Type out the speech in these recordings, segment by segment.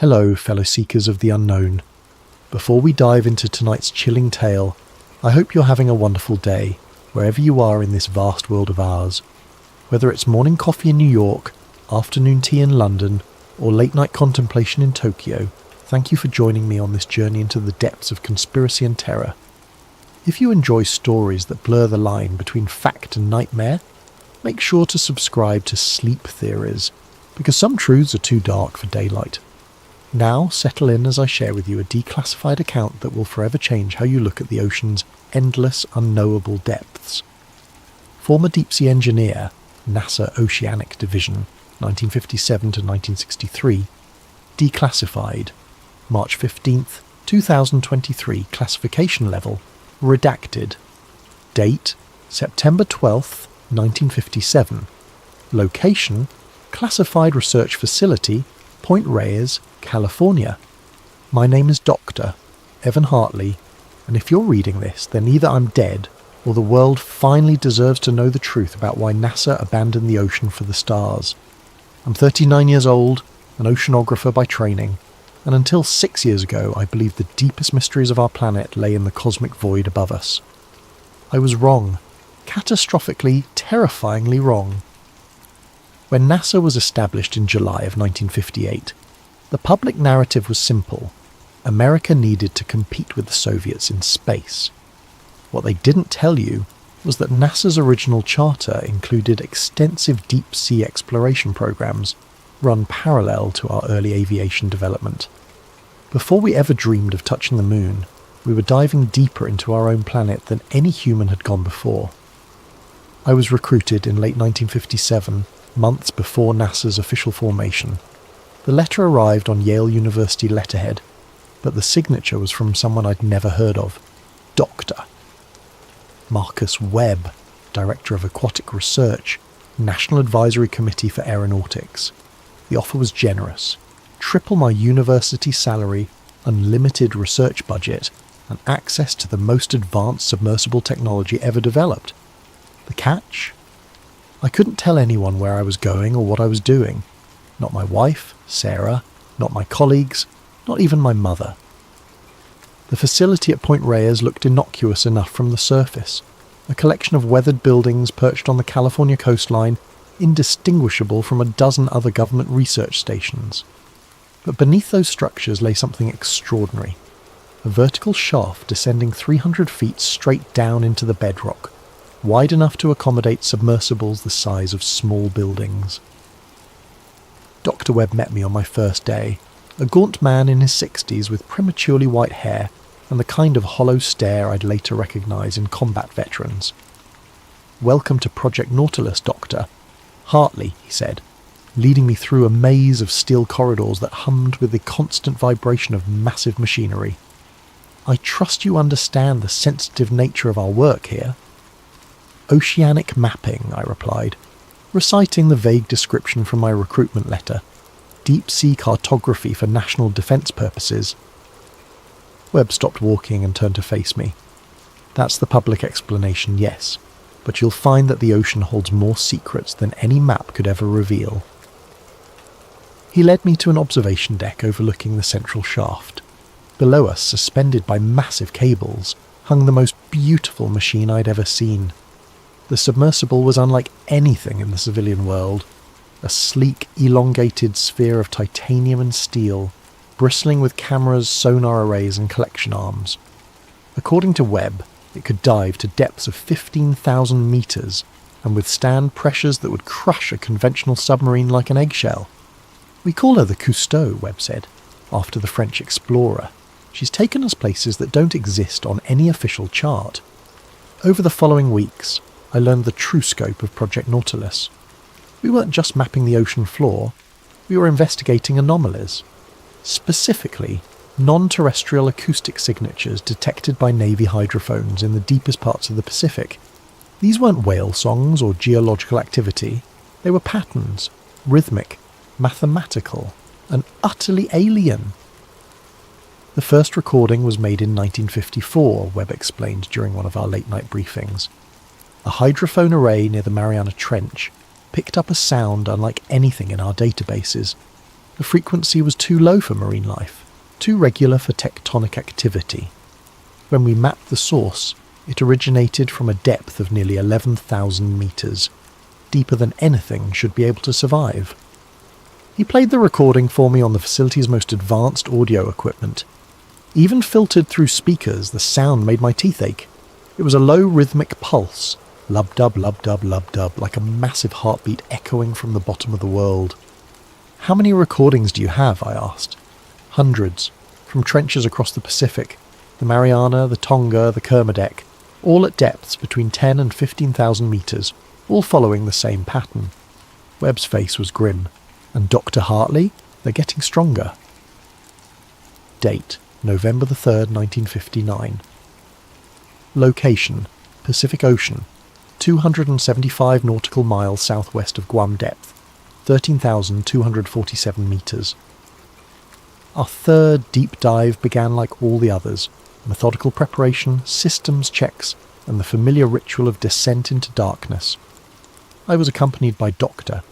Hello, fellow seekers of the unknown. Before we dive into tonight's chilling tale, I hope you're having a wonderful day, wherever you are in this vast world of ours. Whether it's morning coffee in New York, afternoon tea in London, or late night contemplation in Tokyo, thank you for joining me on this journey into the depths of conspiracy and terror. If you enjoy stories that blur the line between fact and nightmare, make sure to subscribe to Sleep Theories, because some truths are too dark for daylight. Now settle in as I share with you a declassified account that will forever change how you look at the ocean's endless, unknowable depths. Former deep-sea engineer, NASA Oceanic Division, 1957 to 1963, declassified, March 15th, 2023, classification level, redacted, date, September 12th, 1957, location, classified research facility, Point Reyes, California. My name is Dr. Evan Hartley, and if you're reading this, then either I'm dead, or the world finally deserves to know the truth about why NASA abandoned the ocean for the stars. I'm 39 years old, an oceanographer by training, and until 6 years ago I believed the deepest mysteries of our planet lay in the cosmic void above us. I was wrong. Catastrophically, terrifyingly wrong. When NASA was established in July of 1958, the public narrative was simple. America needed to compete with the Soviets in space. What they didn't tell you was that NASA's original charter included extensive deep-sea exploration programs run parallel to our early aviation development. Before we ever dreamed of touching the moon, we were diving deeper into our own planet than any human had gone before. I was recruited in late 1957, months before NASA's official formation. The letter arrived on Yale University letterhead, but the signature was from someone I'd never heard of, Dr. Marcus Webb, Director of Aquatic Research, National Advisory Committee for Aeronautics. The offer was generous, triple my university salary, unlimited research budget, and access to the most advanced submersible technology ever developed. The catch? I couldn't tell anyone where I was going or what I was doing. Not my wife, Sarah, not my colleagues, not even my mother. The facility at Point Reyes looked innocuous enough from the surface, a collection of weathered buildings perched on the California coastline, indistinguishable from a dozen other government research stations. But beneath those structures lay something extraordinary, a vertical shaft descending 300 feet straight down into the bedrock, wide enough to accommodate submersibles the size of small buildings. Dr. Webb met me on my first day, a gaunt man in his 60s with prematurely white hair and the kind of hollow stare I'd later recognise in combat veterans. "Welcome to Project Nautilus, Doctor. Hartley," he said, leading me through a maze of steel corridors that hummed with the constant vibration of massive machinery. "I trust you understand the sensitive nature of our work here." "Oceanic mapping," I replied, reciting the vague description from my recruitment letter. "Deep-sea cartography for national defence purposes." Webb stopped walking and turned to face me. "That's the public explanation, yes, but you'll find that the ocean holds more secrets than any map could ever reveal." He led me to an observation deck overlooking the central shaft. Below us, suspended by massive cables, hung the most beautiful machine I'd ever seen. The submersible was unlike anything in the civilian world, a sleek, elongated sphere of titanium and steel, bristling with cameras, sonar arrays and collection arms. According to Webb, it could dive to depths of 15,000 metres and withstand pressures that would crush a conventional submarine like an eggshell. "We call her the Cousteau," Webb said, after the French explorer. "She's taken us places that don't exist on any official chart." Over the following weeks, I learned the true scope of Project Nautilus. We weren't just mapping the ocean floor, we were investigating anomalies. Specifically, non-terrestrial acoustic signatures detected by Navy hydrophones in the deepest parts of the Pacific. These weren't whale songs or geological activity, they were patterns, rhythmic, mathematical, and utterly alien. The first recording was made in 1954, Webb explained during one of our late-night briefings. A hydrophone array near the Mariana Trench picked up a sound unlike anything in our databases. The frequency was too low for marine life, too regular for tectonic activity. When we mapped the source, it originated from a depth of nearly 11,000 meters, deeper than anything should be able to survive. He played the recording for me on the facility's most advanced audio equipment. Even filtered through speakers, the sound made my teeth ache. It was a low rhythmic pulse, lub-dub, lub-dub, lub-dub, like a massive heartbeat echoing from the bottom of the world. "How many recordings do you have?" I asked. "Hundreds, from trenches across the Pacific, the Mariana, the Tonga, the Kermadec, all at depths between 10 and 15,000 meters, all following the same pattern." Webb's face was grim. "And Dr. Hartley? They're getting stronger." Date: November the 3rd, 1959. Location: Pacific Ocean, 275 nautical miles southwest of Guam depth, 13,247 meters. Our third deep dive began like all the others: methodical preparation, systems checks, and the familiar ritual of descent into darkness. I was accompanied by Dr.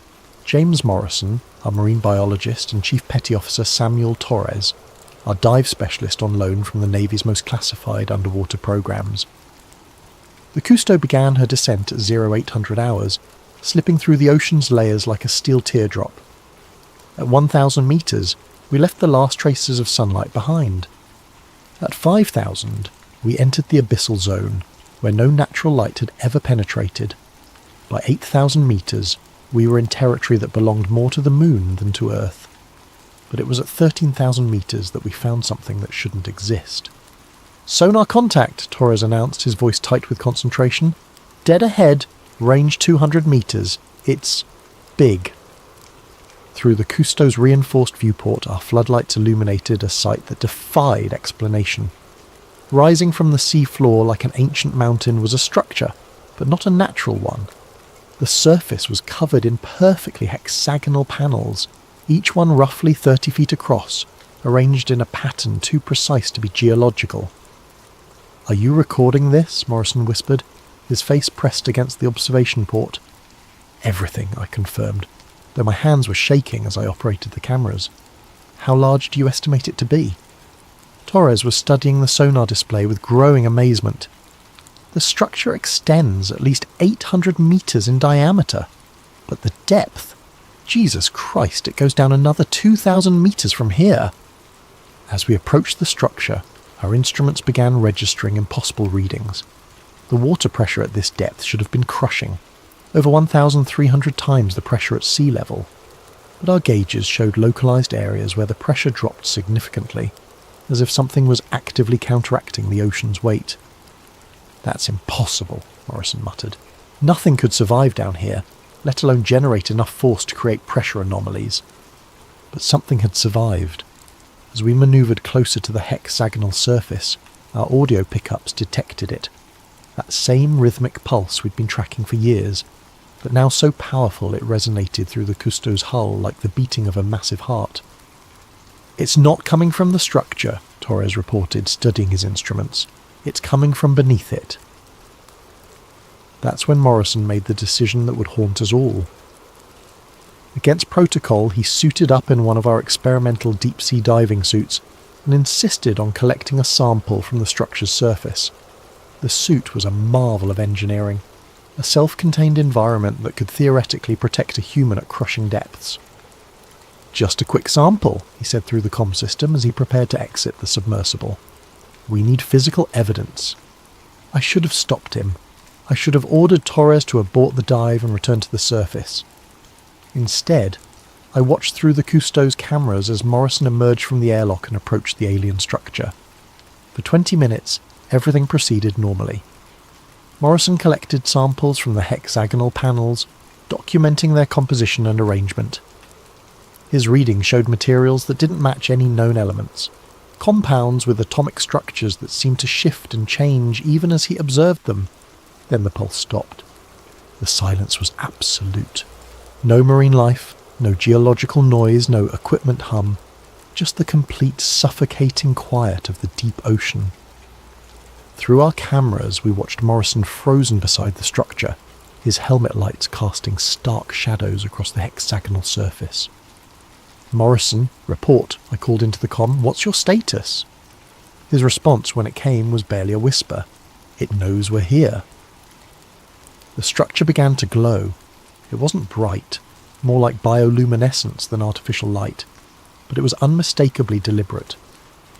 James Morrison, our marine biologist, and Chief Petty Officer Samuel Torres, our dive specialist on loan from the Navy's most classified underwater programs. The Cousteau began her descent at 0800 hours, slipping through the ocean's layers like a steel teardrop. At 1,000 meters, we left the last traces of sunlight behind. At 5,000, we entered the abyssal zone, where no natural light had ever penetrated. By 8,000 meters, we were in territory that belonged more to the moon than to Earth. But it was at 13,000 meters that we found something that shouldn't exist. "Sonar contact," Torres announced, his voice tight with concentration. "Dead ahead, range 200 meters. It's big." Through the Cousteau's reinforced viewport, our floodlights illuminated a sight that defied explanation. Rising from the sea floor like an ancient mountain was a structure, but not a natural one. The surface was covered in perfectly hexagonal panels, each one roughly 30 feet across, arranged in a pattern too precise to be geological. "Are you recording this?" Morrison whispered, his face pressed against the observation port. "Everything," I confirmed, though my hands were shaking as I operated the cameras. "How large do you estimate it to be?" Torres was studying the sonar display with growing amazement. "The structure extends at least 800 meters in diameter, but the depth, Jesus Christ, it goes down another 2,000 meters from here." As we approached the structure, our instruments began registering impossible readings. The water pressure at this depth should have been crushing, over 1,300 times the pressure at sea level. But our gauges showed localized areas where the pressure dropped significantly, as if something was actively counteracting the ocean's weight. "That's impossible," Morrison muttered. "Nothing could survive down here, let alone generate enough force to create pressure anomalies." But something had survived. As we manoeuvred closer to the hexagonal surface, our audio pickups detected it. That same rhythmic pulse we'd been tracking for years, but now so powerful it resonated through the Cousteau's hull like the beating of a massive heart. "It's not coming from the structure," Torres reported, studying his instruments. "It's coming from beneath it." That's when Morrison made the decision that would haunt us all. Against protocol, he suited up in one of our experimental deep-sea diving suits and insisted on collecting a sample from the structure's surface. The suit was a marvel of engineering, a self-contained environment that could theoretically protect a human at crushing depths. "Just a quick sample," he said through the comm system as he prepared to exit the submersible. "We need physical evidence." I should have stopped him. I should have ordered Torres to abort the dive and return to the surface. Instead, I watched through the Cousteau's cameras as Morrison emerged from the airlock and approached the alien structure. For 20 minutes, everything proceeded normally. Morrison collected samples from the hexagonal panels, documenting their composition and arrangement. His reading showed materials that didn't match any known elements, compounds with atomic structures that seemed to shift and change even as he observed them. Then the pulse stopped. The silence was absolute. No marine life, no geological noise, no equipment hum, just the complete suffocating quiet of the deep ocean. Through our cameras, we watched Morrison frozen beside the structure, his helmet lights casting stark shadows across the hexagonal surface. "Morrison, report," I called into the comm. "What's your status?" His response when it came was barely a whisper. "It knows we're here." The structure began to glow. It wasn't bright, more like bioluminescence than artificial light, but it was unmistakably deliberate.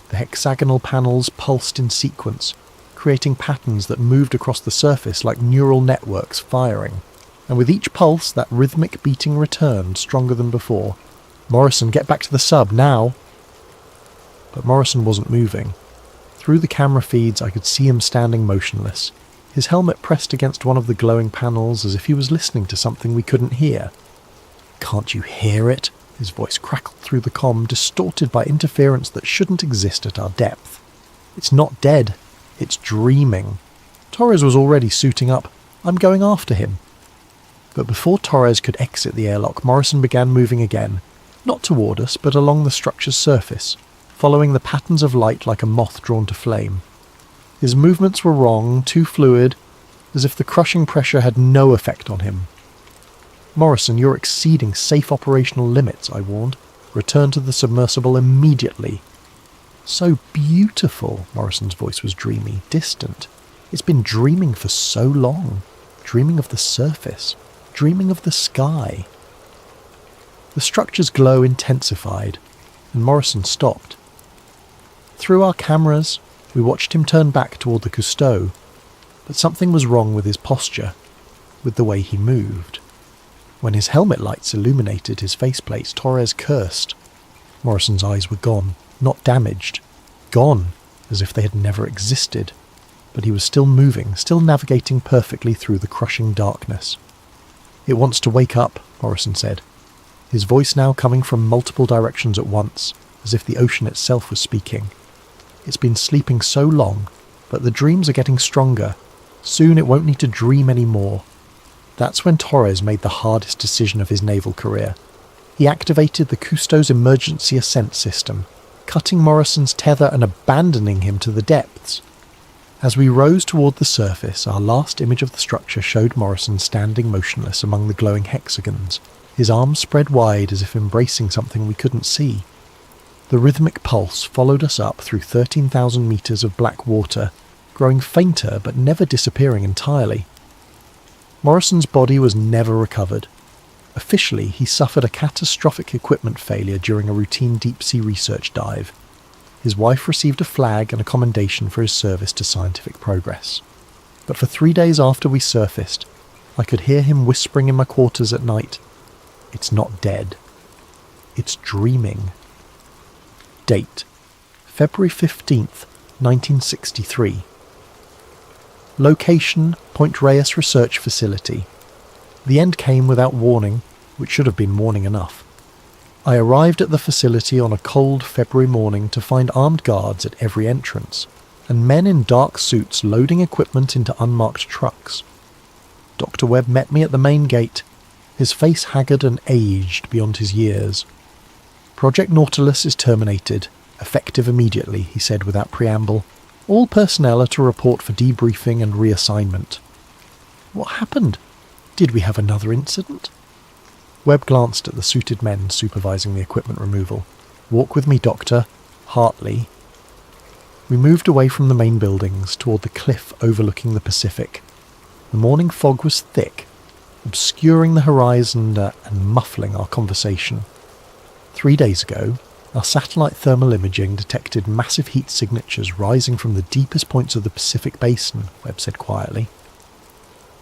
The hexagonal panels pulsed in sequence, creating patterns that moved across the surface like neural networks firing. And with each pulse, that rhythmic beating returned, stronger than before. "Morrison, get back to the sub, now!" But Morrison wasn't moving. Through the camera feeds, I could see him standing motionless, his helmet pressed against one of the glowing panels as if he was listening to something we couldn't hear. "Can't you hear it?" His voice crackled through the comm, distorted by interference that shouldn't exist at our depth. "It's not dead. It's dreaming." Torres was already suiting up. "I'm going after him." But before Torres could exit the airlock, Morrison began moving again, not toward us, but along the structure's surface, following the patterns of light like a moth drawn to flame. His movements were wrong, too fluid, as if the crushing pressure had no effect on him. "Morrison, you're exceeding safe operational limits," I warned. "Return to the submersible immediately." "So beautiful," Morrison's voice was dreamy, distant. "It's been dreaming for so long. Dreaming of the surface. Dreaming of the sky." The structure's glow intensified, and Morrison stopped. Through our cameras, we watched him turn back toward the Cousteau, but something was wrong with his posture, with the way he moved. When his helmet lights illuminated his faceplate, Torres cursed. Morrison's eyes were gone, not damaged. Gone, as if they had never existed. But he was still moving, still navigating perfectly through the crushing darkness. "It wants to wake up," Morrison said, his voice now coming from multiple directions at once, as if the ocean itself was speaking. "It's been sleeping so long, but the dreams are getting stronger. Soon it won't need to dream anymore." That's when Torres made the hardest decision of his naval career. He activated the Cousteau's emergency ascent system, cutting Morrison's tether and abandoning him to the depths. As we rose toward the surface, our last image of the structure showed Morrison standing motionless among the glowing hexagons, his arms spread wide as if embracing something we couldn't see. The rhythmic pulse followed us up through 13,000 meters of black water, growing fainter but never disappearing entirely. Morrison's body was never recovered. Officially, he suffered a catastrophic equipment failure during a routine deep-sea research dive. His wife received a flag and a commendation for his service to scientific progress. But for 3 days after we surfaced, I could hear him whispering in my quarters at night, "It's not dead. It's dreaming." Date: February 15th, 1963. Location: Point Reyes Research Facility. The end came without warning, which should have been warning enough. I arrived at the facility on a cold February morning to find armed guards at every entrance, and men in dark suits loading equipment into unmarked trucks. Dr. Webb met me at the main gate, his face haggard and aged beyond his years. "Project Nautilus is terminated, effective immediately," he said without preamble. "All personnel are to report for debriefing and reassignment." What happened? Did we have another incident? Webb glanced at the suited men supervising the equipment removal. "Walk with me, Doctor. Hartley." We moved away from the main buildings toward the cliff overlooking the Pacific. The morning fog was thick, obscuring the horizon and muffling our conversation. 3 days ago, our satellite thermal imaging detected massive heat signatures rising from the deepest points of the Pacific Basin, Webb said quietly.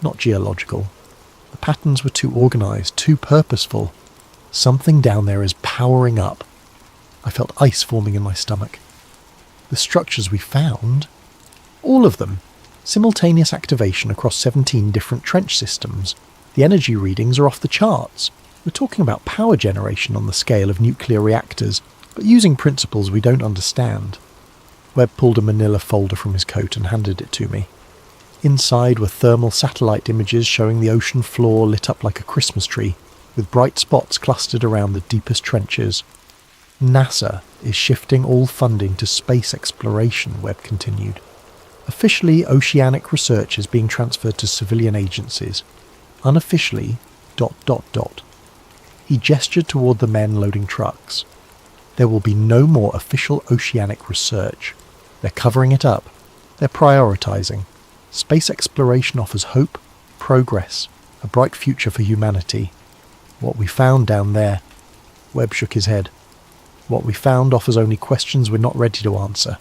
Not geological. The patterns were too organised, too purposeful. Something down there is powering up. I felt ice forming in my stomach. The structures we found, all of them, simultaneous activation across 17 different trench systems. The energy readings are off the charts. We're talking about power generation on the scale of nuclear reactors, but using principles we don't understand. Webb pulled a manila folder from his coat and handed it to me. Inside were thermal satellite images showing the ocean floor lit up like a Christmas tree, with bright spots clustered around the deepest trenches. "NASA is shifting all funding to space exploration," Webb continued. "Officially, oceanic research is being transferred to civilian agencies. Unofficially, ... He gestured toward the men loading trucks. There will be no more official oceanic research. They're covering it up. They're prioritizing. Space exploration offers hope, progress, a bright future for humanity. What we found down there, Webb shook his head. What we found offers only questions we're not ready to answer.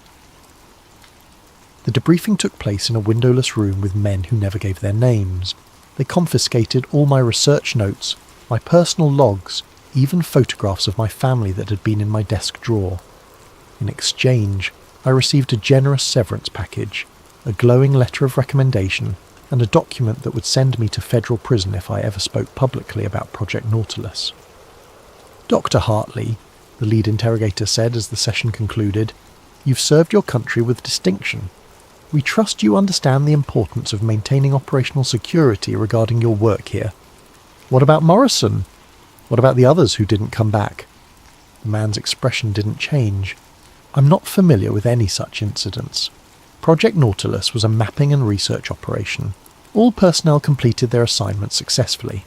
The debriefing took place in a windowless room with men who never gave their names. They confiscated all my research notes, my personal logs, even photographs of my family that had been in my desk drawer. In exchange, I received a generous severance package, a glowing letter of recommendation, and a document that would send me to federal prison if I ever spoke publicly about Project Nautilus. Dr. Hartley, the lead interrogator said as the session concluded, "You've served your country with distinction. We trust you understand the importance of maintaining operational security regarding your work here. What about Morrison? What about the others who didn't come back?" The man's expression didn't change. "I'm not familiar with any such incidents. Project Nautilus was a mapping and research operation. All personnel completed their assignments successfully."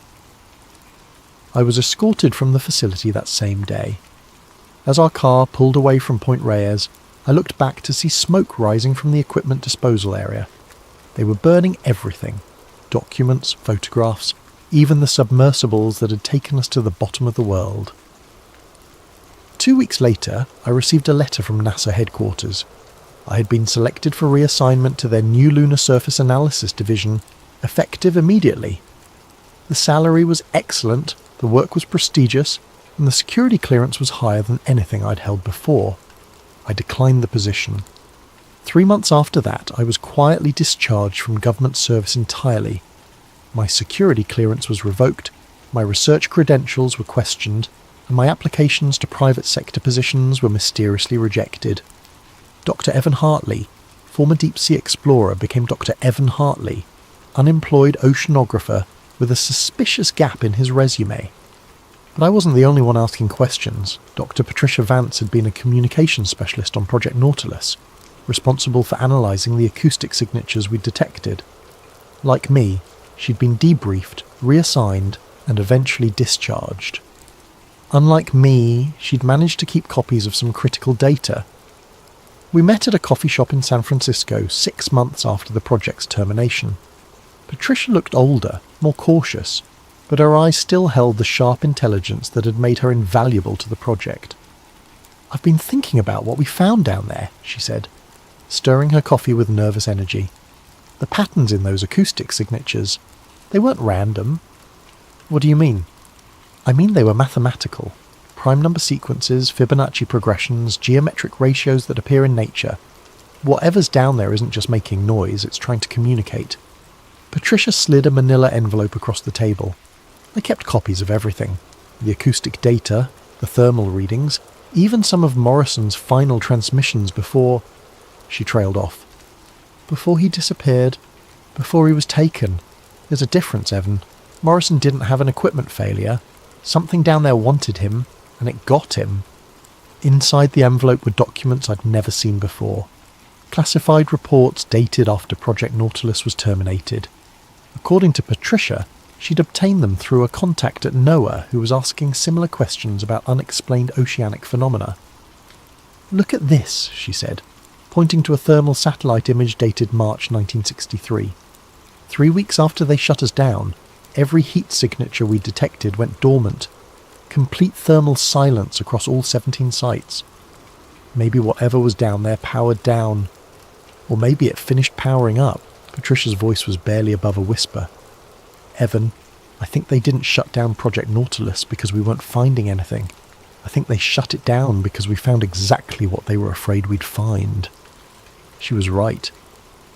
I was escorted from the facility that same day. As our car pulled away from Point Reyes, I looked back to see smoke rising from the equipment disposal area. They were burning everything: documents, photographs, even the submersibles that had taken us to the bottom of the world. 2 weeks later, I received a letter from NASA headquarters. I had been selected for reassignment to their new Lunar Surface Analysis Division, effective immediately. The salary was excellent, the work was prestigious, and the security clearance was higher than anything I'd held before. I declined the position. 3 months after that, I was quietly discharged from government service entirely. My security clearance was revoked, my research credentials were questioned, and my applications to private sector positions were mysteriously rejected. Dr. Evan Hartley, former deep-sea explorer, became Dr. Evan Hartley, unemployed oceanographer with a suspicious gap in his resume. But I wasn't the only one asking questions. Dr. Patricia Vance had been a communications specialist on Project Nautilus, responsible for analysing the acoustic signatures we'd detected. Like me, she'd been debriefed, reassigned, and eventually discharged. Unlike me, she'd managed to keep copies of some critical data. We met at a coffee shop in San Francisco 6 months after the project's termination. Patricia looked older, more cautious, but her eyes still held the sharp intelligence that had made her invaluable to the project. "I've been thinking about what we found down there," she said, stirring her coffee with nervous energy. "The patterns in those acoustic signatures, they weren't random." "What do you mean?" "I mean they were mathematical. Prime number sequences, Fibonacci progressions, geometric ratios that appear in nature. Whatever's down there isn't just making noise, it's trying to communicate." Patricia slid a manila envelope across the table. I kept copies of everything. The acoustic data, the thermal readings, even some of Morrison's final transmissions before... She trailed off. "Before he disappeared. Before he was taken. There's a difference, Evan. Morrison didn't have an equipment failure. Something down there wanted him, and it got him." Inside the envelope were documents I'd never seen before. Classified reports dated after Project Nautilus was terminated. According to Patricia, she'd obtained them through a contact at NOAA who was asking similar questions about unexplained oceanic phenomena. "Look at this," she said, pointing to a thermal satellite image dated March 1963. 3 weeks after they shut us down, every heat signature we detected went dormant. Complete thermal silence across all 17 sites. Maybe whatever was down there powered down. Or maybe it finished powering up. Patricia's voice was barely above a whisper. "Evan, I think they didn't shut down Project Nautilus because we weren't finding anything. I think they shut it down because we found exactly what they were afraid we'd find." She was right,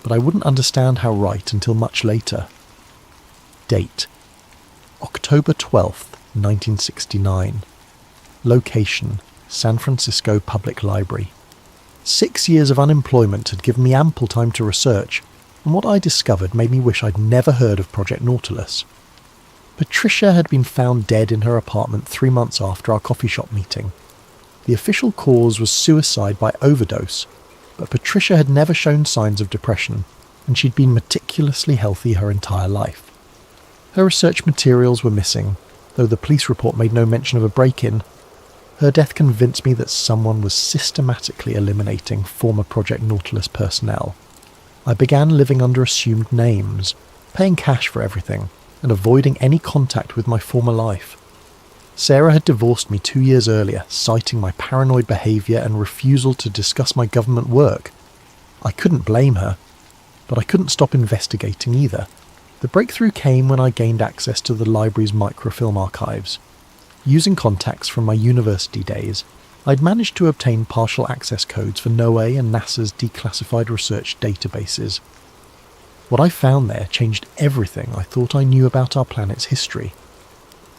but I wouldn't understand how right until much later. Date: October 12th, 1969. Location: San Francisco Public Library. 6 years of unemployment had given me ample time to research, and what I discovered made me wish I'd never heard of Project Nautilus. Patricia had been found dead in her apartment 3 months after our coffee shop meeting. The official cause was suicide by overdose, but Patricia had never shown signs of depression, and she'd been meticulously healthy her entire life. Her research materials were missing, though the police report made no mention of a break-in. Her death convinced me that someone was systematically eliminating former Project Nautilus personnel. I began living under assumed names, paying cash for everything, and avoiding any contact with my former life. Sarah had divorced me 2 years earlier, citing my paranoid behaviour and refusal to discuss my government work. I couldn't blame her, but I couldn't stop investigating either. The breakthrough came when I gained access to the library's microfilm archives. Using contacts from my university days, I'd managed to obtain partial access codes for NOAA and NASA's declassified research databases. What I found there changed everything I thought I knew about our planet's history.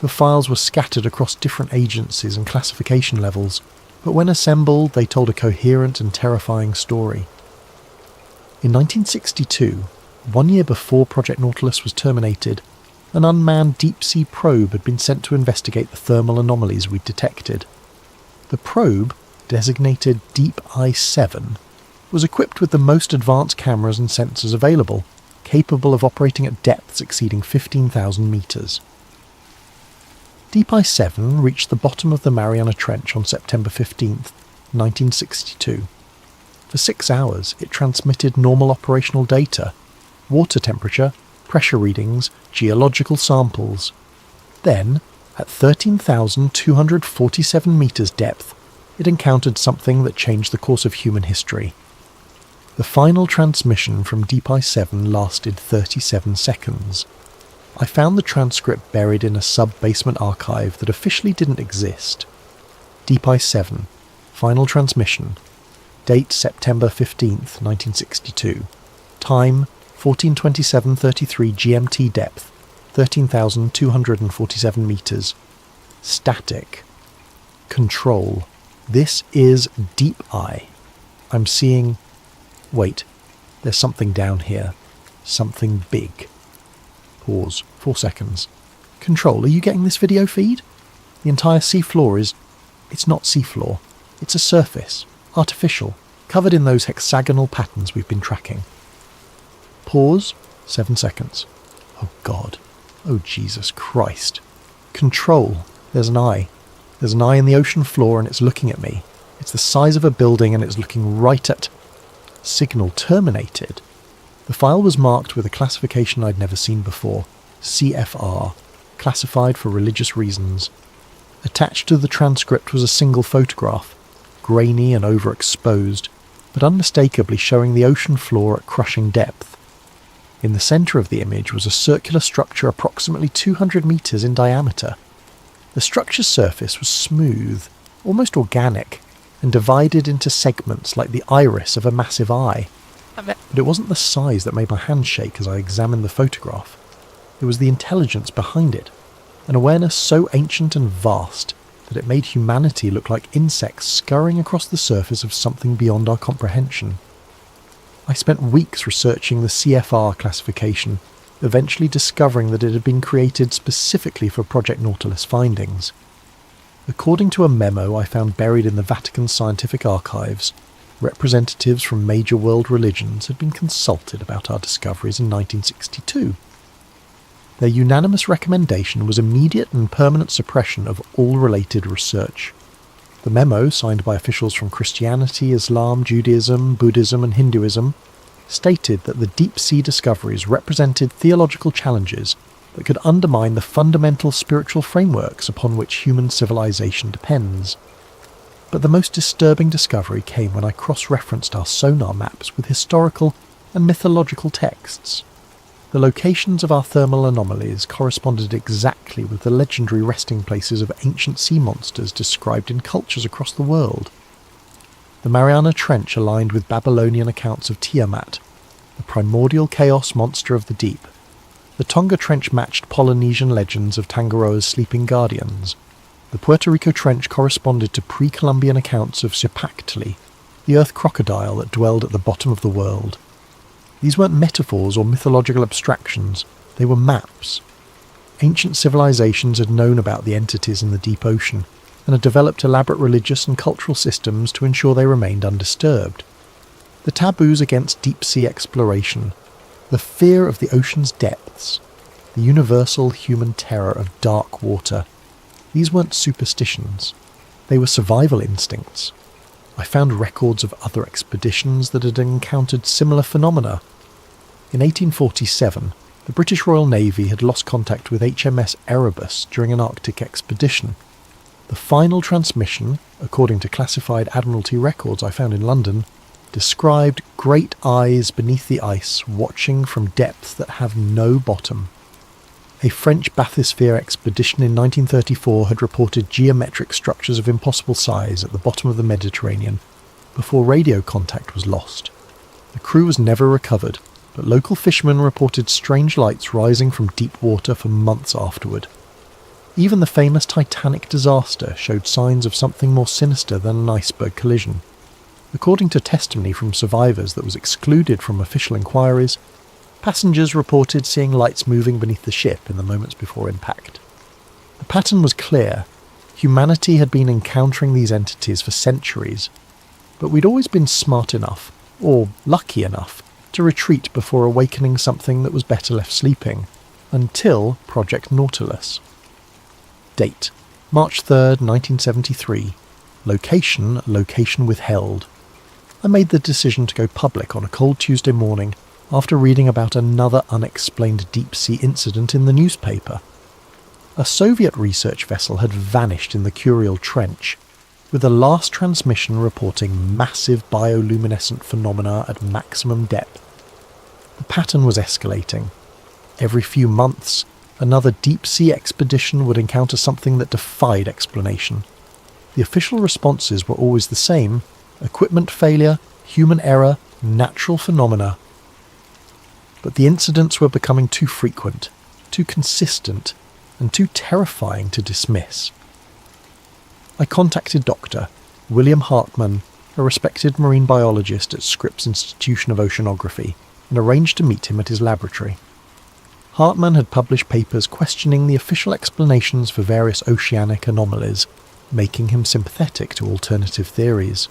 The files were scattered across different agencies and classification levels, but when assembled, they told a coherent and terrifying story. In 1962, 1 year before Project Nautilus was terminated, an unmanned deep-sea probe had been sent to investigate the thermal anomalies we'd detected. The probe, designated Deep Eye 7, was equipped with the most advanced cameras and sensors available, capable of operating at depths exceeding 15,000 metres. Deep Eye 7 reached the bottom of the Mariana Trench on September 15, 1962. For 6 hours, it transmitted normal operational data, water temperature, pressure readings, geological samples. Then, at 13,247 metres depth, it encountered something that changed the course of human history. The final transmission from Deep Eye 7 lasted 37 seconds. I found the transcript buried in a sub-basement archive that officially didn't exist. Deep Eye 7, final transmission. Date September 15th, 1962. Time 14:27:33 GMT depth, 13,247 metres. Static. Control. This is Deep Eye. I'm seeing... Wait, there's something down here. Something big. Pause. 4 seconds. Control, are you getting this video feed? The entire seafloor is... It's not seafloor. It's a surface. Artificial. Covered in those hexagonal patterns we've been tracking. Pause. 7 seconds. Oh God. Oh Jesus Christ. Control. There's an eye. There's an eye in the ocean floor and it's looking at me. It's the size of a building and it's looking right at... Signal terminated. The file was marked with a classification I'd never seen before. CFR. Classified for religious reasons. Attached to the transcript was a single photograph, grainy and overexposed, but unmistakably showing the ocean floor at crushing depth. In the centre of the image was a circular structure approximately 200 metres in diameter. The structure's surface was smooth, almost organic, and divided into segments like the iris of a massive eye. But it wasn't the size that made my hand shake as I examined the photograph. It was the intelligence behind it, an awareness so ancient and vast that it made humanity look like insects scurrying across the surface of something beyond our comprehension. I spent weeks researching the CFR classification, eventually discovering that it had been created specifically for Project Nautilus findings. According to a memo I found buried in the Vatican Scientific Archives, representatives from major world religions had been consulted about our discoveries in 1962. Their unanimous recommendation was immediate and permanent suppression of all related research. The memo, signed by officials from Christianity, Islam, Judaism, Buddhism and Hinduism, stated that the deep-sea discoveries represented theological challenges that could undermine the fundamental spiritual frameworks upon which human civilization depends. But the most disturbing discovery came when I cross-referenced our sonar maps with historical and mythological texts. The locations of our thermal anomalies corresponded exactly with the legendary resting places of ancient sea monsters described in cultures across the world. The Mariana Trench aligned with Babylonian accounts of Tiamat, the primordial chaos monster of the deep. The Tonga Trench matched Polynesian legends of Tangaroa's sleeping guardians. The Puerto Rico Trench corresponded to pre-Columbian accounts of Xipactli, the earth crocodile that dwelled at the bottom of the world. These weren't metaphors or mythological abstractions, they were maps. Ancient civilizations had known about the entities in the deep ocean, and had developed elaborate religious and cultural systems to ensure they remained undisturbed. The taboos against deep-sea exploration, the fear of the ocean's depths, the universal human terror of dark water. These weren't superstitions. They were survival instincts. I found records of other expeditions that had encountered similar phenomena. In 1847, the British Royal Navy had lost contact with HMS Erebus during an Arctic expedition. The final transmission, according to classified Admiralty records I found in London, described great eyes beneath the ice watching from depths that have no bottom. A French bathysphere expedition in 1934 had reported geometric structures of impossible size at the bottom of the Mediterranean before radio contact was lost. The crew was never recovered, but local fishermen reported strange lights rising from deep water for months afterward. Even the famous Titanic disaster showed signs of something more sinister than an iceberg collision. According to testimony from survivors that was excluded from official inquiries, passengers reported seeing lights moving beneath the ship in the moments before impact. The pattern was clear. Humanity had been encountering these entities for centuries, but we'd always been smart enough, or lucky enough, to retreat before awakening something that was better left sleeping, until Project Nautilus. Date: March 3rd, 1973. Location withheld. I made the decision to go public on a cold Tuesday morning after reading about another unexplained deep-sea incident in the newspaper. A Soviet research vessel had vanished in the Kuriel Trench, with the last transmission reporting massive bioluminescent phenomena at maximum depth. The pattern was escalating. Every few months, another deep-sea expedition would encounter something that defied explanation. The official responses were always the same: equipment failure, human error, natural phenomena. But the incidents were becoming too frequent, too consistent, and too terrifying to dismiss. I contacted Dr. William Hartmann, a respected marine biologist at Scripps Institution of Oceanography, and arranged to meet him at his laboratory. Hartmann had published papers questioning the official explanations for various oceanic anomalies, making him sympathetic to alternative theories.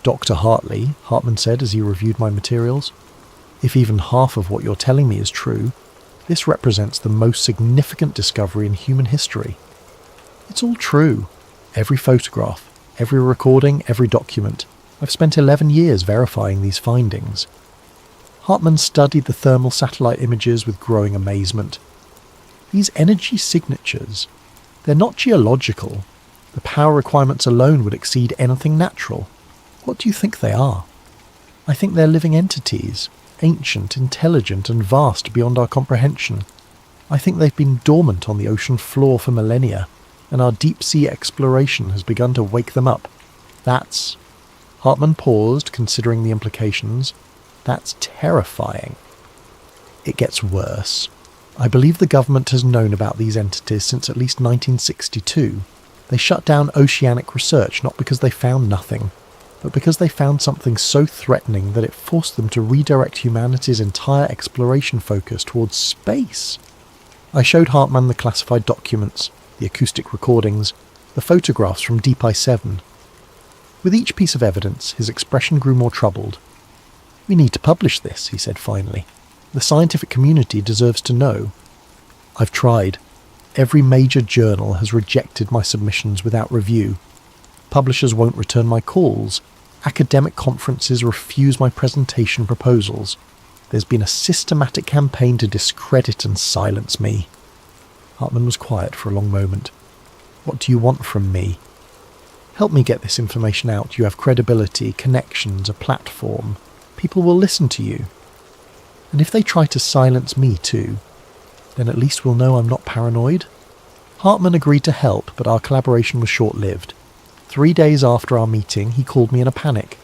Dr. Hartley, Hartmann said as he reviewed my materials, if even half of what you're telling me is true, this represents the most significant discovery in human history. It's all true. Every photograph, every recording, every document. I've spent 11 years verifying these findings. Hartmann studied the thermal satellite images with growing amazement. These energy signatures, they're not geological. The power requirements alone would exceed anything natural. What do you think they are? I think they're living entities, ancient, intelligent, and vast beyond our comprehension. I think they've been dormant on the ocean floor for millennia, and our deep-sea exploration has begun to wake them up. That's... Hartmann paused, considering the implications. That's terrifying. It gets worse. I believe the government has known about these entities since at least 1962. They shut down oceanic research not because they found nothing, but because they found something so threatening that it forced them to redirect humanity's entire exploration focus towards space. I showed Hartmann the classified documents, the acoustic recordings, the photographs from Deep I-7. With each piece of evidence, his expression grew more troubled. "We need to publish this," he said finally. "The scientific community deserves to know." "I've tried. Every major journal has rejected my submissions without review. Publishers won't return my calls. Academic conferences refuse my presentation proposals. There's been a systematic campaign to discredit and silence me." Hartmann was quiet for a long moment. "What do you want from me?" "Help me get this information out. You have credibility, connections, a platform. People will listen to you. And if they try to silence me too, then at least we'll know I'm not paranoid." Hartmann agreed to help, but our collaboration was short-lived. 3 days after our meeting, he called me in a panic.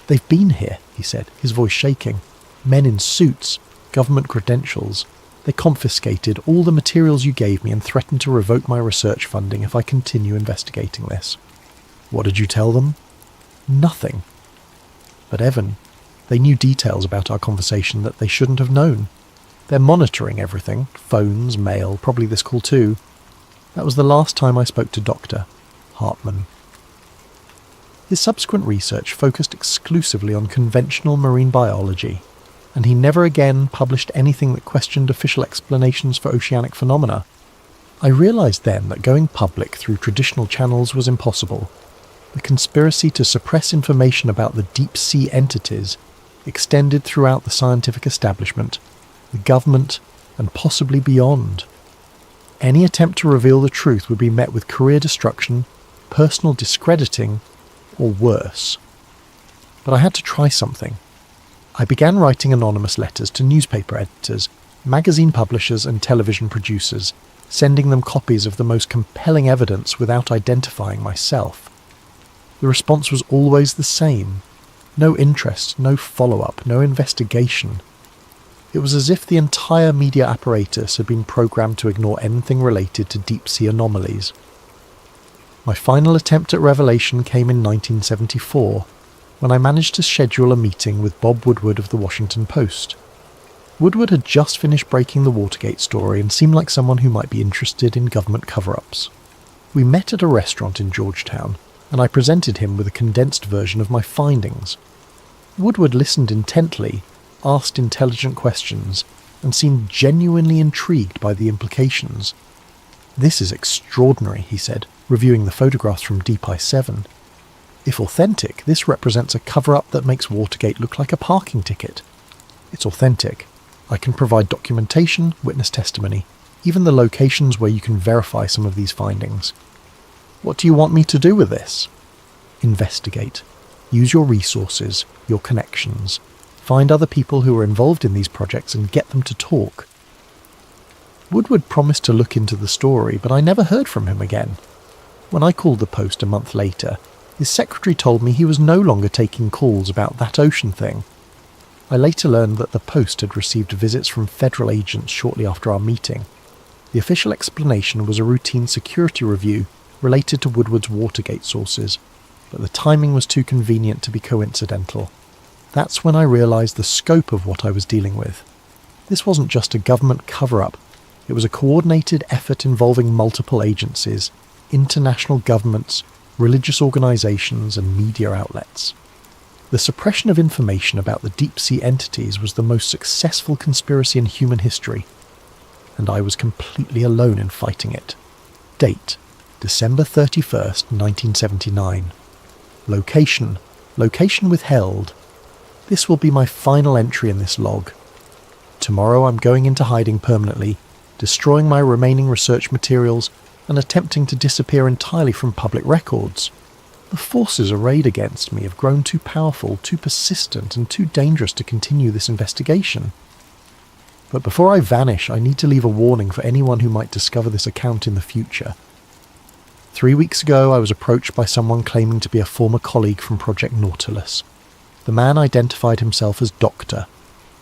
"They've been here," he said, his voice shaking. "Men in suits, government credentials. They confiscated all the materials you gave me and threatened to revoke my research funding if I continue investigating this." "What did you tell them?" "Nothing." "But Evan, they knew details about our conversation that they shouldn't have known. They're monitoring everything, phones, mail, probably this call too. That was the last time I spoke to Dr. Hartmann." His subsequent research focused exclusively on conventional marine biology. and he never again published anything that questioned official explanations for oceanic phenomena. I realised then that going public through traditional channels was impossible. The conspiracy to suppress information about the deep-sea entities extended throughout the scientific establishment, the government, and possibly beyond. Any attempt to reveal the truth would be met with career destruction, personal discrediting, or worse. But I had to try something. I began writing anonymous letters to newspaper editors, magazine publishers, and television producers, sending them copies of the most compelling evidence without identifying myself. The response was always the same. No interest, no follow-up, no investigation. It was as if the entire media apparatus had been programmed to ignore anything related to deep-sea anomalies. My final attempt at revelation came in 1974, when I managed to schedule a meeting with Bob Woodward of the Washington Post. Woodward had just finished breaking the Watergate story and seemed like someone who might be interested in government cover-ups. We met at a restaurant in Georgetown, and I presented him with a condensed version of my findings. Woodward listened intently, asked intelligent questions, and seemed genuinely intrigued by the implications. "This is extraordinary," he said, reviewing the photographs from Deep Ice 7. "If authentic, this represents a cover-up that makes Watergate look like a parking ticket. It's authentic. I can provide documentation, witness testimony, even the locations where you can verify some of these findings. What do you want me to do with this?" "Investigate. Use your resources, your connections. Find other people who are involved in these projects and get them to talk." Woodward promised to look into the story, but I never heard from him again. When I called the Post a month later, his secretary told me he was no longer taking calls about that ocean thing. I later learned that the Post had received visits from federal agents shortly after our meeting. The official explanation was a routine security review related to Woodward's Watergate sources, but the timing was too convenient to be coincidental. That's when I realised the scope of what I was dealing with. This wasn't just a government cover-up, it was a coordinated effort involving multiple agencies, international governments, religious organisations and media outlets. The suppression of information about the deep-sea entities was the most successful conspiracy in human history, and I was completely alone in fighting it. Date: December 31st, 1979. Location withheld. This will be my final entry in this log. Tomorrow I'm going into hiding permanently, destroying my remaining research materials and attempting to disappear entirely from public records. The forces arrayed against me have grown too powerful, too persistent, and too dangerous to continue this investigation. But before I vanish, I need to leave a warning for anyone who might discover this account in the future. 3 weeks ago, I was approached by someone claiming to be a former colleague from Project Nautilus. The man identified himself as Dr.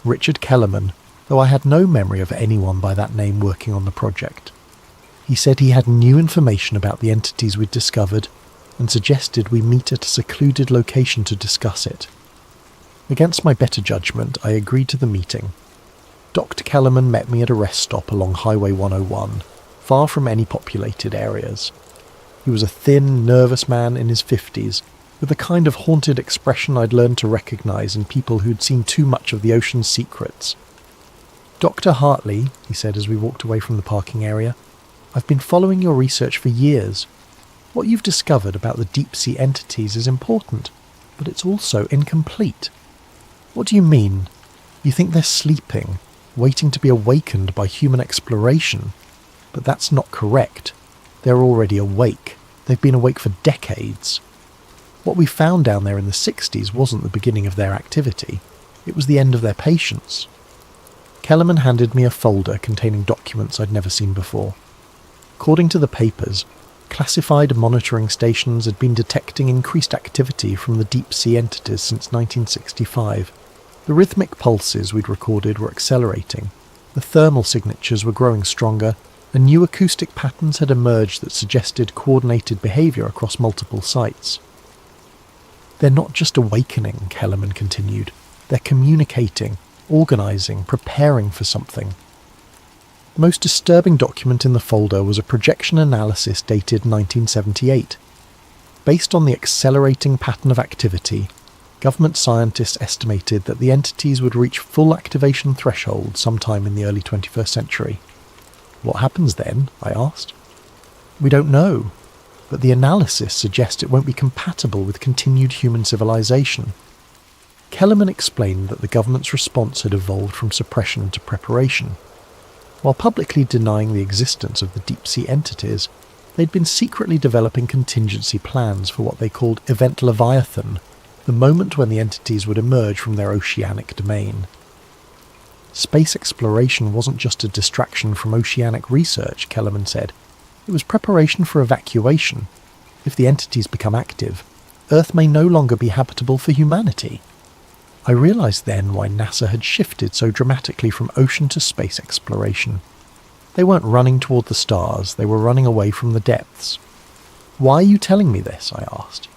Richard Kellerman, though I had no memory of anyone by that name working on the project. He said he had new information about the entities we'd discovered, and suggested we meet at a secluded location to discuss it. Against my better judgment, I agreed to the meeting. Dr. Kellerman met me at a rest stop along Highway 101, far from any populated areas. He was a thin, nervous man in his 50s, with the kind of haunted expression I'd learned to recognise in people who'd seen too much of the ocean's secrets. "Dr. Hartley," he said as we walked away from the parking area, "I've been following your research for years. What you've discovered about the deep-sea entities is important, but it's also incomplete." "What do you mean? You think they're sleeping, waiting to be awakened by human exploration? But that's not correct. They're already awake. They've been awake for decades. What we found down there in the 60s wasn't the beginning of their activity. It was the end of their patience." Kellerman handed me a folder containing documents I'd never seen before. According to the papers, classified monitoring stations had been detecting increased activity from the deep-sea entities since 1965. The rhythmic pulses we'd recorded were accelerating, the thermal signatures were growing stronger, and new acoustic patterns had emerged that suggested coordinated behaviour across multiple sites. "They're not just awakening," Kellerman continued. "They're communicating, organising, preparing for something." The most disturbing document in the folder was a projection analysis dated 1978. Based on the accelerating pattern of activity, Government scientists estimated that the entities would reach full activation threshold sometime in the early 21st century. What happens then? I asked. We don't know, but the analysis suggests it won't be compatible with continued human civilization. Kellerman explained that the government's response had evolved from suppression to preparation. While publicly denying the existence of the deep-sea entities, they'd been secretly developing contingency plans for what they called Event Leviathan, the moment when the entities would emerge from their oceanic domain. Space exploration wasn't just a distraction from oceanic research, Kellerman said. It was preparation for evacuation. If the entities become active, Earth may no longer be habitable for humanity. I realised then why NASA had shifted so dramatically from ocean to space exploration. They weren't running toward the stars, they were running away from the depths. Why are you telling me this? I asked.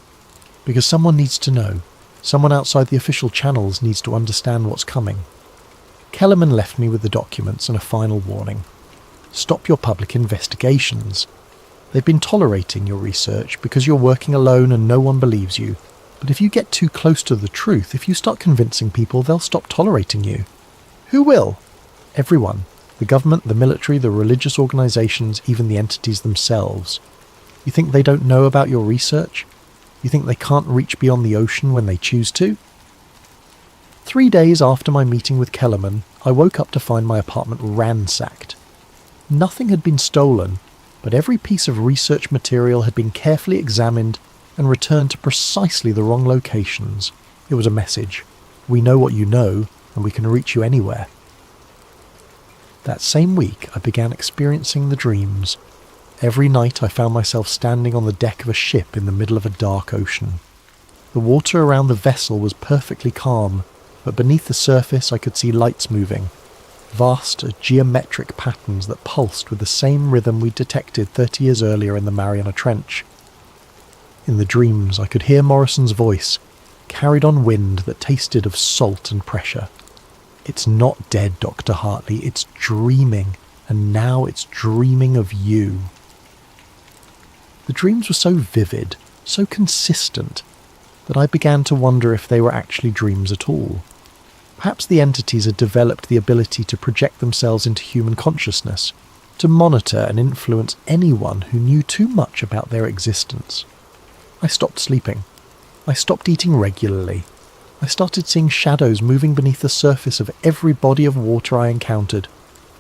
Because someone needs to know. Someone outside the official channels needs to understand what's coming. Kellerman left me with the documents and a final warning. Stop your public investigations. They've been tolerating your research because you're working alone and no one believes you. But if you get too close to the truth, if you start convincing people, they'll stop tolerating you. Who will? Everyone. The government, the military, the religious organizations, even the entities themselves. You think they don't know about your research? You think they can't reach beyond the ocean when they choose to? 3 days after my meeting with Kellerman, I woke up to find my apartment ransacked. Nothing had been stolen, but every piece of research material had been carefully examined and returned to precisely the wrong locations. It was a message. We know what you know, and we can reach you anywhere. That same week, I began experiencing the dreams. Every night I found myself standing on the deck of a ship in the middle of a dark ocean. The water around the vessel was perfectly calm, but beneath the surface I could see lights moving. Vast geometric patterns that pulsed with the same rhythm we'd detected 30 years earlier in the Mariana Trench. In the dreams I could hear Morrison's voice, carried on wind that tasted of salt and pressure. It's not dead, Dr. Hartley, it's dreaming, and now it's dreaming of you. The dreams were so vivid, so consistent, that I began to wonder if they were actually dreams at all. Perhaps the entities had developed the ability to project themselves into human consciousness, to monitor and influence anyone who knew too much about their existence. I stopped sleeping. I stopped eating regularly. I started seeing shadows moving beneath the surface of every body of water I encountered.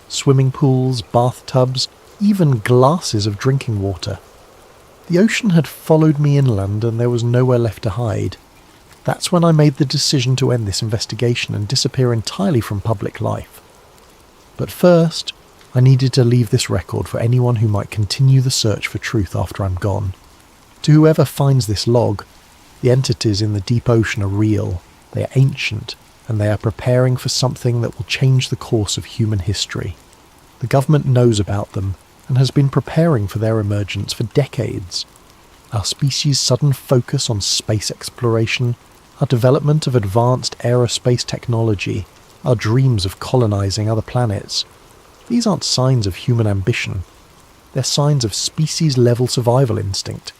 Swimming pools, bathtubs, even glasses of drinking water. The ocean had followed me inland and there was nowhere left to hide. That's when I made the decision to end this investigation and disappear entirely from public life. But first, I needed to leave this record for anyone who might continue the search for truth after I'm gone. To whoever finds this log, the entities in the deep ocean are real, they are ancient, and they are preparing for something that will change the course of human history. The government knows about them, and has been preparing for their emergence for decades. Our species' sudden focus on space exploration, our development of advanced aerospace technology, our dreams of colonizing other planets, these aren't signs of human ambition. They're signs of species-level survival instinct.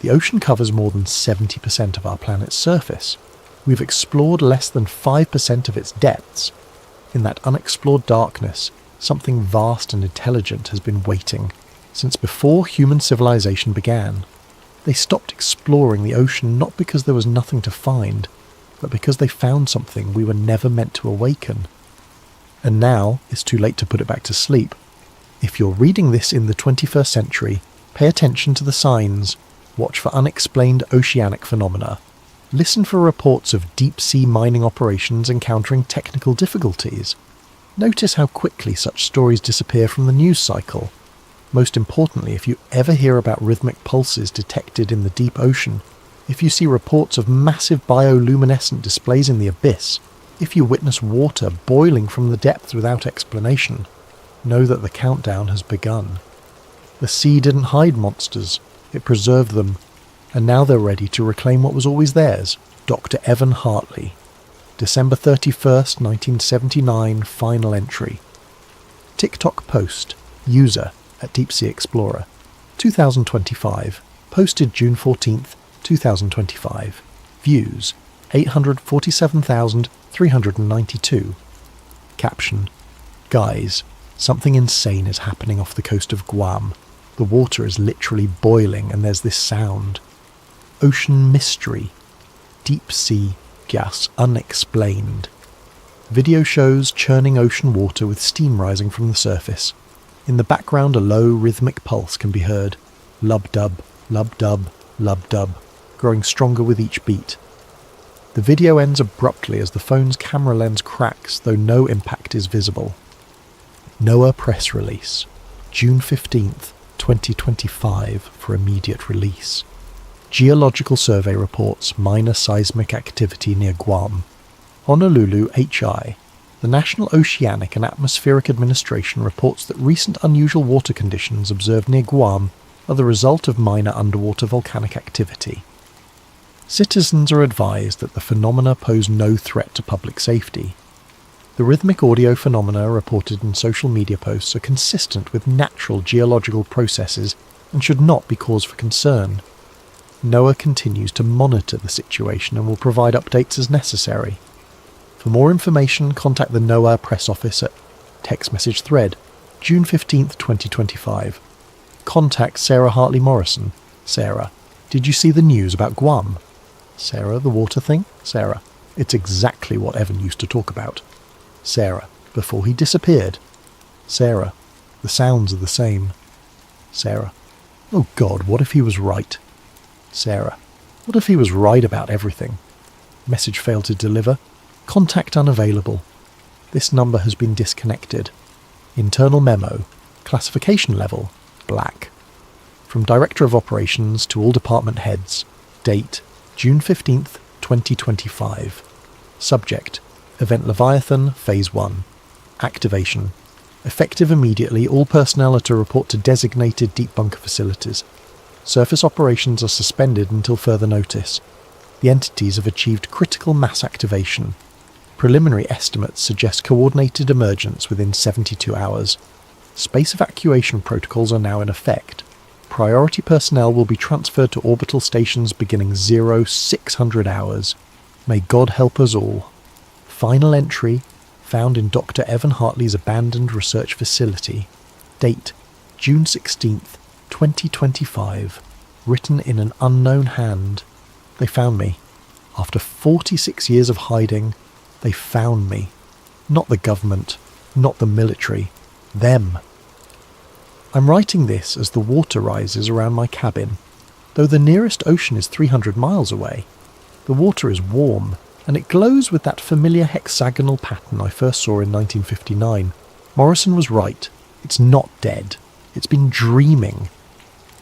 The ocean covers more than 70% of our planet's surface. We've explored less than 5% of its depths. In that unexplored darkness, something vast and intelligent has been waiting, since before human civilization began. They stopped exploring the ocean not because there was nothing to find, but because they found something we were never meant to awaken. And now it's too late to put it back to sleep. If you're reading this in the 21st century, pay attention to the signs. Watch for unexplained oceanic phenomena. Listen for reports of deep-sea mining operations encountering technical difficulties. Notice how quickly such stories disappear from the news cycle. Most importantly, if you ever hear about rhythmic pulses detected in the deep ocean, if you see reports of massive bioluminescent displays in the abyss, if you witness water boiling from the depths without explanation, know that the countdown has begun. The sea didn't hide monsters, it preserved them, and now they're ready to reclaim what was always theirs. Dr. Evan Hartley. December 31st, 1979, final entry. TikTok post, user @DeepSeaExplorer, 2025, posted June 14th, 2025. Views, 847,392. Caption: Guys, something insane is happening off the coast of Guam. The water is literally boiling and there's this sound. Ocean mystery. Deep sea gas unexplained. Video shows churning ocean water with steam rising from the surface. In the background a low rhythmic pulse can be heard. Lub-dub, lub-dub, lub-dub, growing stronger with each beat. The video ends abruptly as the phone's camera lens cracks, though no impact is visible. NOAA press release. June 15th, 2025 for immediate release. Geological survey reports minor seismic activity near Guam. Honolulu HI. The National Oceanic and Atmospheric Administration reports that recent unusual water conditions observed near Guam are the result of minor underwater volcanic activity. Citizens are advised that the phenomena pose no threat to public safety. The rhythmic audio phenomena reported in social media posts are consistent with natural geological processes and should not be cause for concern. NOAA continues to monitor the situation and will provide updates as necessary. For more information, contact the NOAA press office at text message thread, June 15th, 2025. Contact Sarah Hartley Morrison. Sarah: Did you see the news about Guam? Sarah: The water thing? Sarah: It's exactly what Evan used to talk about. Sarah: Before he disappeared. Sarah: The sounds are the same. Sarah: Oh God, what if he was right? Sarah: What if he was right about everything? Message failed to deliver. Contact unavailable. This number has been disconnected. Internal memo. Classification level: black. From Director of Operations to all department heads. Date: June 15th, 2025. Subject: Event Leviathan, Phase 1. Activation. Effective immediately, all personnel are to report to designated deep bunker facilities. Surface operations are suspended until further notice. The entities have achieved critical mass activation. Preliminary estimates suggest coordinated emergence within 72 hours. Space evacuation protocols are now in effect. Priority personnel will be transferred to orbital stations beginning 0600 hours. May God help us all. Final entry, found in Dr. Evan Hartley's abandoned research facility. Date: June 16th, 2025. Written in an unknown hand. They found me. After 46 years of hiding, they found me. Not the government, not the military. Them. I'm writing this as the water rises around my cabin. Though the nearest ocean is 300 miles away, the water is warm, and it glows with that familiar hexagonal pattern I first saw in 1959. Morrison was right. It's not dead. It's been dreaming.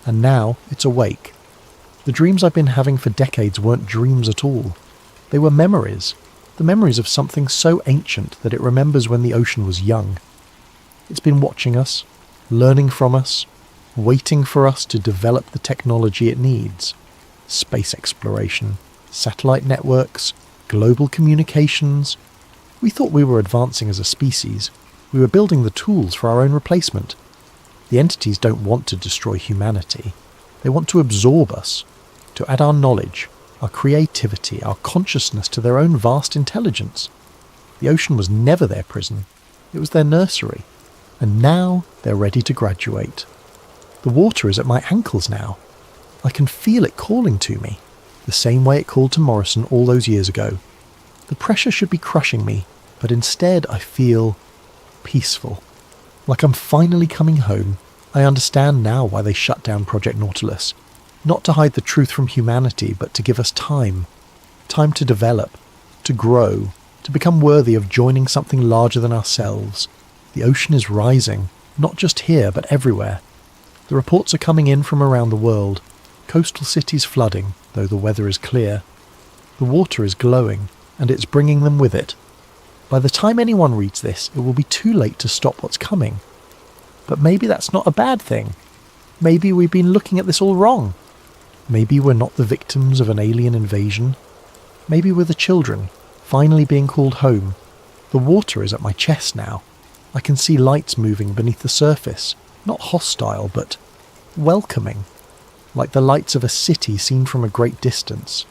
And now it's awake. The dreams I've been having for decades weren't dreams at all. They were memories. The memories of something so ancient that it remembers when the ocean was young. It's been watching us, learning from us, waiting for us to develop the technology it needs. Space exploration, satellite networks, global communications. We thought we were advancing as a species. We were building the tools for our own replacement. The entities don't want to destroy humanity. They want to absorb us, to add our knowledge, our creativity, our consciousness to their own vast intelligence. The ocean was never their prison. It was their nursery. And now they're ready to graduate. The water is at my ankles now. I can feel it calling to me, the same way it called to Morrison all those years ago. The pressure should be crushing me, but instead I feel peaceful. Like I'm finally coming home. I understand now why they shut down Project Nautilus. Not to hide the truth from humanity, but to give us time. Time to develop, to grow, to become worthy of joining something larger than ourselves. The ocean is rising, not just here, but everywhere. The reports are coming in from around the world. Coastal cities flooding, though the weather is clear. The water is glowing, and it's bringing them with it. By the time anyone reads this, it will be too late to stop what's coming. But maybe that's not a bad thing. Maybe we've been looking at this all wrong. Maybe we're not the victims of an alien invasion. Maybe we're the children, finally being called home. The water is at my chest now. I can see lights moving beneath the surface, not hostile, but welcoming, like the lights of a city seen from a great distance.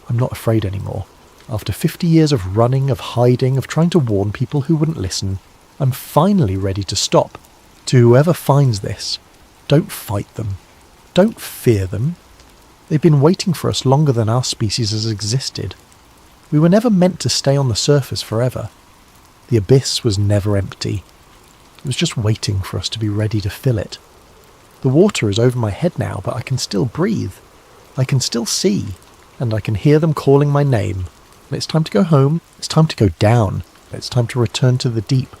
I'm not afraid anymore. After 50 years of running, of hiding, of trying to warn people who wouldn't listen, I'm finally ready to stop. To whoever finds this, don't fight them. Don't fear them. They've been waiting for us longer than our species has existed. We were never meant to stay on the surface forever. The abyss was never empty. It was just waiting for us to be ready to fill it. The water is over my head now, but I can still breathe. I can still see, and I can hear them calling my name. It's time to go home. It's time to go down. It's time to return to the deep.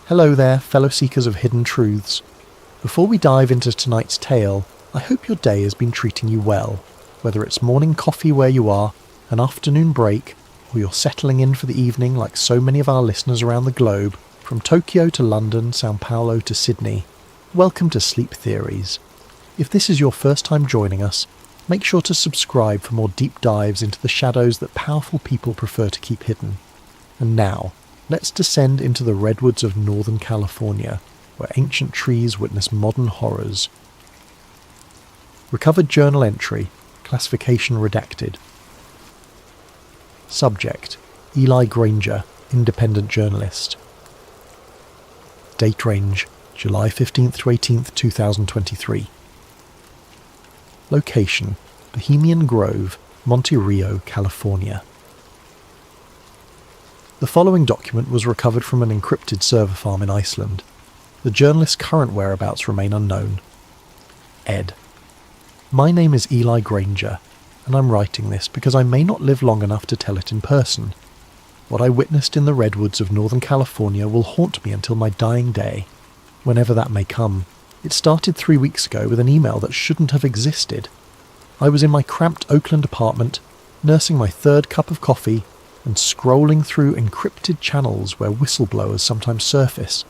Hello there, fellow seekers of hidden truths. Before we dive into tonight's tale, I hope your day has been treating you well, whether it's morning coffee where you are, an afternoon break, or you're settling in for the evening like so many of our listeners around the globe, from Tokyo to London, Sao Paulo to Sydney. Welcome to Sleep Theories. If this is your first time joining us, make sure to subscribe for more deep dives into the shadows that powerful people prefer to keep hidden. And now, let's descend into the redwoods of Northern California, where ancient trees witness modern horrors. Recovered journal entry, classification redacted. Subject, Eli Granger, independent journalist. Date range, July 15th to 18th, 2023. Location, Bohemian Grove, Monte Rio, California. The following document was recovered from an encrypted server farm in Iceland. The journalist's current whereabouts remain unknown. Ed. My name is Eli Granger, and I'm writing this because I may not live long enough to tell it in person. What I witnessed in the redwoods of Northern California will haunt me until my dying day, whenever that may come. It started 3 weeks ago with an email that shouldn't have existed. I was in my cramped Oakland apartment, nursing my third cup of coffee, and scrolling through encrypted channels where whistleblowers sometimes surface.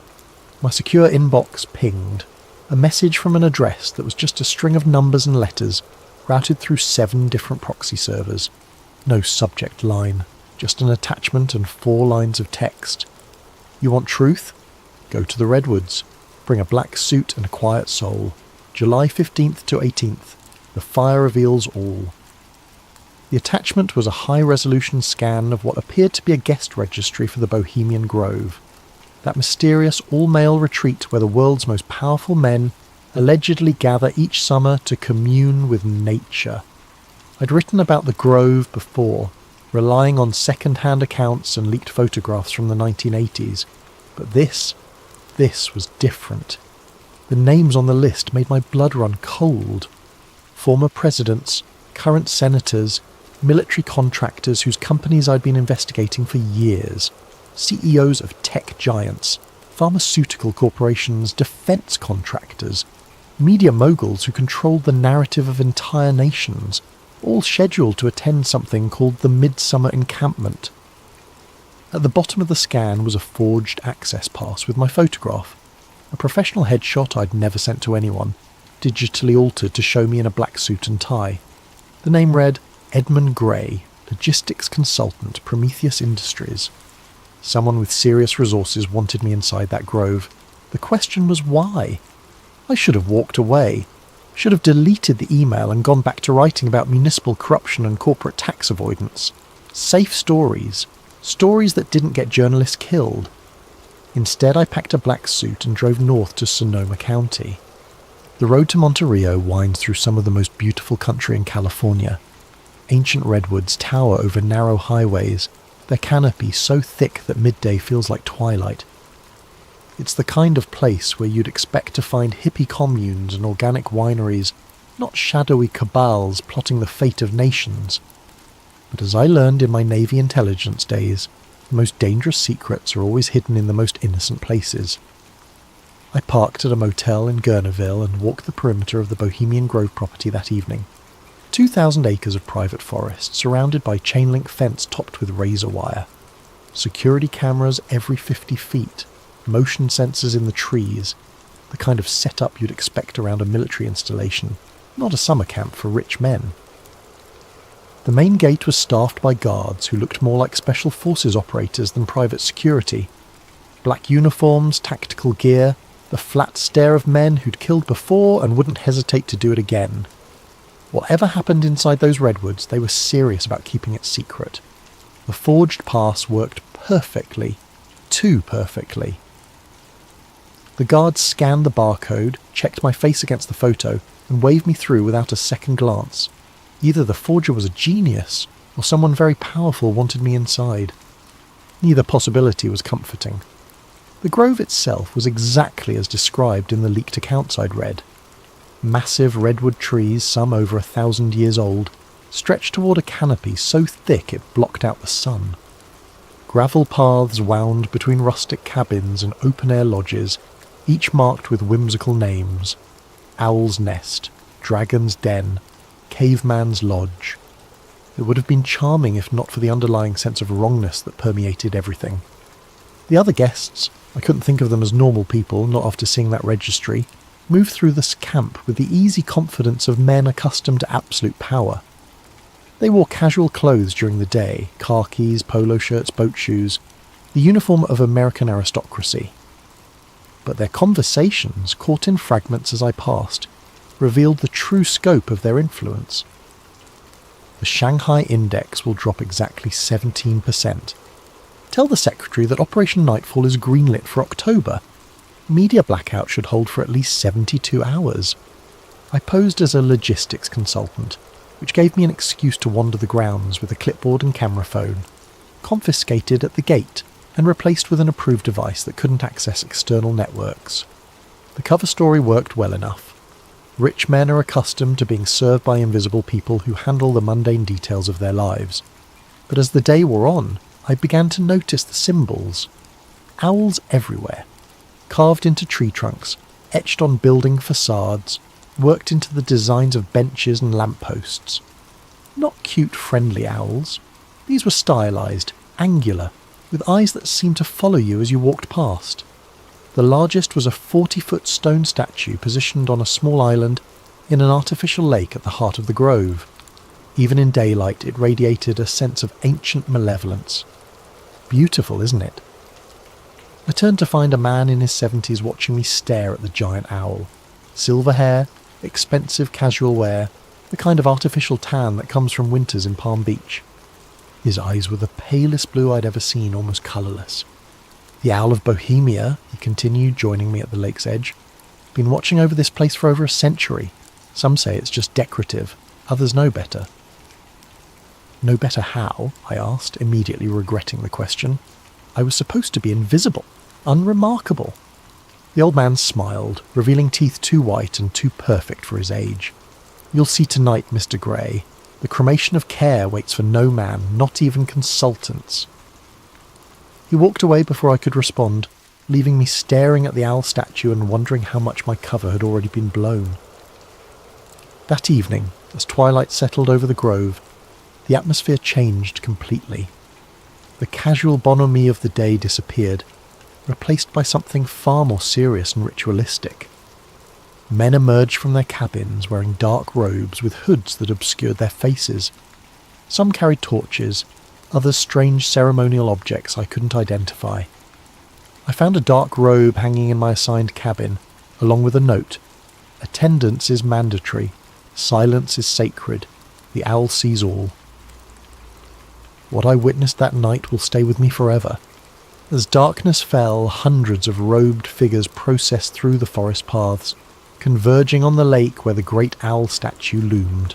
My secure inbox pinged, a message from an address that was just a string of numbers and letters routed through 7 different proxy servers. No subject line, just an attachment and 4 lines of text. You want truth? Go to the redwoods. Bring a black suit and a quiet soul. July 15th to 18th. The fire reveals all. The attachment was a high-resolution scan of what appeared to be a guest registry for the Bohemian Grove, that mysterious all-male retreat where the world's most powerful men allegedly gather each summer to commune with nature. I'd written about the Grove before, relying on second-hand accounts and leaked photographs from the 1980s, but this was different. The names on the list made my blood run cold. Former presidents, current senators, military contractors whose companies I'd been investigating for years, CEOs of tech giants, pharmaceutical corporations, defense contractors, media moguls who controlled the narrative of entire nations, all scheduled to attend something called the Midsummer Encampment. At the bottom of the scan was a forged access pass with my photograph, a professional headshot I'd never sent to anyone, digitally altered to show me in a black suit and tie. The name read, Edmund Gray, Logistics Consultant, Prometheus Industries. Someone with serious resources wanted me inside that grove. The question was why? I should have walked away. Should have deleted the email and gone back to writing about municipal corruption and corporate tax avoidance. Safe stories. Stories that didn't get journalists killed. Instead, I packed a black suit and drove north to Sonoma County. The road to Monte Rio winds through some of the most beautiful country in California. Ancient redwoods tower over narrow highways, their canopy so thick that midday feels like twilight. It's the kind of place where you'd expect to find hippie communes and organic wineries, not shadowy cabals plotting the fate of nations. But as I learned in my Navy intelligence days, the most dangerous secrets are always hidden in the most innocent places. I parked at a motel in Gurneyville and walked the perimeter of the Bohemian Grove property that evening. 2,000 acres of private forest, surrounded by chain-link fence topped with razor wire. Security cameras every 50 feet, motion sensors in the trees, the kind of setup you'd expect around a military installation, not a summer camp for rich men. The main gate was staffed by guards who looked more like special forces operators than private security. Black uniforms, tactical gear, the flat stare of men who'd killed before and wouldn't hesitate to do it again. Whatever happened inside those redwoods, they were serious about keeping it secret. The forged pass worked perfectly, too perfectly. The guards scanned the barcode, checked my face against the photo, and waved me through without a second glance. Either the forger was a genius, or someone very powerful wanted me inside. Neither possibility was comforting. The grove itself was exactly as described in the leaked accounts I'd read. Massive redwood trees, some over 1,000 years old, stretched toward a canopy so thick it blocked out the sun. Gravel paths wound between rustic cabins and open-air lodges, each marked with whimsical names: Owl's Nest, Dragon's Den, Caveman's Lodge. It would have been charming if not for the underlying sense of wrongness that permeated everything. The other guests, I couldn't think of them as normal people, not after seeing that registry, moved through this camp with the easy confidence of men accustomed to absolute power. They wore casual clothes during the day, khakis, polo shirts, boat shoes, the uniform of American aristocracy. But their conversations, caught in fragments as I passed, revealed the true scope of their influence. The Shanghai Index will drop exactly 17%. Tell the secretary that Operation Nightfall is greenlit for October. Media blackout should hold for at least 72 hours. I posed as a logistics consultant, which gave me an excuse to wander the grounds with a clipboard and camera phone, confiscated at the gate and replaced with an approved device that couldn't access external networks. The cover story worked well enough. Rich men are accustomed to being served by invisible people who handle the mundane details of their lives. But as the day wore on, I began to notice the symbols. Owls everywhere, carved into tree trunks, etched on building facades, worked into the designs of benches and lampposts. Not cute, friendly owls. These were stylized, angular, with eyes that seemed to follow you as you walked past. The largest was a 40-foot stone statue positioned on a small island in an artificial lake at the heart of the grove. Even in daylight, it radiated a sense of ancient malevolence. Beautiful, isn't it? I turned to find a man in his 70s watching me stare at the giant owl. Silver hair, expensive casual wear, the kind of artificial tan that comes from winters in Palm Beach. His eyes were the palest blue I'd ever seen, almost colourless. The Owl of Bohemia, he continued, joining me at the lake's edge. Been watching over this place for over a century. Some say it's just decorative, others know better. Know better how? I asked, immediately regretting the question. I was supposed to be invisible, unremarkable. The old man smiled, revealing teeth too white and too perfect for his age. You'll see tonight, Mr. Grey. The cremation of care waits for no man, not even consultants. He walked away before I could respond, leaving me staring at the owl statue and wondering how much my cover had already been blown. That evening, as twilight settled over the grove, the atmosphere changed completely. The casual bonhomie of the day disappeared, replaced by something far more serious and ritualistic. Men emerged from their cabins wearing dark robes with hoods that obscured their faces. Some carried torches, others strange ceremonial objects I couldn't identify. I found a dark robe hanging in my assigned cabin, along with a note. Attendance is mandatory. Silence is sacred. The owl sees all. What I witnessed that night will stay with me forever. As darkness fell, hundreds of robed figures processed through the forest paths, converging on the lake where the great owl statue loomed.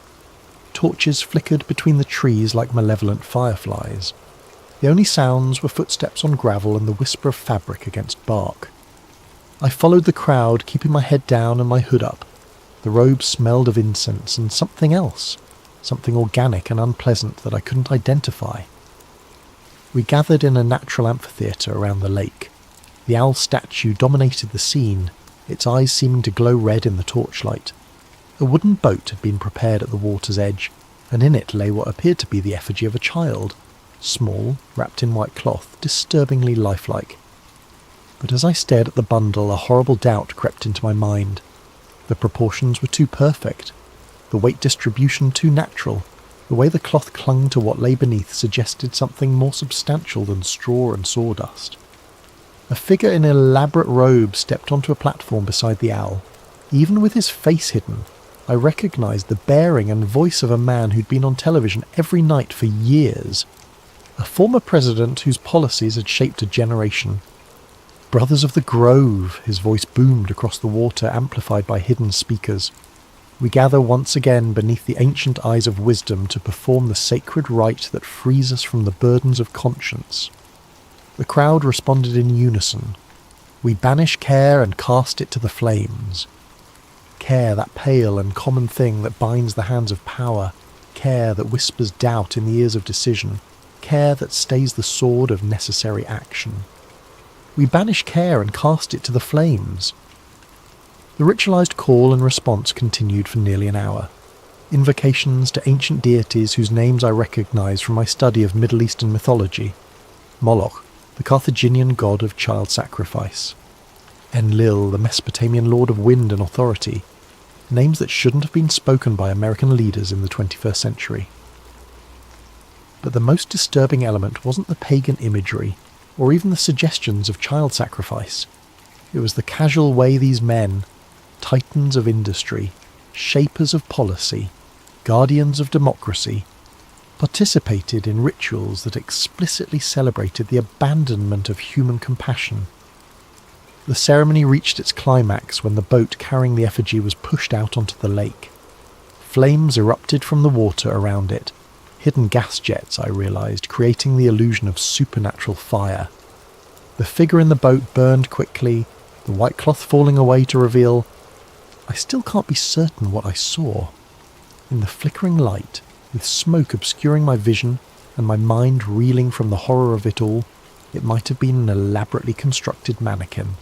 Torches flickered between the trees like malevolent fireflies. The only sounds were footsteps on gravel and the whisper of fabric against bark. I followed the crowd, keeping my head down and my hood up. The robes smelled of incense and something else, something organic and unpleasant that I couldn't identify. We gathered in a natural amphitheatre around the lake. The owl statue dominated the scene, its eyes seeming to glow red in the torchlight. A wooden boat had been prepared at the water's edge, and in it lay what appeared to be the effigy of a child, small, wrapped in white cloth, disturbingly lifelike. But as I stared at the bundle, a horrible doubt crept into my mind. The proportions were too perfect, the weight distribution too natural. The way the cloth clung to what lay beneath suggested something more substantial than straw and sawdust. A figure in an elaborate robe stepped onto a platform beside the owl. Even with his face hidden, I recognised the bearing and voice of a man who'd been on television every night for years. A former president whose policies had shaped a generation. Brothers of the Grove, his voice boomed across the water, amplified by hidden speakers. We gather once again beneath the ancient eyes of wisdom to perform the sacred rite that frees us from the burdens of conscience. The crowd responded in unison. We banish care and cast it to the flames. Care, that pale and common thing that binds the hands of power. Care that whispers doubt in the ears of decision. Care that stays the sword of necessary action. We banish care and cast it to the flames. The ritualized call and response continued for nearly an hour. Invocations to ancient deities whose names I recognized from my study of Middle Eastern mythology. Moloch, the Carthaginian god of child sacrifice. Enlil, the Mesopotamian lord of wind and authority. Names that shouldn't have been spoken by American leaders in the 21st century. But the most disturbing element wasn't the pagan imagery, or even the suggestions of child sacrifice. It was the casual way these men, titans of industry, shapers of policy, guardians of democracy, participated in rituals that explicitly celebrated the abandonment of human compassion. The ceremony reached its climax when the boat carrying the effigy was pushed out onto the lake. Flames erupted from the water around it, hidden gas jets, I realised, creating the illusion of supernatural fire. The figure in the boat burned quickly, the white cloth falling away to reveal... I still can't be certain what I saw. In the flickering light, with smoke obscuring my vision and my mind reeling from the horror of it all, it might have been an elaborately constructed mannequin.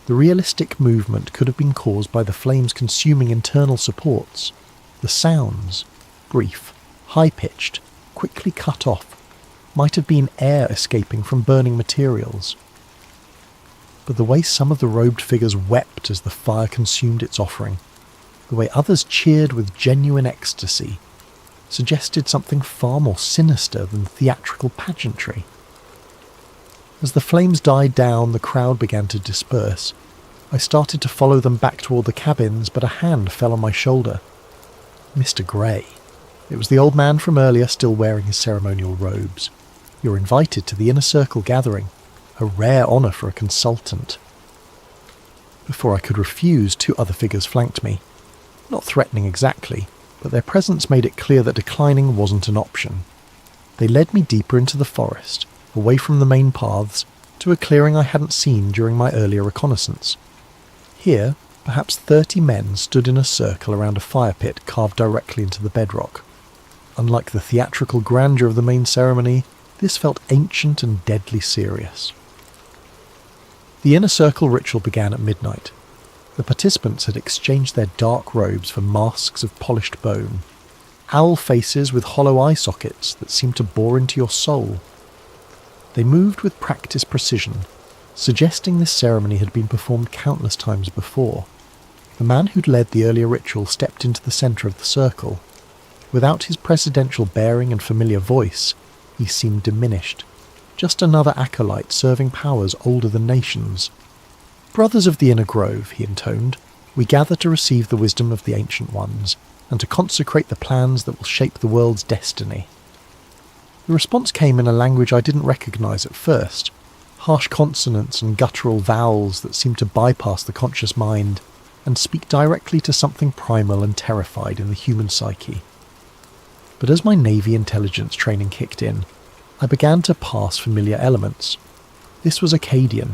The realistic movement could have been caused by the flames consuming internal supports. The sounds, brief, high-pitched, quickly cut off, might have been air escaping from burning materials. But the way some of the robed figures wept as the fire consumed its offering, the way others cheered with genuine ecstasy, suggested something far more sinister than theatrical pageantry. As the flames died down, the crowd began to disperse. I started to follow them back toward the cabins, but a hand fell on my shoulder. Mr. Grey. It was the old man from earlier, still wearing his ceremonial robes. You're invited to the inner circle gathering. A rare honour for a consultant. Before I could refuse, two other figures flanked me. Not threatening exactly, but their presence made it clear that declining wasn't an option. They led me deeper into the forest, away from the main paths, to a clearing I hadn't seen during my earlier reconnaissance. Here, perhaps 30 men stood in a circle around a fire pit carved directly into the bedrock. Unlike the theatrical grandeur of the main ceremony, this felt ancient and deadly serious. The inner circle ritual began at midnight. The participants had exchanged their dark robes for masks of polished bone, owl faces with hollow eye sockets that seemed to bore into your soul. They moved with practiced precision, suggesting this ceremony had been performed countless times before. The man who'd led the earlier ritual stepped into the centre of the circle. Without his presidential bearing and familiar voice, he seemed diminished. Just another acolyte serving powers older than nations. Brothers of the Inner Grove, he intoned, we gather to receive the wisdom of the Ancient Ones, and to consecrate the plans that will shape the world's destiny. The response came in a language I didn't recognise at first, harsh consonants and guttural vowels that seemed to bypass the conscious mind and speak directly to something primal and terrified in the human psyche. But as my Navy intelligence training kicked in, I began to parse familiar elements. This was Akkadian,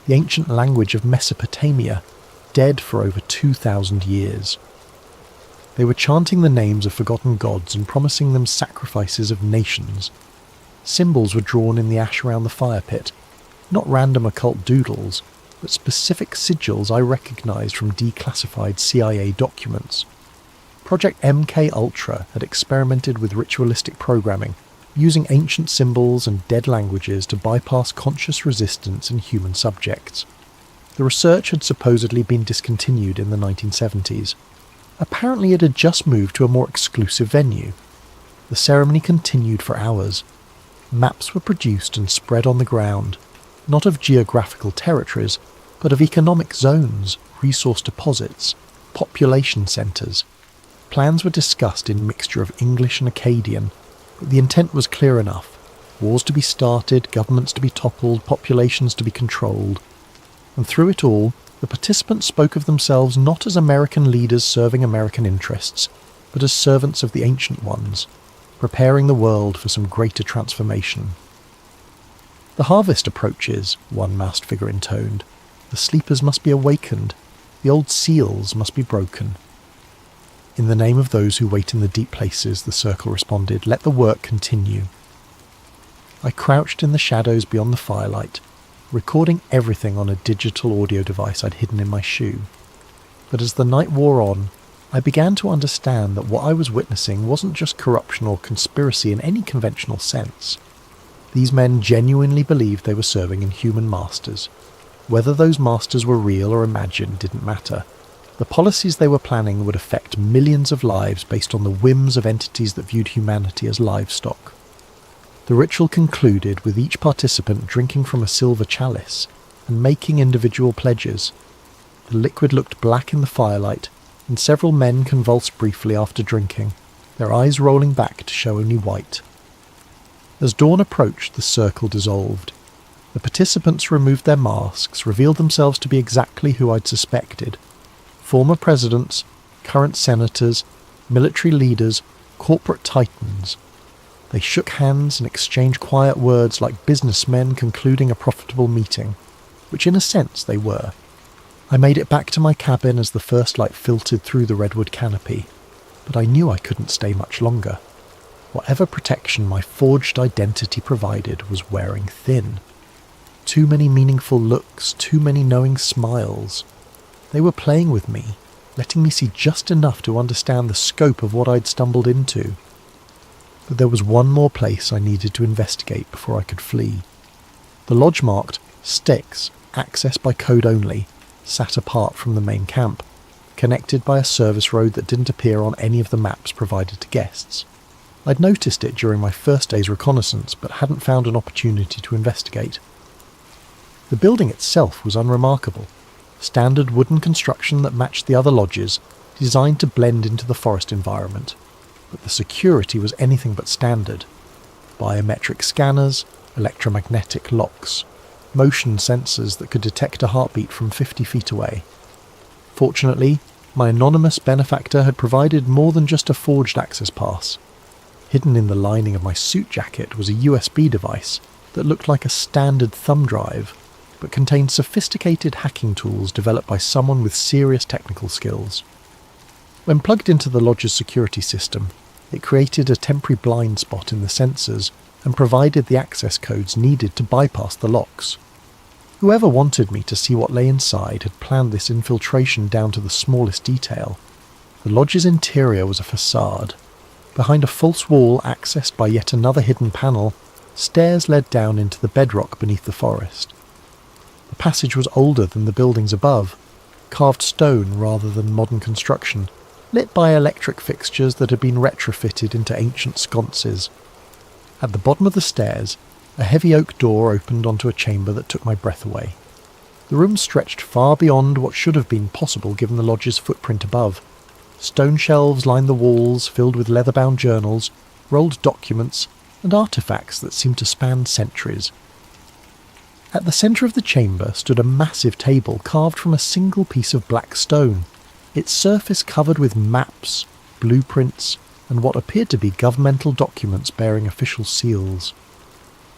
the ancient language of Mesopotamia, dead for over 2,000 years. They were chanting the names of forgotten gods and promising them sacrifices of nations. Symbols were drawn in the ash around the fire pit, not random occult doodles, but specific sigils I recognised from declassified CIA documents. Project MK-Ultra had experimented with ritualistic programming, using ancient symbols and dead languages to bypass conscious resistance in human subjects. The research had supposedly been discontinued in the 1970s. Apparently it had just moved to a more exclusive venue. The ceremony continued for hours. Maps were produced and spread on the ground, not of geographical territories, but of economic zones, resource deposits, population centres. Plans were discussed in mixture of English and Akkadian, but the intent was clear enough. Wars to be started, governments to be toppled, populations to be controlled. And through it all, the participants spoke of themselves not as American leaders serving American interests, but as servants of the Ancient Ones, preparing the world for some greater transformation. The harvest approaches, one masked figure intoned. The sleepers must be awakened. The old seals must be broken. In the name of those who wait in the deep places, the circle responded, let the work continue. I crouched in the shadows beyond the firelight, recording everything on a digital audio device I'd hidden in my shoe. But as the night wore on, I began to understand that what I was witnessing wasn't just corruption or conspiracy in any conventional sense. These men genuinely believed they were serving inhuman masters. Whether those masters were real or imagined didn't matter. The policies they were planning would affect millions of lives based on the whims of entities that viewed humanity as livestock. The ritual concluded with each participant drinking from a silver chalice and making individual pledges. The liquid looked black in the firelight, and several men convulsed briefly after drinking, their eyes rolling back to show only white. As dawn approached, the circle dissolved. The participants removed their masks, revealed themselves to be exactly who I'd suspected. Former presidents, current senators, military leaders, corporate titans. They shook hands and exchanged quiet words like businessmen concluding a profitable meeting, which in a sense they were. I made it back to my cabin as the first light filtered through the redwood canopy, but I knew I couldn't stay much longer. Whatever protection my forged identity provided was wearing thin. Too many meaningful looks, too many knowing smiles. They were playing with me, letting me see just enough to understand the scope of what I'd stumbled into. But there was one more place I needed to investigate before I could flee. The lodge marked Styx, access by code only, sat apart from the main camp, connected by a service road that didn't appear on any of the maps provided to guests. I'd noticed it during my first day's reconnaissance, but hadn't found an opportunity to investigate. The building itself was unremarkable. Standard wooden construction that matched the other lodges, designed to blend into the forest environment. But the security was anything but standard. Biometric scanners, electromagnetic locks, motion sensors that could detect a heartbeat from 50 feet away. Fortunately, my anonymous benefactor had provided more than just a forged access pass. Hidden in the lining of my suit jacket was a USB device that looked like a standard thumb drive, but contained sophisticated hacking tools developed by someone with serious technical skills. When plugged into the lodge's security system, it created a temporary blind spot in the sensors and provided the access codes needed to bypass the locks. Whoever wanted me to see what lay inside had planned this infiltration down to the smallest detail. The lodge's interior was a facade. Behind a false wall accessed by yet another hidden panel, stairs led down into the bedrock beneath the forest. The passage was older than the buildings above, carved stone rather than modern construction, lit by electric fixtures that had been retrofitted into ancient sconces. At the bottom of the stairs, a heavy oak door opened onto a chamber that took my breath away. The room stretched far beyond what should have been possible given the lodge's footprint above. Stone shelves lined the walls, filled with leather-bound journals, rolled documents, and artefacts that seemed to span centuries. At the centre of the chamber stood a massive table carved from a single piece of black stone, its surface covered with maps, blueprints, and what appeared to be governmental documents bearing official seals.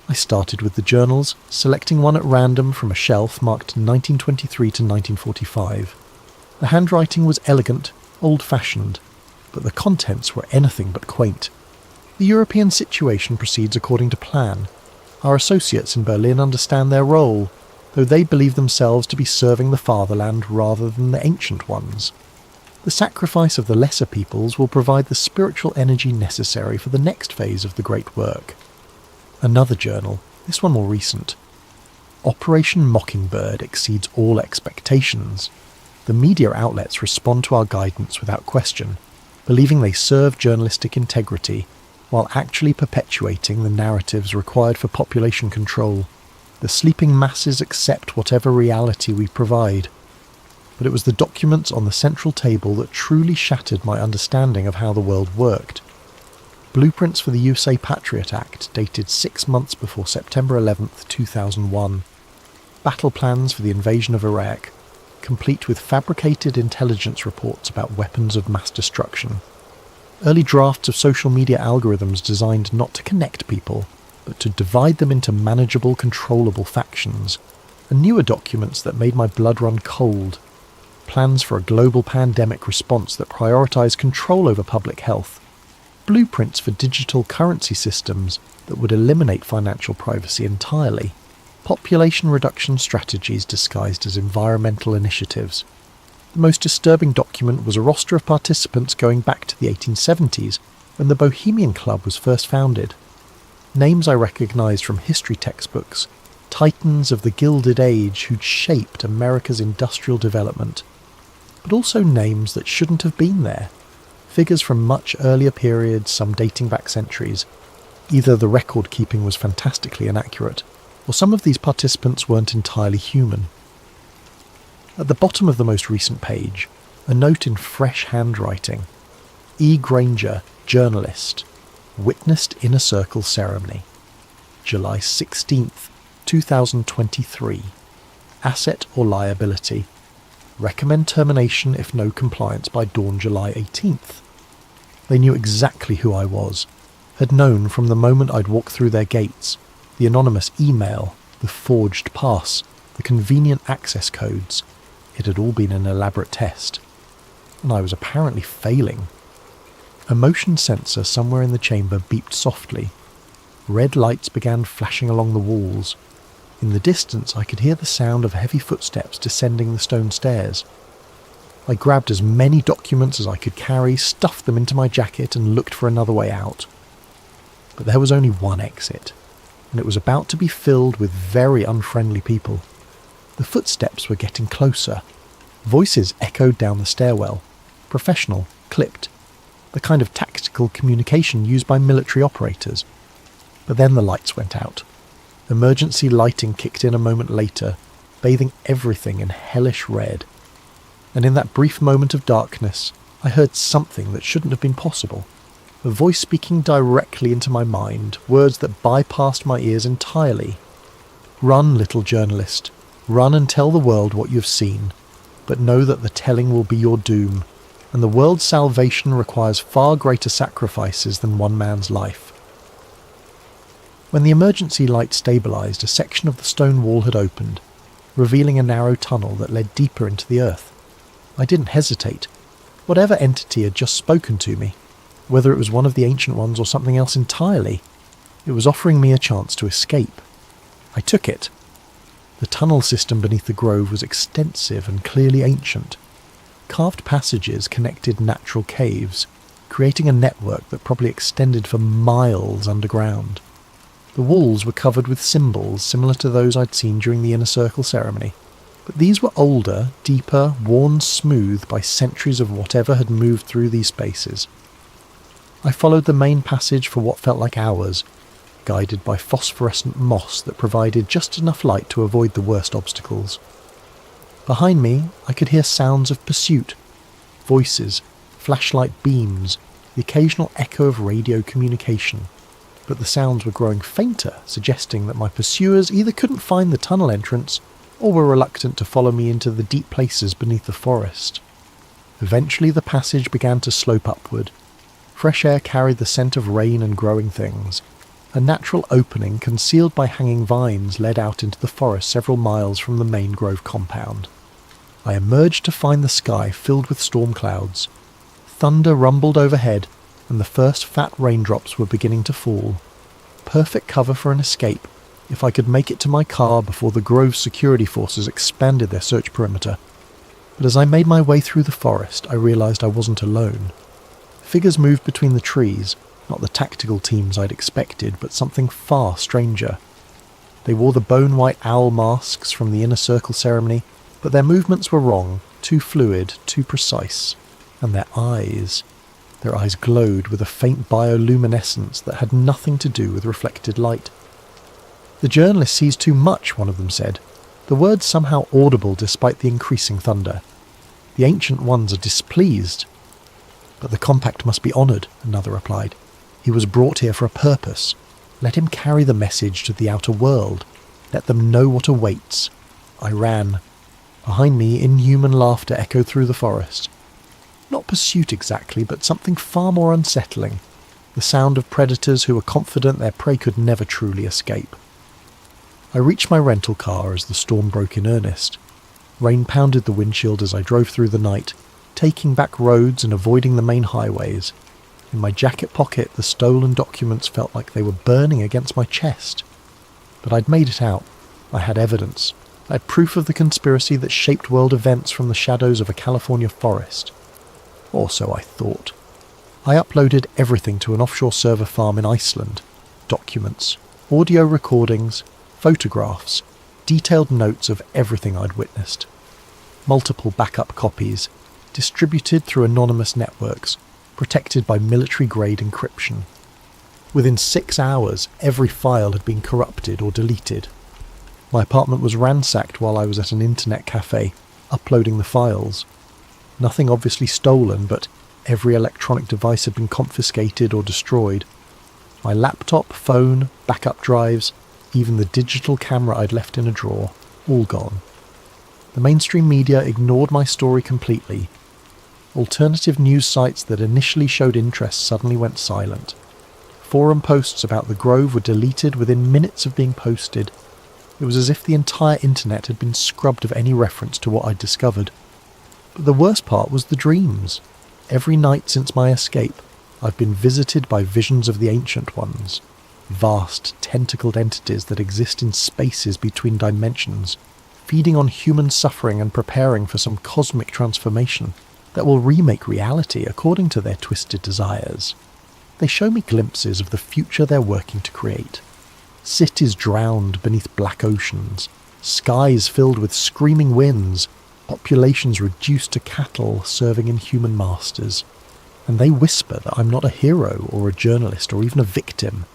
I started with the journals, selecting one at random from a shelf marked 1923 to 1945. The handwriting was elegant, old-fashioned, but the contents were anything but quaint. The European situation proceeds according to plan. Our associates in Berlin understand their role, though they believe themselves to be serving the fatherland rather than the ancient ones. The sacrifice of the lesser peoples will provide the spiritual energy necessary for the next phase of the great work. Another journal, this one more recent. Operation Mockingbird exceeds all expectations. The media outlets respond to our guidance without question, believing they serve journalistic integrity while actually perpetuating the narratives required for population control. The sleeping masses accept whatever reality we provide. But it was the documents on the central table that truly shattered my understanding of how the world worked. Blueprints for the USA Patriot Act dated 6 months before September 11th, 2001. Battle plans for the invasion of Iraq, complete with fabricated intelligence reports about weapons of mass destruction. Early drafts of social media algorithms designed not to connect people, but to divide them into manageable, controllable factions. And newer documents that made my blood run cold. Plans for a global pandemic response that prioritized control over public health. Blueprints for digital currency systems that would eliminate financial privacy entirely. Population reduction strategies disguised as environmental initiatives. The most disturbing document was a roster of participants going back to the 1870s, when the Bohemian Club was first founded. Names I recognised from history textbooks, titans of the Gilded Age who'd shaped America's industrial development. But also names that shouldn't have been there. Figures from much earlier periods, some dating back centuries. Either the record keeping was fantastically inaccurate, or some of these participants weren't entirely human. At the bottom of the most recent page, a note in fresh handwriting. E. Granger, journalist, witnessed inner circle ceremony. July 16th, 2023. Asset or liability. Recommend termination if no compliance by dawn July 18th. They knew exactly who I was, had known from the moment I'd walked through their gates, the anonymous email, the forged pass, the convenient access codes. It had all been an elaborate test, and I was apparently failing. A motion sensor somewhere in the chamber beeped softly. Red lights began flashing along the walls. In the distance I could hear the sound of heavy footsteps descending the stone stairs. I grabbed as many documents as I could carry, stuffed them into my jacket and looked for another way out. But there was only one exit, and it was about to be filled with very unfriendly people. The footsteps were getting closer. Voices echoed down the stairwell. Professional, clipped. The kind of tactical communication used by military operators. But then the lights went out. Emergency lighting kicked in a moment later, bathing everything in hellish red. And in that brief moment of darkness, I heard something that shouldn't have been possible. A voice speaking directly into my mind, words that bypassed my ears entirely. Run, little journalist. Run and tell the world what you've seen, but know that the telling will be your doom, and the world's salvation requires far greater sacrifices than one man's life. When the emergency light stabilised, a section of the stone wall had opened, revealing a narrow tunnel that led deeper into the earth. I didn't hesitate. Whatever entity had just spoken to me, whether it was one of the ancient ones or something else entirely, it was offering me a chance to escape. I took it. The tunnel system beneath the grove was extensive and clearly ancient. Carved passages connected natural caves, creating a network that probably extended for miles underground. The walls were covered with symbols similar to those I'd seen during the inner circle ceremony, but these were older, deeper, worn smooth by centuries of whatever had moved through these spaces. I followed the main passage for what felt like hours, guided by phosphorescent moss that provided just enough light to avoid the worst obstacles. Behind me, I could hear sounds of pursuit, voices, flashlight beams, the occasional echo of radio communication. But the sounds were growing fainter, suggesting that my pursuers either couldn't find the tunnel entrance or were reluctant to follow me into the deep places beneath the forest. Eventually the passage began to slope upward. Fresh air carried the scent of rain and growing things. A natural opening concealed by hanging vines led out into the forest several miles from the main grove compound. I emerged to find the sky filled with storm clouds. Thunder rumbled overhead, and the first fat raindrops were beginning to fall. Perfect cover for an escape, if I could make it to my car before the Grove's security forces expanded their search perimeter. But as I made my way through the forest, I realised I wasn't alone. Figures moved between the trees, not the tactical teams I'd expected, but something far stranger. They wore the bone-white owl masks from the inner circle ceremony, but their movements were wrong, too fluid, too precise. And their eyes glowed with a faint bioluminescence that had nothing to do with reflected light. "The journalist sees too much," one of them said, the words somehow audible despite the increasing thunder. "The Ancient Ones are displeased." "But the compact must be honoured," another replied. "He was brought here for a purpose. Let him carry the message to the outer world. Let them know what awaits." I ran. Behind me, inhuman laughter echoed through the forest. Not pursuit exactly, but something far more unsettling. The sound of predators who were confident their prey could never truly escape. I reached my rental car as the storm broke in earnest. Rain pounded the windshield as I drove through the night, taking back roads and avoiding the main highways. In my jacket pocket, the stolen documents felt like they were burning against my chest. But I'd made it out. I had evidence. I had proof of the conspiracy that shaped world events from the shadows of a California forest. Or so I thought. I uploaded everything to an offshore server farm in Iceland. Documents, audio recordings, photographs, detailed notes of everything I'd witnessed. Multiple backup copies, distributed through anonymous networks, protected by military-grade encryption. Within 6 hours, every file had been corrupted or deleted. My apartment was ransacked while I was at an internet cafe, uploading the files. Nothing obviously stolen, but every electronic device had been confiscated or destroyed. My laptop, phone, backup drives, even the digital camera I'd left in a drawer, all gone. The mainstream media ignored my story completely. Alternative news sites that initially showed interest suddenly went silent. Forum posts about the Grove were deleted within minutes of being posted. It was as if the entire internet had been scrubbed of any reference to what I'd discovered. But the worst part was the dreams. Every night since my escape, I've been visited by visions of the Ancient Ones. Vast, tentacled entities that exist in spaces between dimensions, feeding on human suffering and preparing for some cosmic transformation that will remake reality according to their twisted desires. They show me glimpses of the future they're working to create. Cities drowned beneath black oceans, skies filled with screaming winds, populations reduced to cattle serving inhuman masters. And they whisper that I'm not a hero or a journalist or even a victim.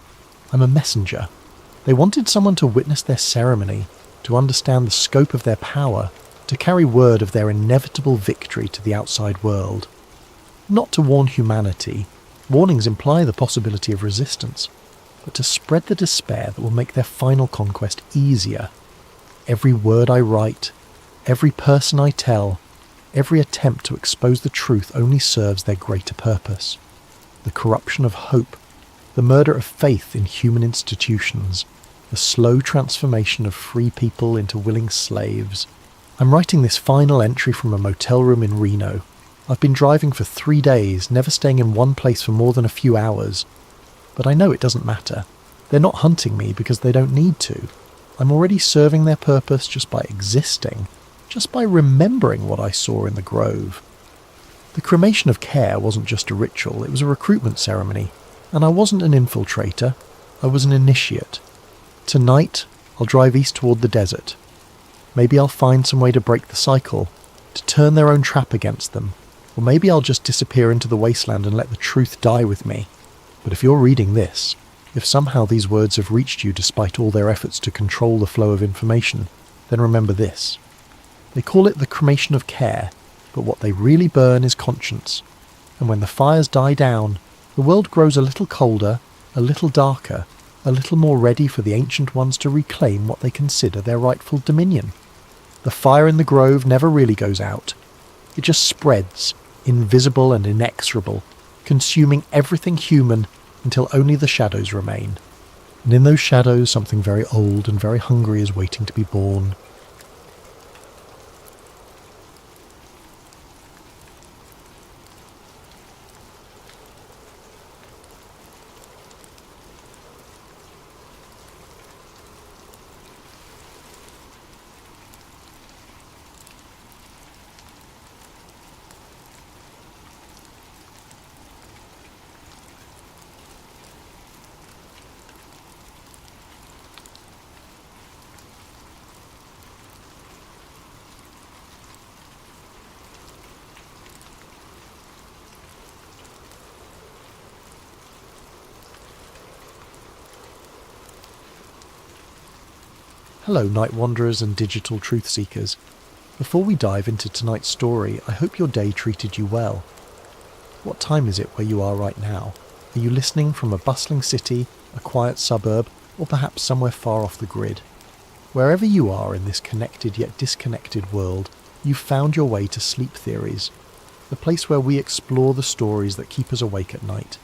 I'm a messenger. They wanted someone to witness their ceremony, to understand the scope of their power, to carry word of their inevitable victory to the outside world. Not to warn humanity. Warnings imply the possibility of resistance, but to spread the despair that will make their final conquest easier. Every word I write, every person I tell, every attempt to expose the truth only serves their greater purpose. The corruption of hope, the murder of faith in human institutions, the slow transformation of free people into willing slaves. I'm writing this final entry from a motel room in Reno. I've been driving for 3 days, never staying in one place for more than a few hours. But I know it doesn't matter. They're not hunting me because they don't need to. I'm already serving their purpose just by existing, just by remembering what I saw in the Grove. The cremation of care wasn't just a ritual, it was a recruitment ceremony. And I wasn't an infiltrator, I was an initiate. Tonight, I'll drive east toward the desert. Maybe I'll find some way to break the cycle, to turn their own trap against them. Or maybe I'll just disappear into the wasteland and let the truth die with me. But if you're reading this, if somehow these words have reached you despite all their efforts to control the flow of information, then remember this. They call it the cremation of care, but what they really burn is conscience. And when the fires die down, the world grows a little colder, a little darker, a little more ready for the Ancient Ones to reclaim what they consider their rightful dominion. The fire in the Grove never really goes out. It just spreads, invisible and inexorable, consuming everything human until only the shadows remain. And in those shadows something very old and very hungry is waiting to be born. Hello, night wanderers and digital truth seekers. Before we dive into tonight's story, I hope your day treated you well. What time is it where you are right now? Are you listening from a bustling city, a quiet suburb, or perhaps somewhere far off the grid? Wherever you are in this connected yet disconnected world, you've found your way to Sleep Theories, the place where we explore the stories that keep us awake at night.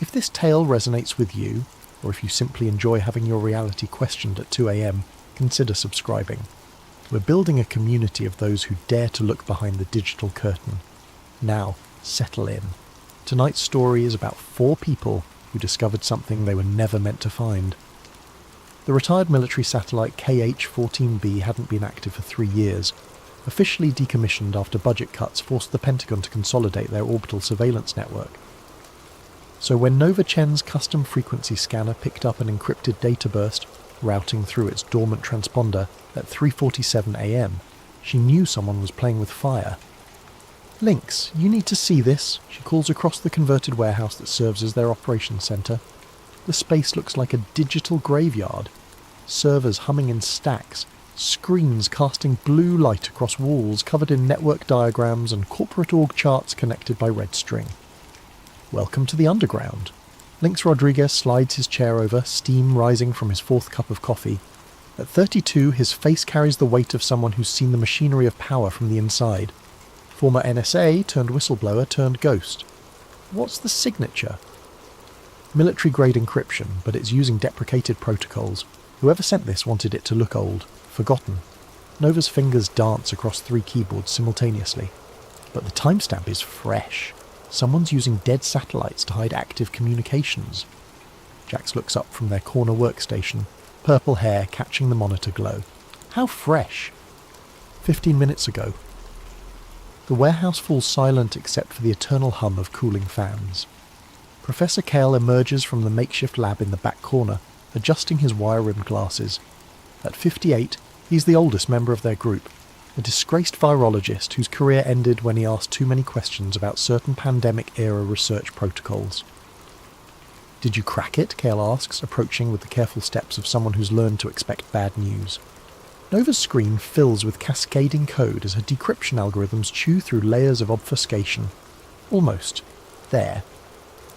If this tale resonates with you, or if you simply enjoy having your reality questioned at 2 a.m, consider subscribing. We're building a community of those who dare to look behind the digital curtain. Now, settle in. Tonight's story is about 4 people who discovered something they were never meant to find. The retired military satellite KH-14B hadn't been active for 3 years, officially decommissioned after budget cuts forced the Pentagon to consolidate their orbital surveillance network. So when Nova Chen's custom frequency scanner picked up an encrypted data burst, routing through its dormant transponder at 3:47 a.m, she knew someone was playing with fire. "Lynx, you need to see this," she calls across the converted warehouse that serves as their operations centre. The space looks like a digital graveyard. Servers humming in stacks, screens casting blue light across walls covered in network diagrams and corporate org charts connected by red string. "Welcome to the underground." Lynx Rodriguez slides his chair over, steam rising from his 4th cup of coffee. At 32, his face carries the weight of someone who's seen the machinery of power from the inside. Former NSA turned whistleblower turned ghost. What's the signature? Military-grade encryption, but it's using deprecated protocols. Whoever sent this wanted it to look old, forgotten. Nova's fingers dance across 3 keyboards simultaneously. But the timestamp is fresh. Someone's using dead satellites to hide active communications. Jax looks up from their corner workstation, purple hair catching the monitor glow. How fresh! 15 minutes ago. The warehouse falls silent except for the eternal hum of cooling fans. Professor Kale emerges from the makeshift lab in the back corner, adjusting his wire-rimmed glasses. At 58, he's the oldest member of their group, a disgraced virologist whose career ended when he asked too many questions about certain pandemic-era research protocols. "Did you crack it?" Kale asks, approaching with the careful steps of someone who's learned to expect bad news. Nova's screen fills with cascading code as her decryption algorithms chew through layers of obfuscation. Almost. There.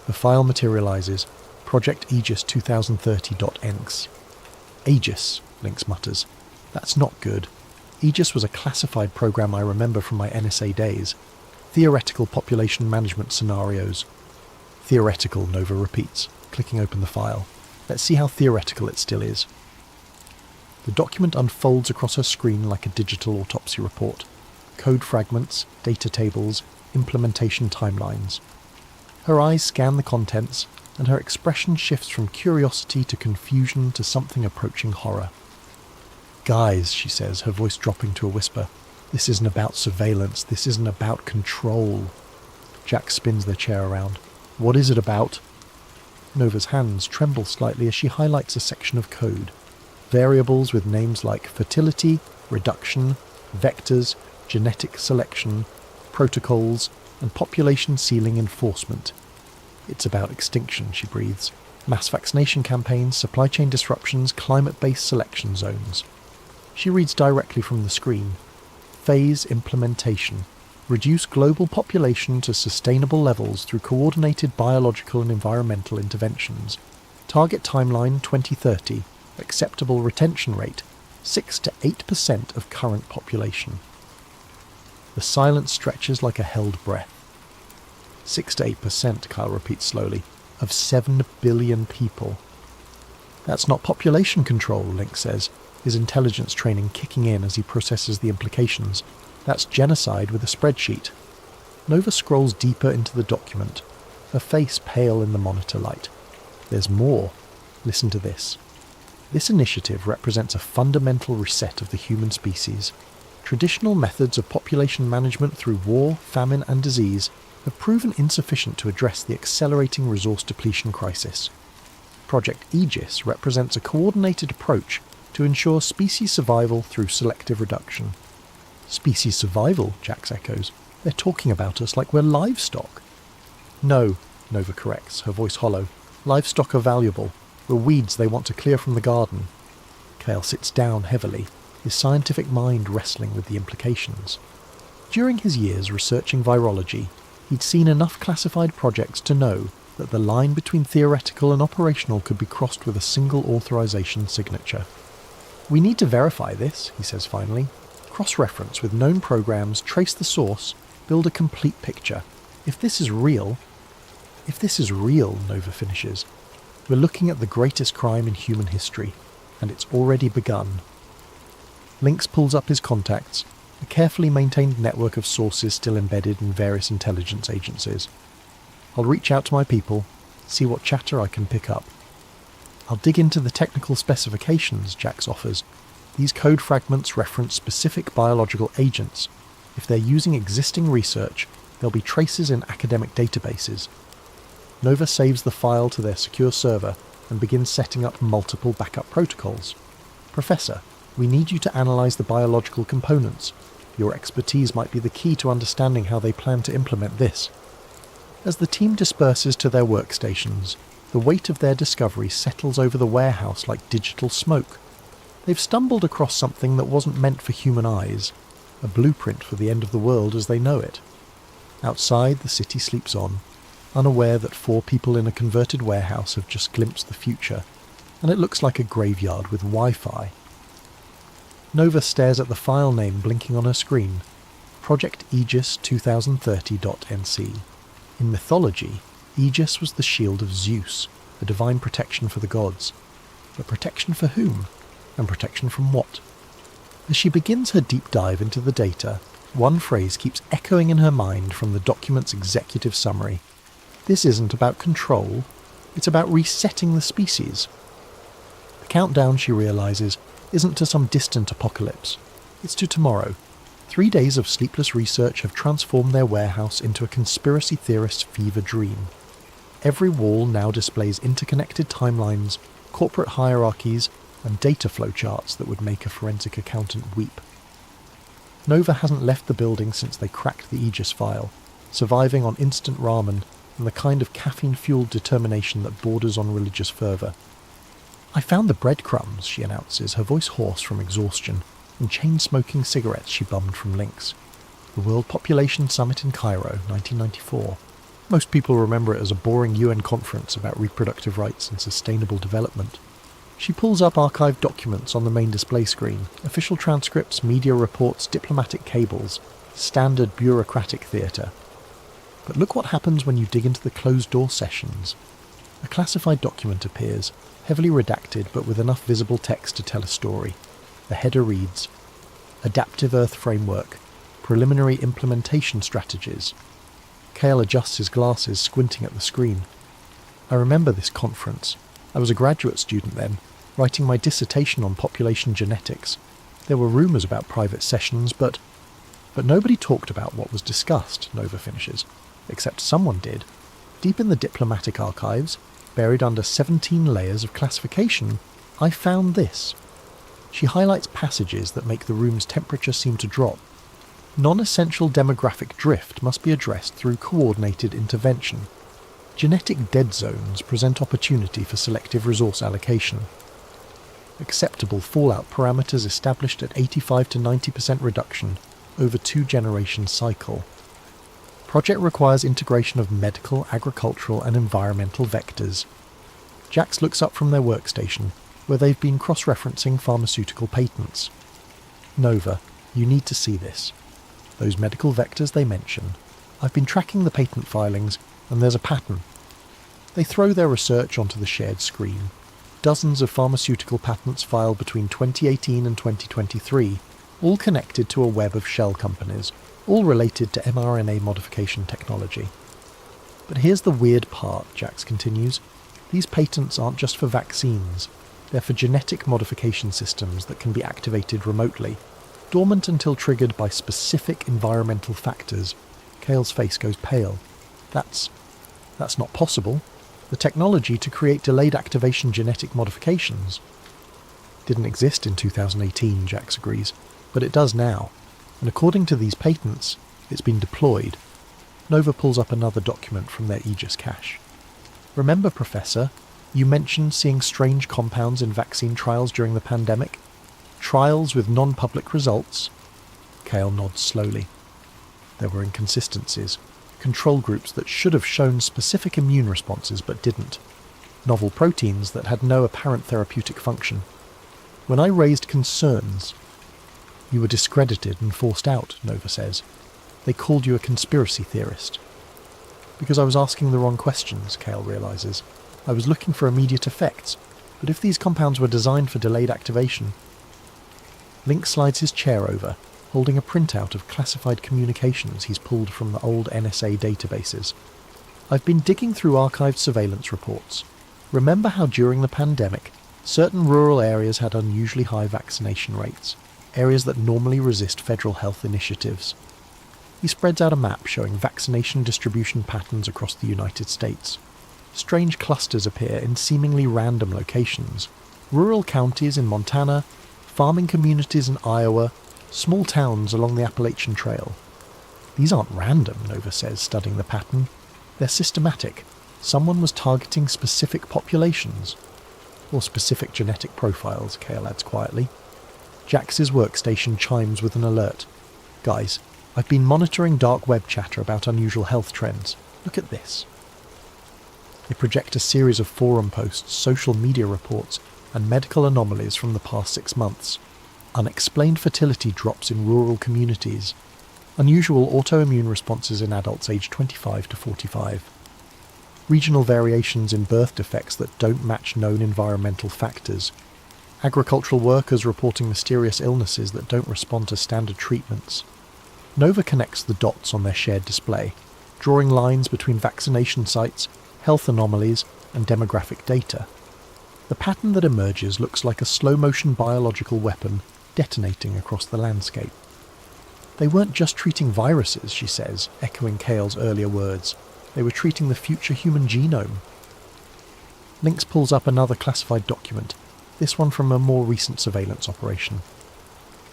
The file materializes. Project Aegis 2030.enx. Aegis, Lynx mutters. That's not good. Aegis was a classified program I remember from my NSA days. Theoretical population management scenarios. Theoretical, Nova repeats, clicking open the file. Let's see how theoretical it still is. The document unfolds across her screen like a digital autopsy report. Code fragments, data tables, implementation timelines. Her eyes scan the contents, and her expression shifts from curiosity to confusion to something approaching horror. "Guys," she says, her voice dropping to a whisper, "this isn't about surveillance, this isn't about control." Jack spins their chair around. "What is it about?" Nova's hands tremble slightly as she highlights a section of code. Variables with names like fertility, reduction, vectors, genetic selection, protocols, and population ceiling enforcement. "It's about extinction," she breathes. "Mass vaccination campaigns, supply chain disruptions, climate-based selection zones." She reads directly from the screen. Phase implementation. Reduce global population to sustainable levels through coordinated biological and environmental interventions. Target timeline 2030. Acceptable retention rate 6 to 8% of current population. The silence stretches like a held breath. 6 to 8%, Kyle repeats slowly, of 7 billion people. "That's not population control," Lynx says, his intelligence training kicking in as he processes the implications. "That's genocide with a spreadsheet." Nova scrolls deeper into the document, her face pale in the monitor light. "There's more. Listen to this. This initiative represents a fundamental reset of the human species. Traditional methods of population management through war, famine, and disease have proven insufficient to address the accelerating resource depletion crisis. Project Aegis represents a coordinated approach to ensure species survival through selective reduction." "Species survival," Jax echoes. "They're talking about us like we're livestock." "No," Nova corrects, her voice hollow. "Livestock are valuable. We're weeds they want to clear from the garden." Kale sits down heavily, his scientific mind wrestling with the implications. During his years researching virology, he'd seen enough classified projects to know that the line between theoretical and operational could be crossed with a single authorization signature. "We need to verify this," he says finally. "Cross-reference with known programs, trace the source, build a complete picture. If this is real," Nova finishes, "we're looking at the greatest crime in human history, and it's already begun." Lynx pulls up his contacts, a carefully maintained network of sources still embedded in various intelligence agencies. "I'll reach out to my people, see what chatter I can pick up." "I'll dig into the technical specifications," Jax offers. "These code fragments reference specific biological agents. If they're using existing research, there'll be traces in academic databases." Nova saves the file to their secure server and begins setting up multiple backup protocols. "Professor, we need you to analyze the biological components. Your expertise might be the key to understanding how they plan to implement this." As the team disperses to their workstations, the weight of their discovery settles over the warehouse like digital smoke. They've stumbled across something that wasn't meant for human eyes, a blueprint for the end of the world as they know it. Outside, the city sleeps on, unaware that 4 people in a converted warehouse have just glimpsed the future, and it looks like a graveyard with Wi-Fi. Nova stares at the file name blinking on her screen, Project Aegis 2030.nc. In mythology, Aegis was the shield of Zeus, a divine protection for the gods. But protection for whom? And protection from what? As she begins her deep dive into the data, one phrase keeps echoing in her mind from the document's executive summary. This isn't about control, it's about resetting the species. The countdown, she realizes, isn't to some distant apocalypse. It's to tomorrow. 3 days of sleepless research have transformed their warehouse into a conspiracy theorist's fever dream. Every wall now displays interconnected timelines, corporate hierarchies, and data flowcharts that would make a forensic accountant weep. Nova hasn't left the building since they cracked the Aegis file, surviving on instant ramen and the kind of caffeine-fueled determination that borders on religious fervour. "I found the breadcrumbs," she announces, her voice hoarse from exhaustion, and chain-smoking cigarettes she bummed from Lynx. The World Population Summit in Cairo, 1994. Most people remember it as a boring UN conference about reproductive rights and sustainable development. She pulls up archived documents on the main display screen, official transcripts, media reports, diplomatic cables, standard bureaucratic theatre. But look what happens when you dig into the closed-door sessions. A classified document appears, heavily redacted but with enough visible text to tell a story. The header reads, "Adaptive Earth Framework, Preliminary Implementation Strategies." Kale adjusts his glasses, squinting at the screen. "I remember this conference. I was a graduate student then, writing my dissertation on population genetics. There were rumours about private sessions, but nobody talked about what was discussed," Nova finishes. "Except someone did. Deep in the diplomatic archives, buried under 17 layers of classification, I found this." She highlights passages that make the room's temperature seem to drop. Non-essential demographic drift must be addressed through coordinated intervention. Genetic dead zones present opportunity for selective resource allocation. Acceptable fallout parameters established at 85 to 90% reduction over 2-generation cycle. Project requires integration of medical, agricultural and environmental vectors. Jax looks up from their workstation, where they've been cross-referencing pharmaceutical patents. "Nova, you need to see this. Those medical vectors they mention. I've been tracking the patent filings, and there's a pattern." They throw their research onto the shared screen. Dozens of pharmaceutical patents filed between 2018 and 2023, all connected to a web of shell companies, all related to mRNA modification technology. "But here's the weird part," Jax continues. "These patents aren't just for vaccines. They're for genetic modification systems that can be activated remotely, dormant until triggered by specific environmental factors." Kale's face goes pale. That's not possible. The technology to create delayed activation genetic modifications didn't exist in 2018, Jax agrees, but it does now, and according to these patents, it's been deployed. Nova pulls up another document from their Aegis cache. "Remember, Professor, You mentioned seeing strange compounds in vaccine trials during the pandemic. Trials with non-public results. Kale nods slowly. There were inconsistencies. Control groups that should have shown specific immune responses but didn't. Novel proteins that had no apparent therapeutic function. When I raised concerns, you were discredited and forced out, Nova says. They called you a conspiracy theorist. Because I was asking the wrong questions, Kale realises. I was looking for immediate effects, but if these compounds were designed for delayed activation... Link slides his chair over, holding a printout of classified communications he's pulled from the old NSA databases. I've been digging through archived surveillance reports. Remember how during the pandemic, certain rural areas had unusually high vaccination rates, areas that normally resist federal health initiatives. He spreads out a map showing vaccination distribution patterns across the United States. Strange clusters appear in seemingly random locations. Rural counties in Montana, farming communities in Iowa, small towns along the Appalachian Trail. These aren't random, Nova says, studying the pattern. They're systematic. Someone was targeting specific populations. Or specific genetic profiles, Kale adds quietly. Jax's workstation chimes with an alert. Guys, I've been monitoring dark web chatter about unusual health trends. Look at this. They project a series of forum posts, social media reports, and medical anomalies from the past 6 months. Unexplained fertility drops in rural communities. Unusual autoimmune responses in adults aged 25 to 45. Regional variations in birth defects that don't match known environmental factors. Agricultural workers reporting mysterious illnesses that don't respond to standard treatments. Nova connects the dots on their shared display, drawing lines between vaccination sites, health anomalies, and demographic data. The pattern that emerges looks like a slow-motion biological weapon detonating across the landscape. They weren't just treating viruses, she says, echoing Kale's earlier words. They were treating the future human genome. Lynx pulls up another classified document, this one from a more recent surveillance operation.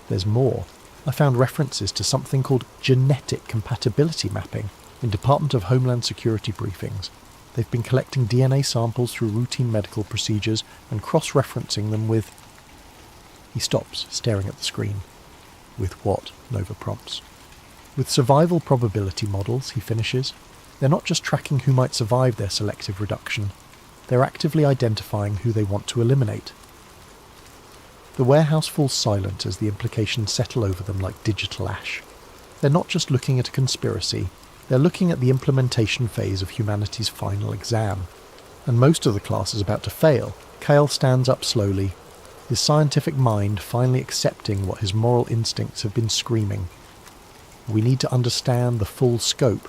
There's more. I found references to something called genetic compatibility mapping in Department of Homeland Security briefings. They've been collecting DNA samples through routine medical procedures and cross-referencing them with... He stops, staring at the screen. With what? Nova prompts. With survival probability models, he finishes. They're not just tracking who might survive their selective reduction. They're actively identifying who they want to eliminate. The warehouse falls silent as the implications settle over them like digital ash. They're not just looking at a conspiracy, they're looking at the implementation phase of humanity's final exam. And most of the class is about to fail. Kale stands up slowly, his scientific mind finally accepting what his moral instincts have been screaming. We need to understand the full scope.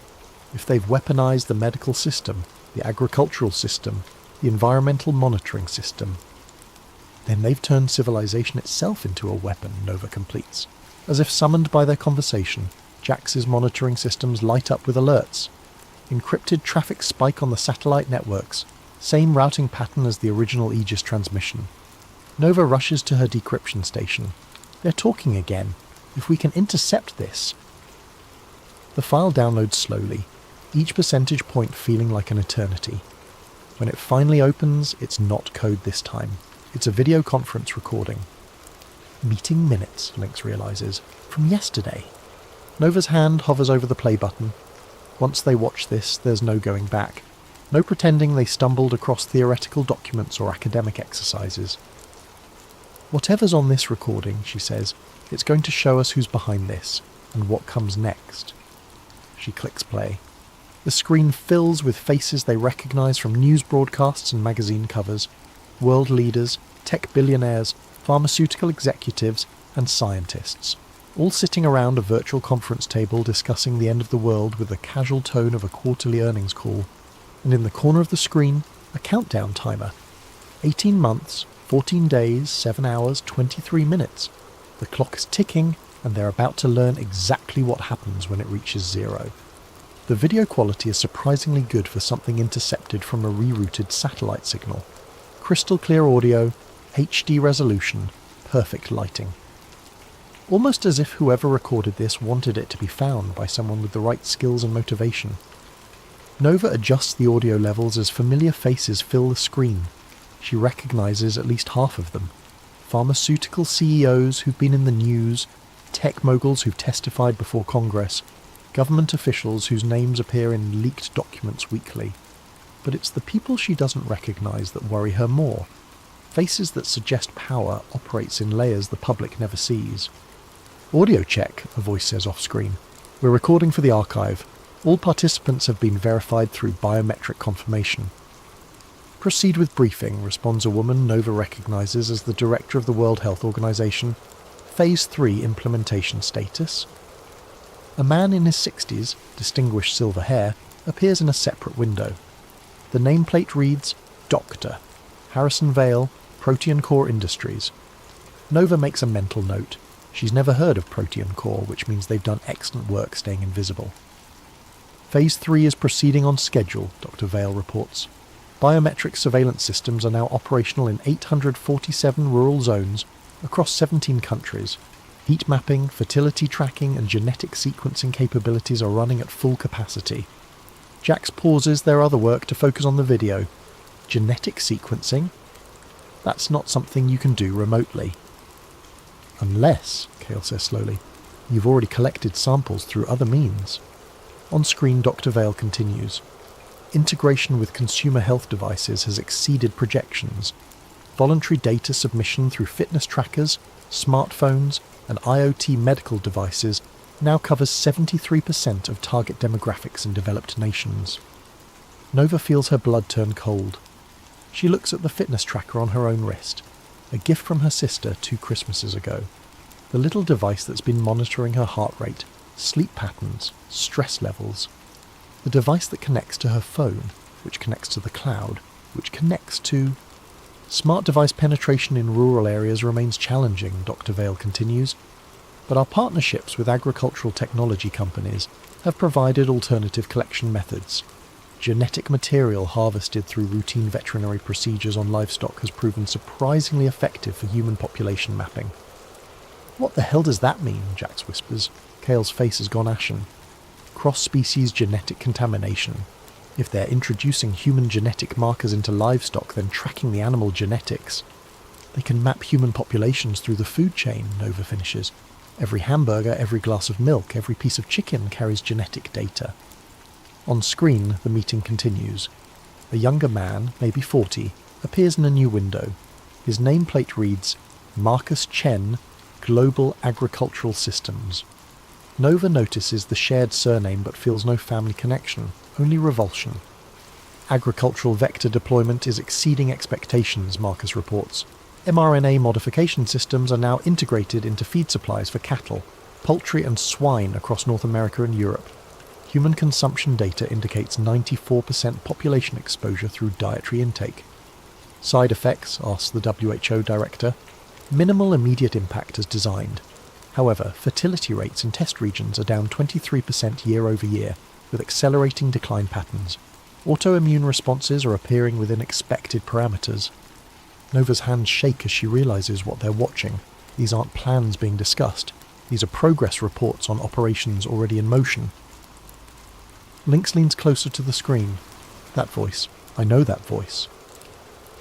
If they've weaponized the medical system, the agricultural system, the environmental monitoring system, then they've turned civilization itself into a weapon, Nova completes. As if summoned by their conversation, Jax's monitoring systems light up with alerts. Encrypted traffic spike on the satellite networks, same routing pattern as the original Aegis transmission. Nova rushes to her decryption station. They're talking again. If we can intercept this... The file downloads slowly, each percentage point feeling like an eternity. When it finally opens, it's not code this time. It's a video conference recording. Meeting minutes, Lynx realises, from yesterday. Nova's hand hovers over the play button. Once they watch this, there's no going back. No pretending they stumbled across theoretical documents or academic exercises. Whatever's on this recording, she says, it's going to show us who's behind this, and what comes next. She clicks play. The screen fills with faces they recognise from news broadcasts and magazine covers. World leaders, tech billionaires, pharmaceutical executives, and scientists, all sitting around a virtual conference table discussing the end of the world with the casual tone of a quarterly earnings call. And in the corner of the screen, a countdown timer. 18 months, 14 days, 7 hours, 23 minutes. The clock is ticking, and they're about to learn exactly what happens when it reaches 0. The video quality is surprisingly good for something intercepted from a rerouted satellite signal. Crystal clear audio, HD resolution, perfect lighting. Almost as if whoever recorded this wanted it to be found by someone with the right skills and motivation. Nova adjusts the audio levels as familiar faces fill the screen, She recognises at least half of them. Pharmaceutical CEOs who've been in the news, tech moguls who've testified before Congress, government officials whose names appear in leaked documents weekly. But it's the people she doesn't recognise that worry her more. Faces that suggest power operates in layers the public never sees. "Audio check," a voice says off-screen. "We're recording for the archive. All participants have been verified through biometric confirmation." "Proceed with briefing," responds a woman Nova recognises as the director of the World Health Organization. Phase 3 implementation status. A man in his 60s, distinguished silver hair, appears in a separate window. The nameplate reads, Dr. Harrison Vale, Protean Core Industries. Nova makes a mental note. She's never heard of Protean Core, which means they've done excellent work staying invisible. Phase 3 is proceeding on schedule, Dr. Vale reports. Biometric surveillance systems are now operational in 847 rural zones across 17 countries. Heat mapping, fertility tracking and genetic sequencing capabilities are running at full capacity. Jax pauses their other work to focus on the video. Genetic sequencing? That's not something you can do remotely. Unless, Kale says slowly, you've already collected samples through other means. On screen, Dr. Vale continues. Integration with consumer health devices has exceeded projections. Voluntary data submission through fitness trackers, smartphones, and IoT medical devices now covers 73% of target demographics in developed nations. Nova feels her blood turn cold. She looks at the fitness tracker on her own wrist, a gift from her sister 2 Christmases ago. The little device that's been monitoring her heart rate, sleep patterns, stress levels. The device that connects to her phone, which connects to the cloud, which connects to... Smart device penetration in rural areas remains challenging, Dr. Vale continues, but our partnerships with agricultural technology companies have provided alternative collection methods. Genetic material harvested through routine veterinary procedures on livestock has proven surprisingly effective for human population mapping. "What the hell does that mean?" Jax whispers. Kale's face has gone ashen. Cross-species genetic contamination. If they're introducing human genetic markers into livestock, then tracking the animal genetics. They can map human populations through the food chain, Nova finishes. Every hamburger, every glass of milk, every piece of chicken carries genetic data. On screen, the meeting continues. A younger man, maybe 40, appears in a new window. His nameplate reads, Marcus Chen, Global Agricultural Systems. Nova notices the shared surname but feels no family connection, only revulsion. Agricultural vector deployment is exceeding expectations, Marcus reports. mRNA modification systems are now integrated into feed supplies for cattle, poultry and swine across North America and Europe. Human consumption data indicates 94% population exposure through dietary intake. Side effects, asks the WHO director. Minimal immediate impact as designed. However, fertility rates in test regions are down 23% year over year, with accelerating decline patterns. Autoimmune responses are appearing within expected parameters. Nova's hands shake as she realises what they're watching. These aren't plans being discussed. These are progress reports on operations already in motion. Lynx leans closer to the screen. That voice. I know that voice.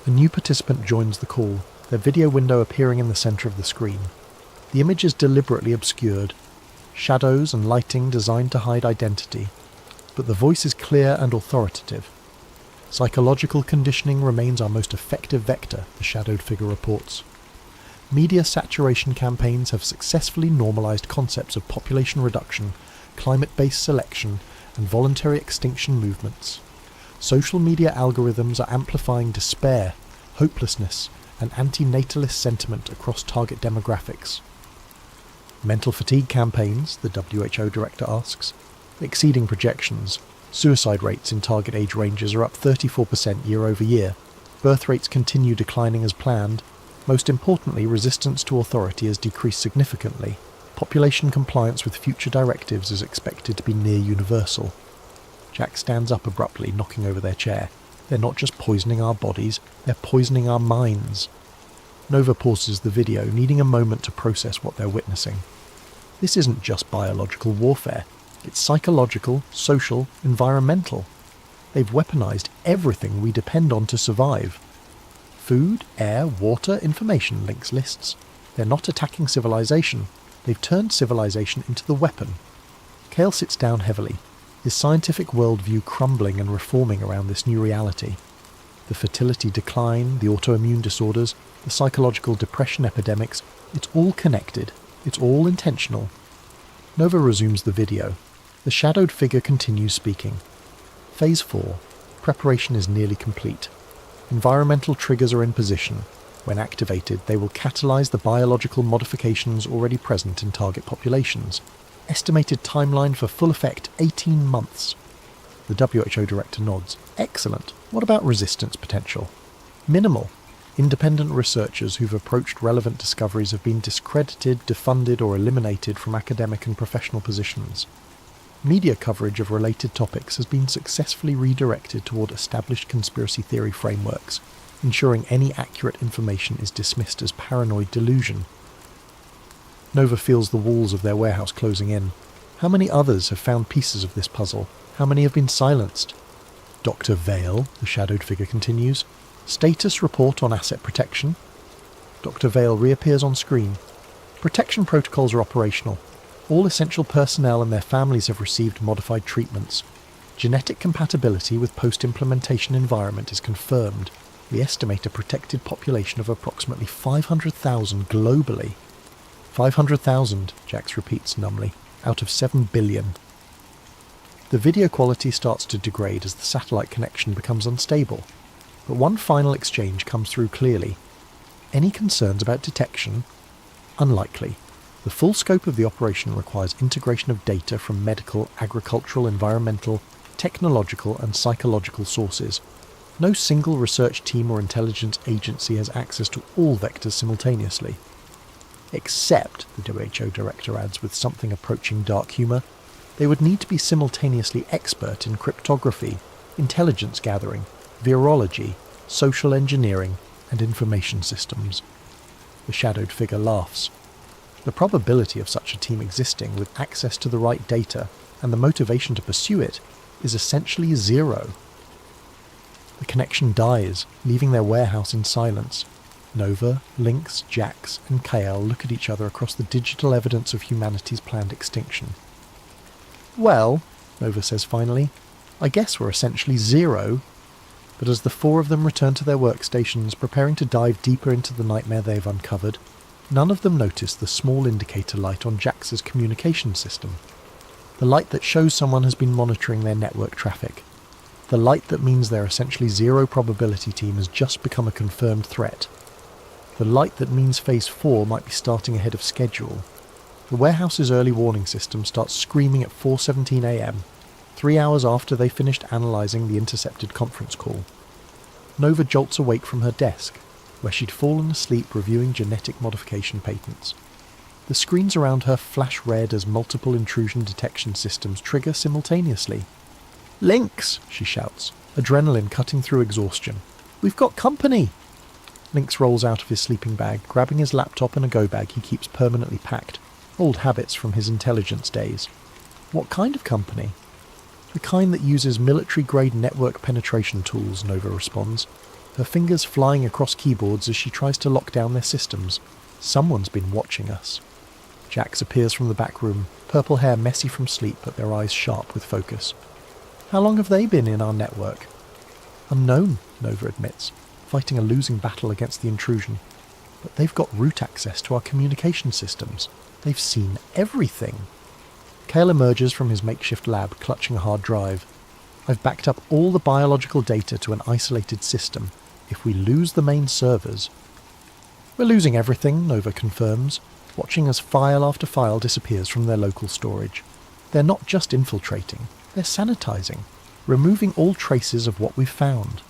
A new participant joins the call, their video window appearing in the centre of the screen. The image is deliberately obscured. Shadows and lighting designed to hide identity. But the voice is clear and authoritative. Psychological conditioning remains our most effective vector, the shadowed figure reports. Media saturation campaigns have successfully normalised concepts of population reduction, climate-based selection, and voluntary extinction movements. Social media algorithms are amplifying despair, hopelessness, and anti-natalist sentiment across target demographics. Mental fatigue campaigns, the WHO director asks, exceeding projections. Suicide rates in target age ranges are up 34% year over year. Birth rates continue declining as planned. Most importantly, resistance to authority has decreased significantly. Population compliance with future directives is expected to be near universal. Jack stands up abruptly, knocking over their chair. They're not just poisoning our bodies, they're poisoning our minds. Nova pauses the video, needing a moment to process what they're witnessing. This isn't just biological warfare. It's psychological, social, environmental. They've weaponized everything we depend on to survive. food, air, water, information, Lynx lists. They're not attacking civilization. They've turned civilization into the weapon. Kale sits down heavily, his scientific worldview crumbling and reforming around this new reality. The fertility decline, the autoimmune disorders, the psychological depression epidemics, it's all connected. It's all intentional. Nova resumes the video. The shadowed figure continues speaking. Phase 4. Preparation is nearly complete. Environmental triggers are in position. When activated, they will catalyze the biological modifications already present in target populations. Estimated timeline for full effect 18 months. The WHO director nods. Excellent. What about resistance potential? Minimal. Independent researchers who've approached relevant discoveries have been discredited, defunded, or eliminated from academic and professional positions. Media coverage of related topics has been successfully redirected toward established conspiracy theory frameworks, ensuring any accurate information is dismissed as paranoid delusion. Nova feels the walls of their warehouse closing in. How many others have found pieces of this puzzle? How many have been silenced? Dr. Vale, the shadowed figure continues. Status report on asset protection. Dr. Vale reappears on screen. Protection protocols are operational. All essential personnel and their families have received modified treatments. Genetic compatibility with post-implementation environment is confirmed. We estimate a protected population of approximately 500,000 globally. 500,000, Jax repeats numbly, out of 7 billion. The video quality starts to degrade as the satellite connection becomes unstable. But one final exchange comes through clearly. Any concerns about detection? Unlikely. The full scope of the operation requires integration of data from medical, agricultural, environmental, technological and psychological sources. No single research team or intelligence agency has access to all vectors simultaneously. Except, the WHO director adds with something approaching dark humour, they would need to be simultaneously expert in cryptography, intelligence gathering, virology, social engineering, and information systems. The shadowed figure laughs. The probability of such a team existing with access to the right data and the motivation to pursue it is essentially zero. The connection dies, leaving their warehouse in silence. Nova, Lynx, Jax, and Kael look at each other across the digital evidence of humanity's planned extinction. Well, Nova says finally, I guess we're essentially zero. But as the four of them return to their workstations, preparing to dive deeper into the nightmare they've uncovered, none of them notice the small indicator light on Jax's communication system. The light that shows someone has been monitoring their network traffic. The light that means their essentially zero probability team has just become a confirmed threat. The light that means Phase 4 might be starting ahead of schedule. The warehouse's early warning system starts screaming at 4:17 a.m., 3 hours after they finished analysing the intercepted conference call. Nova jolts awake from her desk, where she'd fallen asleep reviewing genetic modification patents. The screens around her flash red as multiple intrusion detection systems trigger simultaneously. "Lynx!" she shouts, adrenaline cutting through exhaustion. "We've got company!" Lynx rolls out of his sleeping bag, grabbing his laptop and a go bag he keeps permanently packed, old habits from his intelligence days. "What kind of company?" "The kind that uses military-grade network penetration tools," Nova responds, her fingers flying across keyboards as she tries to lock down their systems. "Someone's been watching us." Jax appears from the back room, purple hair messy from sleep but their eyes sharp with focus. "How long have they been in our network?" "Unknown," Nova admits, fighting a losing battle against the intrusion. "But they've got root access to our communication systems. They've seen everything." Kale emerges from his makeshift lab, clutching a hard drive. "I've backed up all the biological data to an isolated system. If we lose the main servers..." "We're losing everything," Nova confirms, watching as file after file disappears from their local storage. They're not just infiltrating, they're sanitizing, removing all traces of what we've found.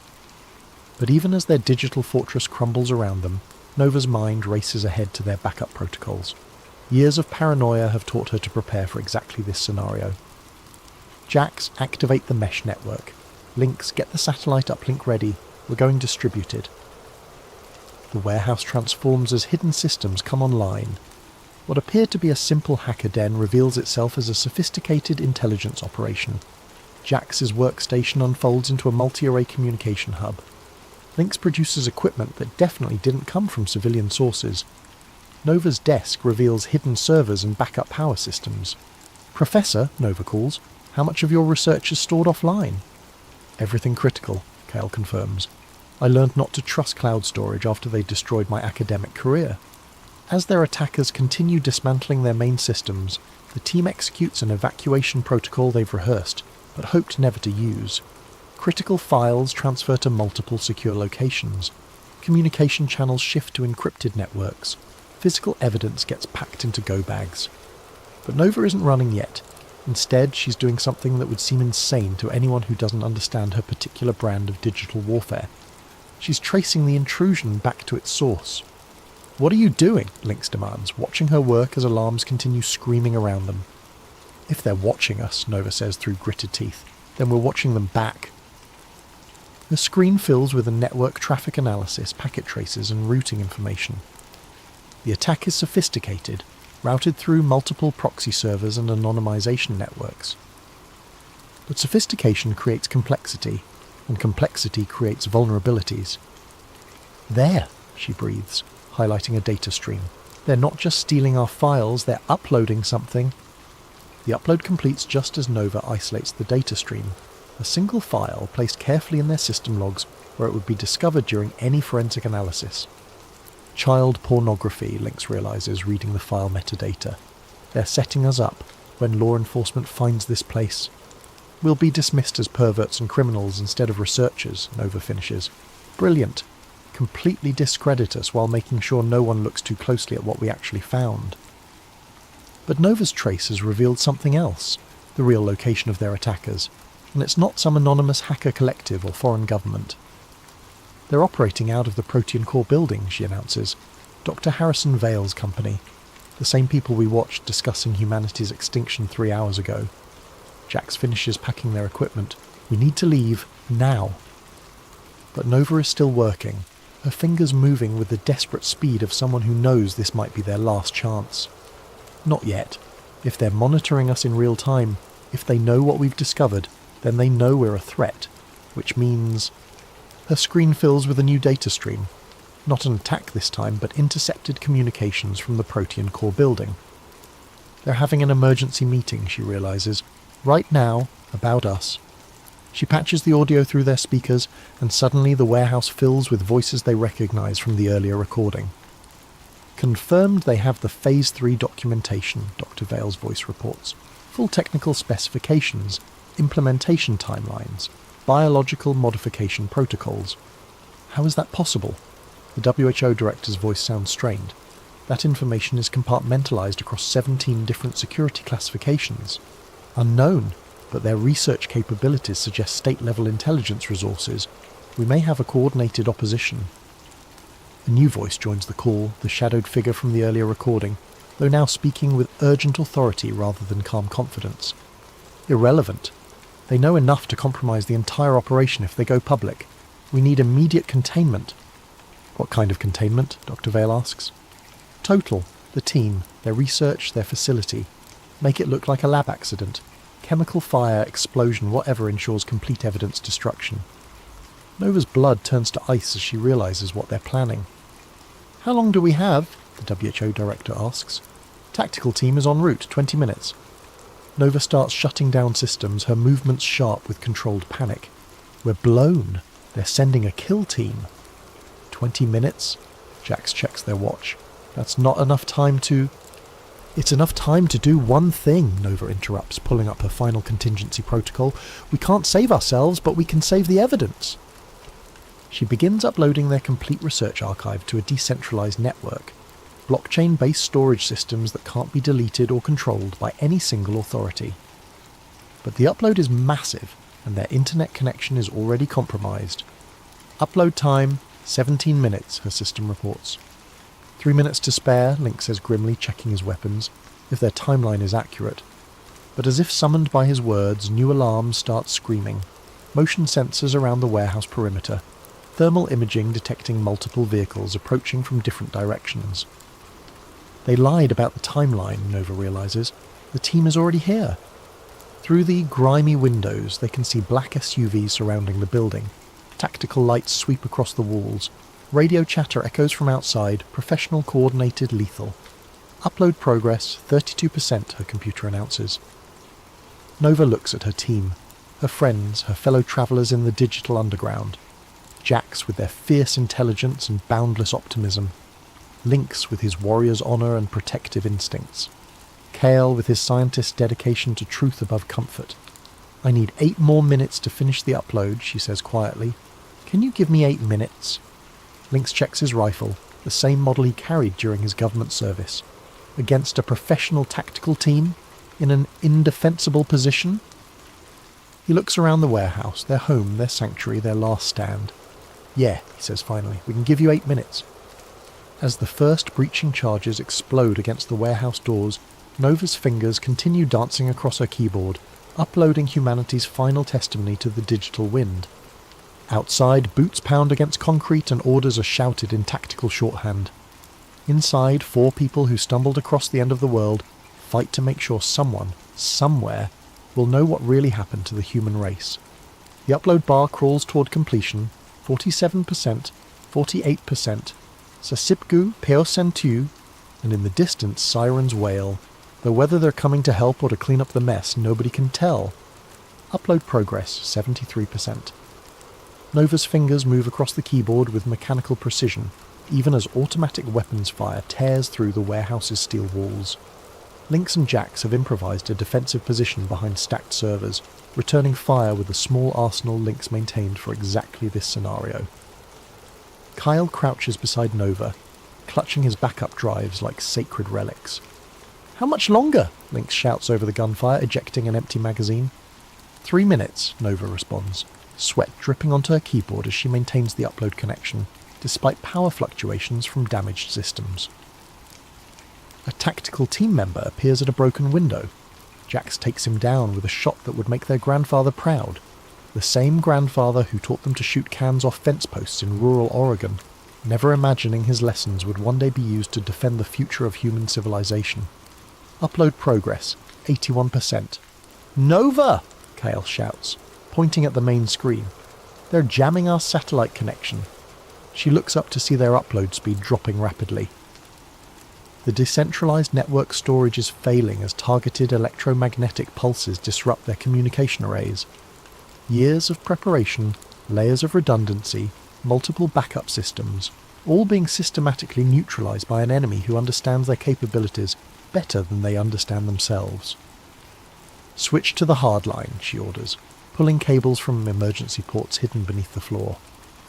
But even as their digital fortress crumbles around them, Nova's mind races ahead to their backup protocols. Years of paranoia have taught her to prepare for exactly this scenario. Jax, activate the mesh network. Lynx, get the satellite uplink ready. We're going distributed. The warehouse transforms as hidden systems come online. What appeared to be a simple hacker den reveals itself as a sophisticated intelligence operation. Jax's workstation unfolds into a multi-array communication hub. Lynx produces equipment that definitely didn't come from civilian sources. Nova's desk reveals hidden servers and backup power systems. "Professor," Nova calls, "how much of your research is stored offline?" "Everything critical," Kale confirms. "I learned not to trust cloud storage after they destroyed my academic career." As their attackers continue dismantling their main systems, the team executes an evacuation protocol they've rehearsed, but hoped never to use. Critical files transfer to multiple secure locations. Communication channels shift to encrypted networks. Physical evidence gets packed into go bags. But Nova isn't running yet. Instead, she's doing something that would seem insane to anyone who doesn't understand her particular brand of digital warfare. She's tracing the intrusion back to its source. "What are you doing?" Lynx demands, watching her work as alarms continue screaming around them. "If they're watching us," Nova says through gritted teeth, "then we're watching them back." The screen fills with a network traffic analysis, packet traces, and routing information. The attack is sophisticated, routed through multiple proxy servers and anonymization networks. But sophistication creates complexity, and complexity creates vulnerabilities. "There," she breathes, highlighting a data stream. "They're not just stealing our files, they're uploading something." The upload completes just as Nova isolates the data stream, a single file placed carefully in their system logs where it would be discovered during any forensic analysis. Child pornography, Lynx realizes, reading the file metadata. They're setting us up. When law enforcement finds this place, we'll be dismissed as perverts and criminals instead of researchers, Nova finishes. Brilliant. Completely discredit us while making sure no one looks too closely at what we actually found. But Nova's trace has revealed something else, the real location of their attackers, and it's not some anonymous hacker collective or foreign government. They're operating out of the Protean Core building, she announces. Dr. Harrison Vale's company. The same people we watched discussing humanity's extinction 3 hours ago. Jax finishes packing their equipment. "We need to leave, now." But Nova is still working, her fingers moving with the desperate speed of someone who knows this might be their last chance. Not yet. If they're monitoring us in real time, if they know what we've discovered, then they know we're a threat, which means... Her screen fills with a new data stream. Not an attack this time, but intercepted communications from the Protean Core building. They're having an emergency meeting, she realizes. Right now, about us. She patches the audio through their speakers, and suddenly the warehouse fills with voices they recognize from the earlier recording. Confirmed they have the Phase 3 documentation, Dr. Vale's voice reports. Full technical specifications, implementation timelines, biological modification protocols. How is that possible? The WHO director's voice sounds strained. That information is compartmentalized across 17 different security classifications. Unknown, but their research capabilities suggest state-level intelligence resources. We may have a coordinated opposition. A new voice joins the call, the shadowed figure from the earlier recording, though now speaking with urgent authority rather than calm confidence. Irrelevant. They know enough to compromise the entire operation if they go public. We need immediate containment. What kind of containment? Dr. Vale asks. Total. The team, their research, their facility. Make it look like a lab accident. Chemical fire, explosion, whatever ensures complete evidence destruction. Nova's blood turns to ice as she realizes what they're planning. "How long do we have?" the WHO director asks. "Tactical team is en route, 20 minutes. Nova starts shutting down systems, her movements sharp with controlled panic. We're blown. They're sending a kill team. 20 minutes? Jax checks their watch. That's not enough time to... "It's enough time to do one thing," Nova interrupts, pulling up her final contingency protocol. "We can't save ourselves, but we can save the evidence." She begins uploading their complete research archive to a decentralized network. Blockchain-based storage systems that can't be deleted or controlled by any single authority. But the upload is massive, and their internet connection is already compromised. Upload time, 17 minutes, her system reports. 3 minutes to spare, Link says grimly, checking his weapons, if their timeline is accurate. But as if summoned by his words, new alarms start screaming. Motion sensors around the warehouse perimeter. Thermal imaging detecting multiple vehicles approaching from different directions. They lied about the timeline, Nova realizes. The team is already here. Through the grimy windows, they can see black SUVs surrounding the building. Tactical lights sweep across the walls. Radio chatter echoes from outside, professional, coordinated, lethal. Upload progress, 32%, her computer announces. Nova looks at her team, her friends, her fellow travellers in the digital underground. Jax with their fierce intelligence and boundless optimism. Lynx with his warrior's honour and protective instincts. Kale with his scientist's dedication to truth above comfort. I need 8 more minutes to finish the upload, she says quietly. Can you give me 8 minutes? Lynx checks his rifle, the same model he carried during his government service. Against a professional tactical team? In an indefensible position? He looks around the warehouse, their home, their sanctuary, their last stand. Yeah, he says finally, we can give you 8 minutes. As the first breaching charges explode against the warehouse doors, Nova's fingers continue dancing across her keyboard, uploading humanity's final testimony to the digital wind. Outside, boots pound against concrete and orders are shouted in tactical shorthand. Inside, 4 people who stumbled across the end of the world fight to make sure someone, somewhere, will know what really happened to the human race. The upload bar crawls toward completion, 47%, 48%, Sasipgu Peosentu, and in the distance sirens wail, though whether they're coming to help or to clean up the mess, nobody can tell. Upload progress, 73%. Nova's fingers move across the keyboard with mechanical precision, even as automatic weapons fire tears through the warehouse's steel walls. Lynx and Jax have improvised a defensive position behind stacked servers, returning fire with a small arsenal Lynx maintained for exactly this scenario. Kyle crouches beside Nova, clutching his backup drives like sacred relics. How much longer? Lynx shouts over the gunfire, ejecting an empty magazine. 3 minutes, Nova responds, sweat dripping onto her keyboard as she maintains the upload connection, despite power fluctuations from damaged systems. A tactical team member appears at a broken window. Jax takes him down with a shot that would make their grandfather proud. The same grandfather who taught them to shoot cans off fence posts in rural Oregon, never imagining his lessons would one day be used to defend the future of human civilization. Upload progress, 81%. Nova! Kale shouts, pointing at the main screen. They're jamming our satellite connection. She looks up to see their upload speed dropping rapidly. The decentralized network storage is failing as targeted electromagnetic pulses disrupt their communication arrays. Years of preparation, layers of redundancy, multiple backup systems, all being systematically neutralized by an enemy who understands their capabilities better than they understand themselves. Switch to the hard line, she orders, pulling cables from emergency ports hidden beneath the floor.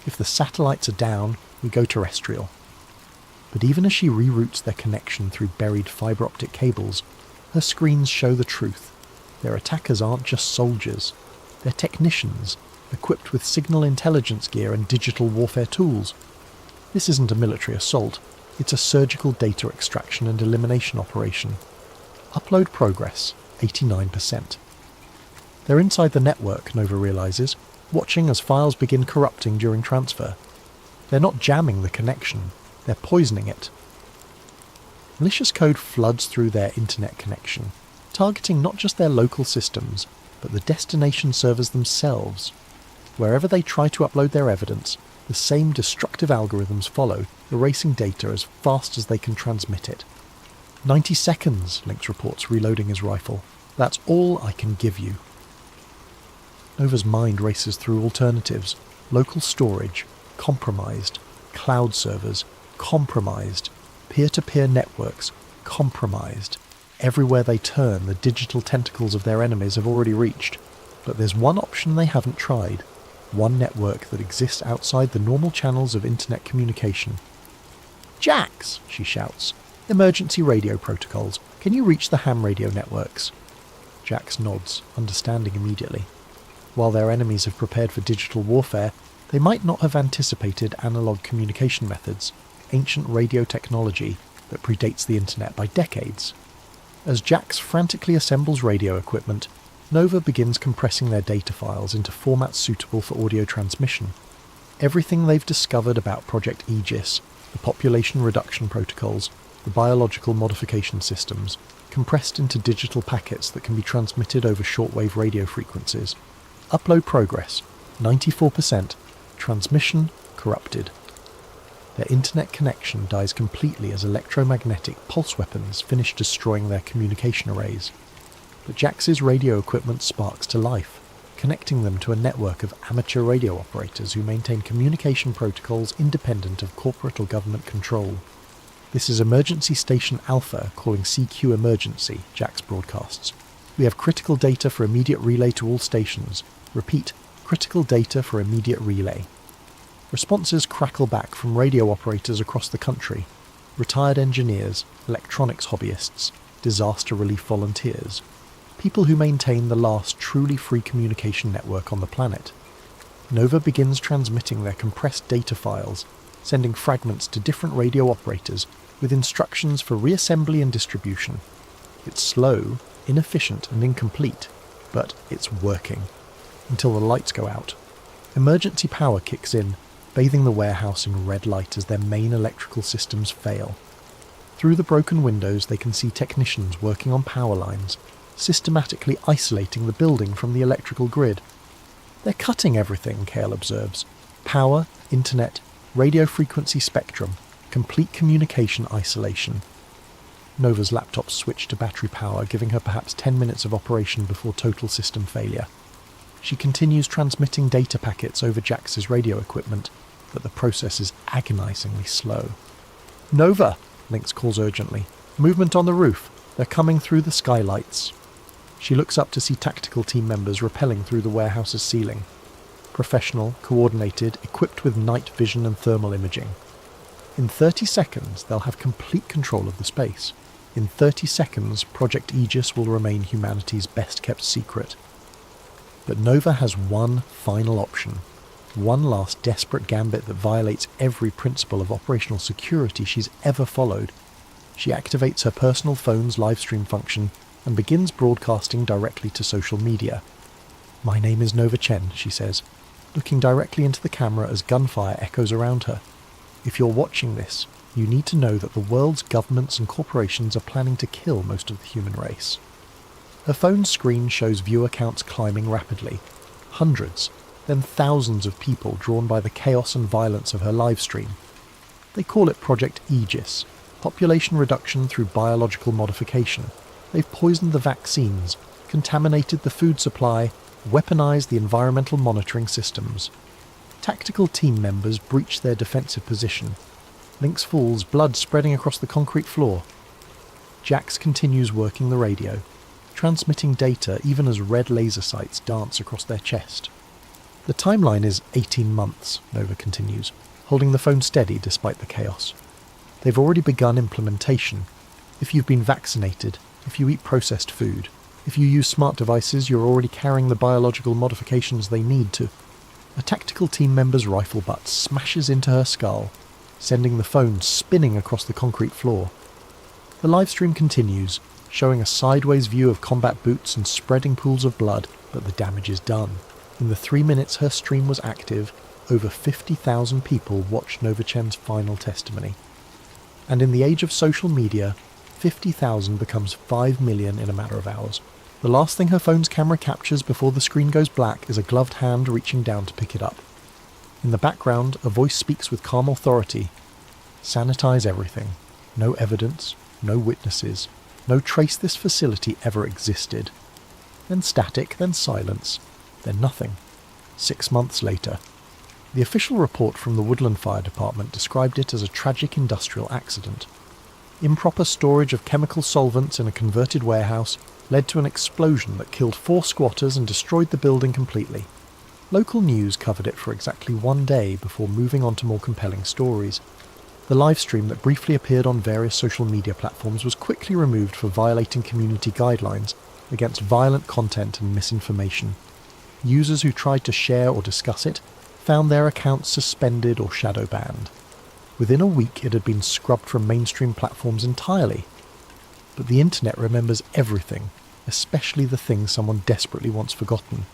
If the satellites are down, we go terrestrial. But even as she reroutes their connection through buried fibre optic cables, her screens show the truth. Their attackers aren't just soldiers. They're technicians, equipped with signal intelligence gear and digital warfare tools. This isn't a military assault, it's a surgical data extraction and elimination operation. Upload progress, 89%. They're inside the network, Nova realizes, watching as files begin corrupting during transfer. They're not jamming the connection, they're poisoning it. Malicious code floods through their internet connection, targeting not just their local systems, but the destination servers themselves. Wherever they try to upload their evidence, the same destructive algorithms follow, erasing data as fast as they can transmit it. 90 seconds, Lynx reports, reloading his rifle. That's all I can give you. Nova's mind races through alternatives. Local storage, compromised. Cloud servers, compromised. Peer-to-peer networks, compromised. Everywhere they turn, the digital tentacles of their enemies have already reached. But there's one option they haven't tried. One network that exists outside the normal channels of internet communication. Jax, she shouts. Emergency radio protocols. Can you reach the ham radio networks? Jax nods, understanding immediately. While their enemies have prepared for digital warfare, they might not have anticipated analog communication methods, ancient radio technology that predates the internet by decades. As Jax frantically assembles radio equipment, Nova begins compressing their data files into formats suitable for audio transmission. Everything they've discovered about Project Aegis, the population reduction protocols, the biological modification systems, compressed into digital packets that can be transmitted over shortwave radio frequencies. Upload progress, 94%, Transmission corrupted. Their internet connection dies completely as electromagnetic pulse weapons finish destroying their communication arrays. But Jax's radio equipment sparks to life, connecting them to a network of amateur radio operators who maintain communication protocols independent of corporate or government control. This is Emergency Station Alpha calling CQ Emergency, Jax broadcasts. We have critical data for immediate relay to all stations. Repeat, critical data for immediate relay. Responses crackle back from radio operators across the country, retired engineers, electronics hobbyists, disaster relief volunteers, people who maintain the last truly free communication network on the planet. Nova begins transmitting their compressed data files, sending fragments to different radio operators with instructions for reassembly and distribution. It's slow, inefficient and incomplete, but it's working. Until the lights go out. Emergency power kicks in, bathing the warehouse in red light as their main electrical systems fail. Through the broken windows they can see technicians working on power lines, systematically isolating the building from the electrical grid. They're cutting everything, Kale observes. Power, internet, radio frequency spectrum, complete communication isolation. Nova's laptop switched to battery power, giving her perhaps 10 minutes of operation before total system failure. She continues transmitting data packets over Jax's radio equipment, but the process is agonizingly slow. "Nova!" Lynx calls urgently. "Movement on the roof. They're coming through the skylights." She looks up to see tactical team members rappelling through the warehouse's ceiling. Professional, coordinated, equipped with night vision and thermal imaging. In 30 seconds, they'll have complete control of the space. In 30 seconds, Project Aegis will remain humanity's best-kept secret. But Nova has one final option. One last desperate gambit that violates every principle of operational security she's ever followed. She activates her personal phone's livestream function and begins broadcasting directly to social media. "My name is Nova Chen," she says, looking directly into the camera as gunfire echoes around her. "If you're watching this, you need to know that the world's governments and corporations are planning to kill most of the human race." Her phone's screen shows viewer counts climbing rapidly. Hundreds, then thousands of people drawn by the chaos and violence of her livestream. They call it Project Aegis, population reduction through biological modification. They've poisoned the vaccines, contaminated the food supply, weaponized the environmental monitoring systems. Tactical team members breach their defensive position. Lynx falls, blood spreading across the concrete floor. Jax continues working the radio, transmitting data even as red laser sights dance across their chest. The timeline is 18 months, Nova continues, holding the phone steady despite the chaos. They've already begun implementation. If you've been vaccinated, if you eat processed food, if you use smart devices, you're already carrying the biological modifications they need to. A tactical team member's rifle butt smashes into her skull, sending the phone spinning across the concrete floor. The livestream continues, showing a sideways view of combat boots and spreading pools of blood, but the damage is done. In the 3 minutes her stream was active, over 50,000 people watched Nova Chen's final testimony. And in the age of social media, 50,000 becomes 5 million in a matter of hours. The last thing her phone's camera captures before the screen goes black is a gloved hand reaching down to pick it up. In the background, a voice speaks with calm authority. "Sanitize everything. No evidence, no witnesses, no trace this facility ever existed." Then static, then silence, then nothing. 6 months later. The official report from the Woodland Fire Department described it as a tragic industrial accident. Improper storage of chemical solvents in a converted warehouse led to an explosion that killed 4 squatters and destroyed the building completely. Local news covered it for exactly 1 day before moving on to more compelling stories. The livestream that briefly appeared on various social media platforms was quickly removed for violating community guidelines against violent content and misinformation. Users who tried to share or discuss it found their accounts suspended or shadow banned. Within a week it had been scrubbed from mainstream platforms entirely. But the internet remembers everything, especially the things someone desperately wants forgotten.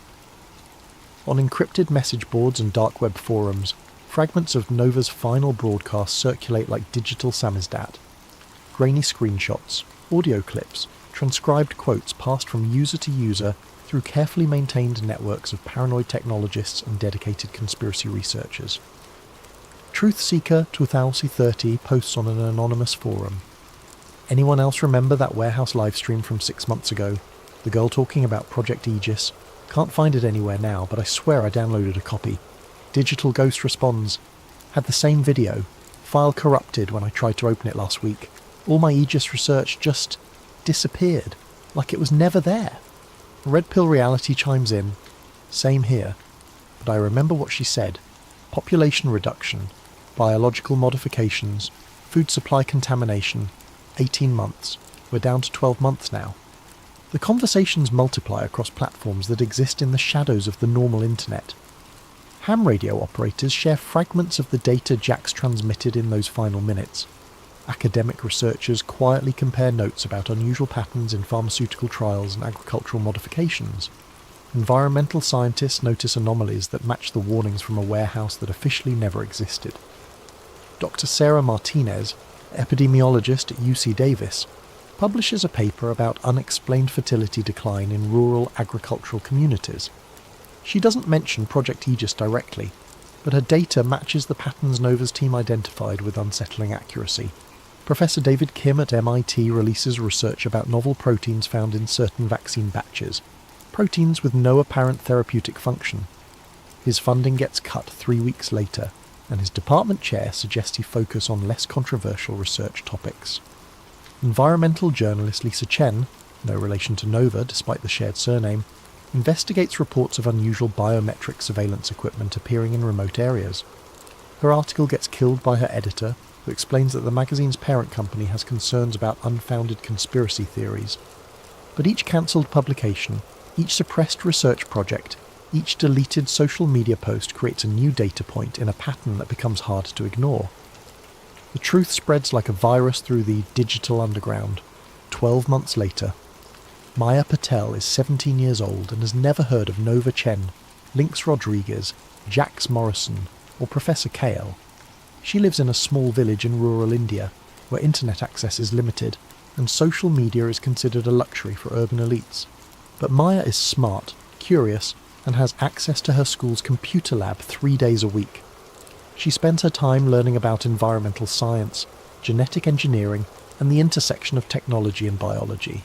On encrypted message boards and dark web forums, fragments of Nova's final broadcast circulate like digital samizdat. Grainy screenshots, audio clips, transcribed quotes passed from user to user through carefully maintained networks of paranoid technologists and dedicated conspiracy researchers. Truth Seeker 2030 posts on an anonymous forum. Anyone else remember that warehouse livestream from 6 months ago? The girl talking about Project Aegis? Can't find it anywhere now, but I swear I downloaded a copy. Digital Ghost responds. Had the same video. File corrupted when I tried to open it last week. All my Aegis research just disappeared, like it was never there. Red Pill Reality chimes in. Same here. But I remember what she said. Population reduction, biological modifications, food supply contamination, 18 months. We're down to 12 months now. The conversations multiply across platforms that exist in the shadows of the normal internet. Ham radio operators share fragments of the data Jax transmitted in those final minutes. Academic researchers quietly compare notes about unusual patterns in pharmaceutical trials and agricultural modifications. Environmental scientists notice anomalies that match the warnings from a warehouse that officially never existed. Dr. Sarah Martinez, epidemiologist at UC Davis, publishes a paper about unexplained fertility decline in rural agricultural communities. She doesn't mention Project Aegis directly, but her data matches the patterns Nova's team identified with unsettling accuracy. Professor David Kim at MIT releases research about novel proteins found in certain vaccine batches, proteins with no apparent therapeutic function. His funding gets cut 3 weeks later, and his department chair suggests he focus on less controversial research topics. Environmental journalist Lisa Chen, no relation to Nova despite the shared surname, investigates reports of unusual biometric surveillance equipment appearing in remote areas. Her article gets killed by her editor, who explains that the magazine's parent company has concerns about unfounded conspiracy theories. But each cancelled publication, each suppressed research project, each deleted social media post creates a new data point in a pattern that becomes hard to ignore. The truth spreads like a virus through the digital underground. 12 months later, Maya Patel is 17 years old and has never heard of Nova Chen, Lynx Rodriguez, Jax Morrison, or Professor Kale. She lives in a small village in rural India, where internet access is limited, and social media is considered a luxury for urban elites. But Maya is smart, curious, and has access to her school's computer lab 3 days a week. She spends her time learning about environmental science, genetic engineering, and the intersection of technology and biology.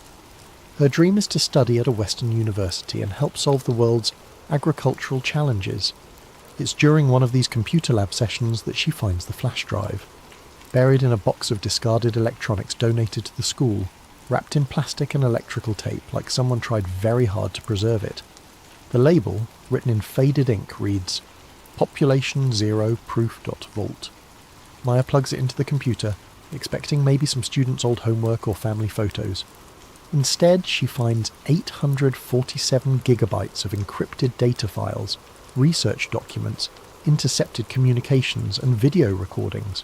Her dream is to study at a Western university and help solve the world's agricultural challenges. It's during one of these computer lab sessions that she finds the flash drive. Buried in a box of discarded electronics donated to the school, wrapped in plastic and electrical tape like someone tried very hard to preserve it. The label, written in faded ink, reads, Population Zero Proof.Vault. Maya plugs it into the computer, expecting maybe some students' old homework or family photos. Instead, she finds 847 gigabytes of encrypted data files, research documents, intercepted communications, and video recordings.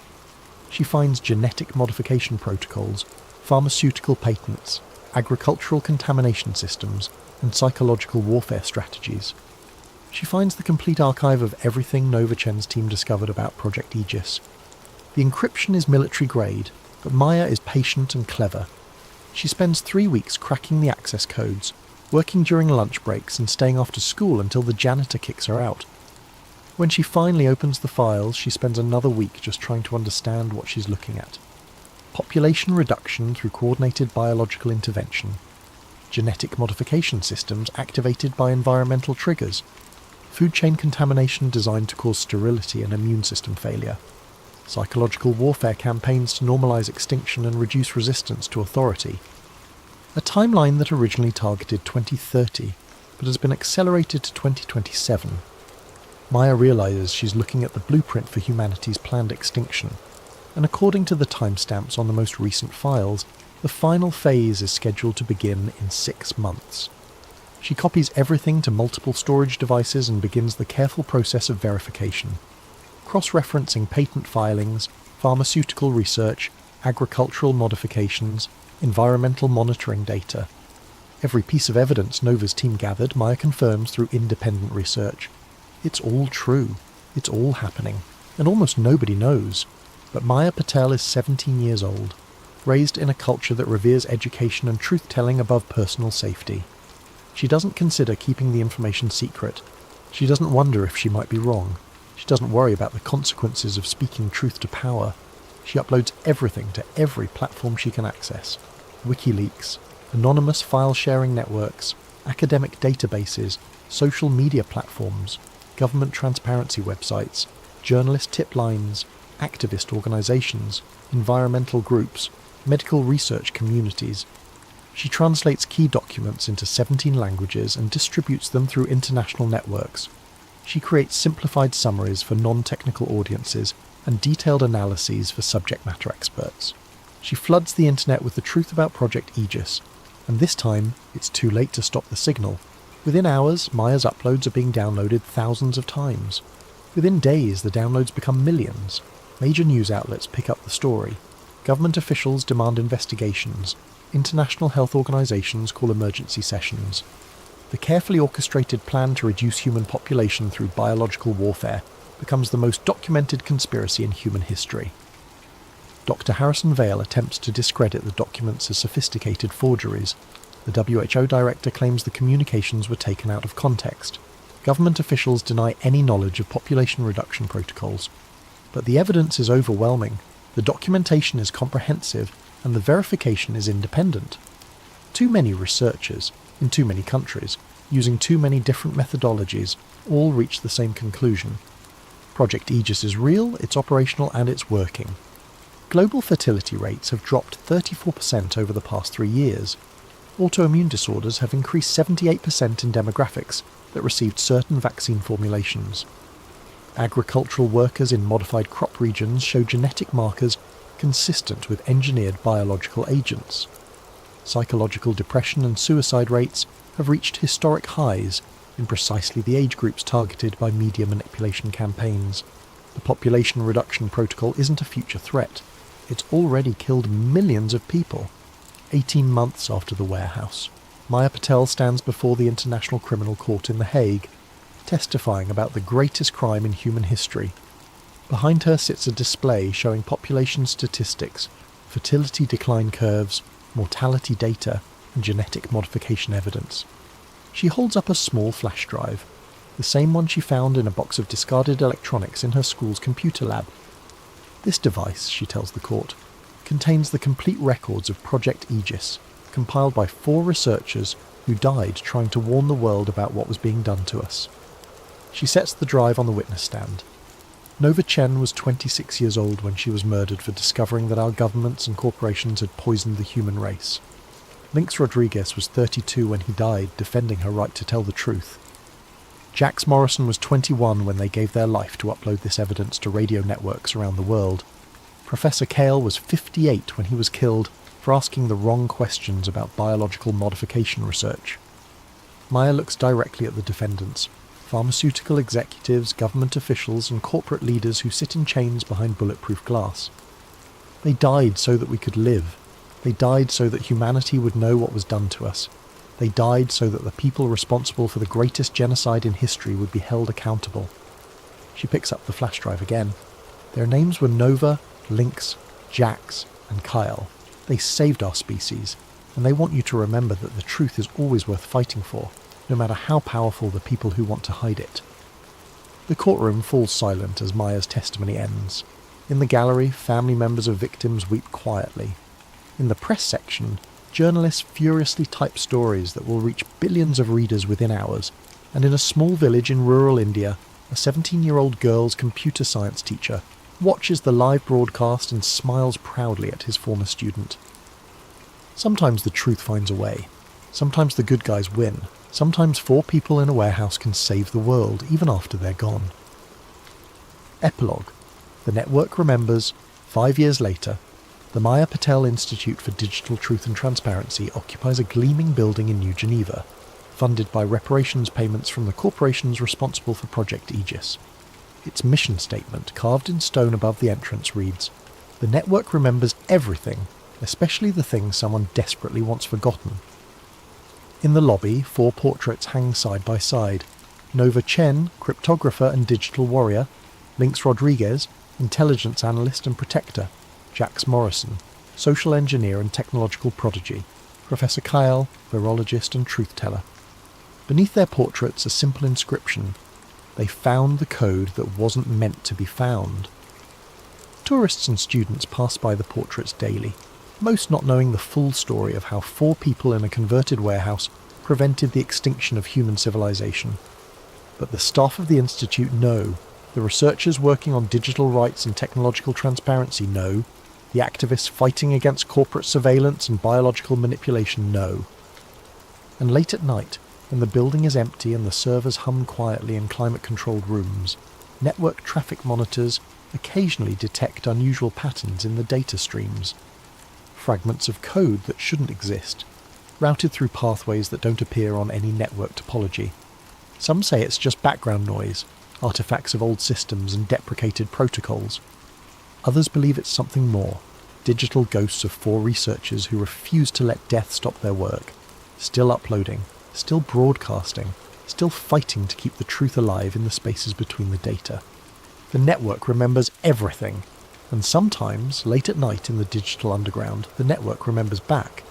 She finds genetic modification protocols, pharmaceutical patents, agricultural contamination systems, and psychological warfare strategies. She finds the complete archive of everything Nova Chen's team discovered about Project Aegis. The encryption is military grade, but Maya is patient and clever. She spends 3 weeks cracking the access codes, working during lunch breaks and staying after school until the janitor kicks her out. When she finally opens the files, she spends another week just trying to understand what she's looking at. Population reduction through coordinated biological intervention. Genetic modification systems activated by environmental triggers. Food chain contamination designed to cause sterility and immune system failure. Psychological warfare campaigns to normalize extinction and reduce resistance to authority. A timeline that originally targeted 2030, but has been accelerated to 2027. Maya realizes she's looking at the blueprint for humanity's planned extinction, and according to the timestamps on the most recent files, the final phase is scheduled to begin in 6 months. She copies everything to multiple storage devices and begins the careful process of verification, cross-referencing patent filings, pharmaceutical research, agricultural modifications, environmental monitoring data. Every piece of evidence Nova's team gathered, Maya confirms through independent research. It's all true. It's all happening. And almost nobody knows. But Maya Patel is 17 years old, raised in a culture that reveres education and truth-telling above personal safety. She doesn't consider keeping the information secret. She doesn't wonder if she might be wrong. She doesn't worry about the consequences of speaking truth to power. She uploads everything to every platform she can access. WikiLeaks, anonymous file-sharing networks, academic databases, social media platforms, government transparency websites, journalist tip lines, activist organisations, environmental groups, medical research communities. She translates key documents into 17 languages and distributes them through international networks. She creates simplified summaries for non-technical audiences and detailed analyses for subject matter experts. She floods the internet with the truth about Project Aegis, and this time it's too late to stop the signal. Within hours, Maya's uploads are being downloaded thousands of times. Within days, the downloads become millions. Major news outlets pick up the story. Government officials demand investigations. International health organisations call emergency sessions. The carefully orchestrated plan to reduce human population through biological warfare becomes the most documented conspiracy in human history. Dr. Harrison Vale attempts to discredit the documents as sophisticated forgeries. The WHO director claims the communications were taken out of context. Government officials deny any knowledge of population reduction protocols. But the evidence is overwhelming, the documentation is comprehensive, and the verification is independent. Too many researchers, in too many countries, using too many different methodologies, all reach the same conclusion. Project Aegis is real, it's operational, and it's working. Global fertility rates have dropped 34% over the past 3 years. Autoimmune disorders have increased 78% in demographics that received certain vaccine formulations. Agricultural workers in modified crop regions show genetic markers consistent with engineered biological agents. Psychological depression and suicide rates have reached historic highs in precisely the age groups targeted by media manipulation campaigns. The population reduction protocol isn't a future threat. It's already killed millions of people. 18 months after the warehouse, Maya Patel stands before the International Criminal Court in The Hague, testifying about the greatest crime in human history. Behind her sits a display showing population statistics, fertility decline curves, mortality data, and genetic modification evidence. She holds up a small flash drive, the same one she found in a box of discarded electronics in her school's computer lab. This device, she tells the court, contains the complete records of Project Aegis, compiled by 4 researchers who died trying to warn the world about what was being done to us. She sets the drive on the witness stand. Nova Chen was 26 years old when she was murdered for discovering that our governments and corporations had poisoned the human race. Lynx Rodriguez was 32 when he died, defending her right to tell the truth. Jax Morrison was 21 when they gave their life to upload this evidence to radio networks around the world. Professor Kale was 58 when he was killed for asking the wrong questions about biological modification research. Maya looks directly at the defendants, pharmaceutical executives, government officials, and corporate leaders who sit in chains behind bulletproof glass. They died so that we could live. They died so that humanity would know what was done to us. They died so that the people responsible for the greatest genocide in history would be held accountable. She picks up the flash drive again. Their names were Nova, Lynx, Jax, and Kyle. They saved our species, and they want you to remember that the truth is always worth fighting for, no matter how powerful the people who want to hide it. The courtroom falls silent as Maya's testimony ends. In the gallery, family members of victims weep quietly. In the press section, journalists furiously type stories that will reach billions of readers within hours, and in a small village in rural India, a 17-year-old girl's computer science teacher watches the live broadcast and smiles proudly at his former student. Sometimes the truth finds a way. Sometimes the good guys win. Sometimes 4 people in a warehouse can save the world, even after they're gone. Epilogue. The network remembers, 5 years later, the Maya Patel Institute for Digital Truth and Transparency occupies a gleaming building in New Geneva, funded by reparations payments from the corporations responsible for Project Aegis. Its mission statement, carved in stone above the entrance, reads, "The network remembers everything, especially the things someone desperately wants forgotten." In the lobby, 4 portraits hang side by side. Nova Chen, cryptographer and digital warrior; Lynx Rodriguez, intelligence analyst and protector; Jax Morrison, social engineer and technological prodigy; Professor Kyle, virologist and truth-teller. Beneath their portraits a simple inscription: they found the code that wasn't meant to be found. Tourists and students pass by the portraits daily, most not knowing the full story of how 4 people in a converted warehouse prevented the extinction of human civilization. But the staff of the Institute know, the researchers working on digital rights and technological transparency know, the activists fighting against corporate surveillance and biological manipulation know. And late at night, when the building is empty and the servers hum quietly in climate-controlled rooms, network traffic monitors occasionally detect unusual patterns in the data streams. Fragments of code that shouldn't exist, routed through pathways that don't appear on any network topology. Some say it's just background noise, artifacts of old systems and deprecated protocols. Others believe it's something more, digital ghosts of 4 researchers who refuse to let death stop their work, still uploading, still broadcasting, still fighting to keep the truth alive in the spaces between the data. The network remembers everything, and sometimes, late at night in the digital underground, the network remembers back.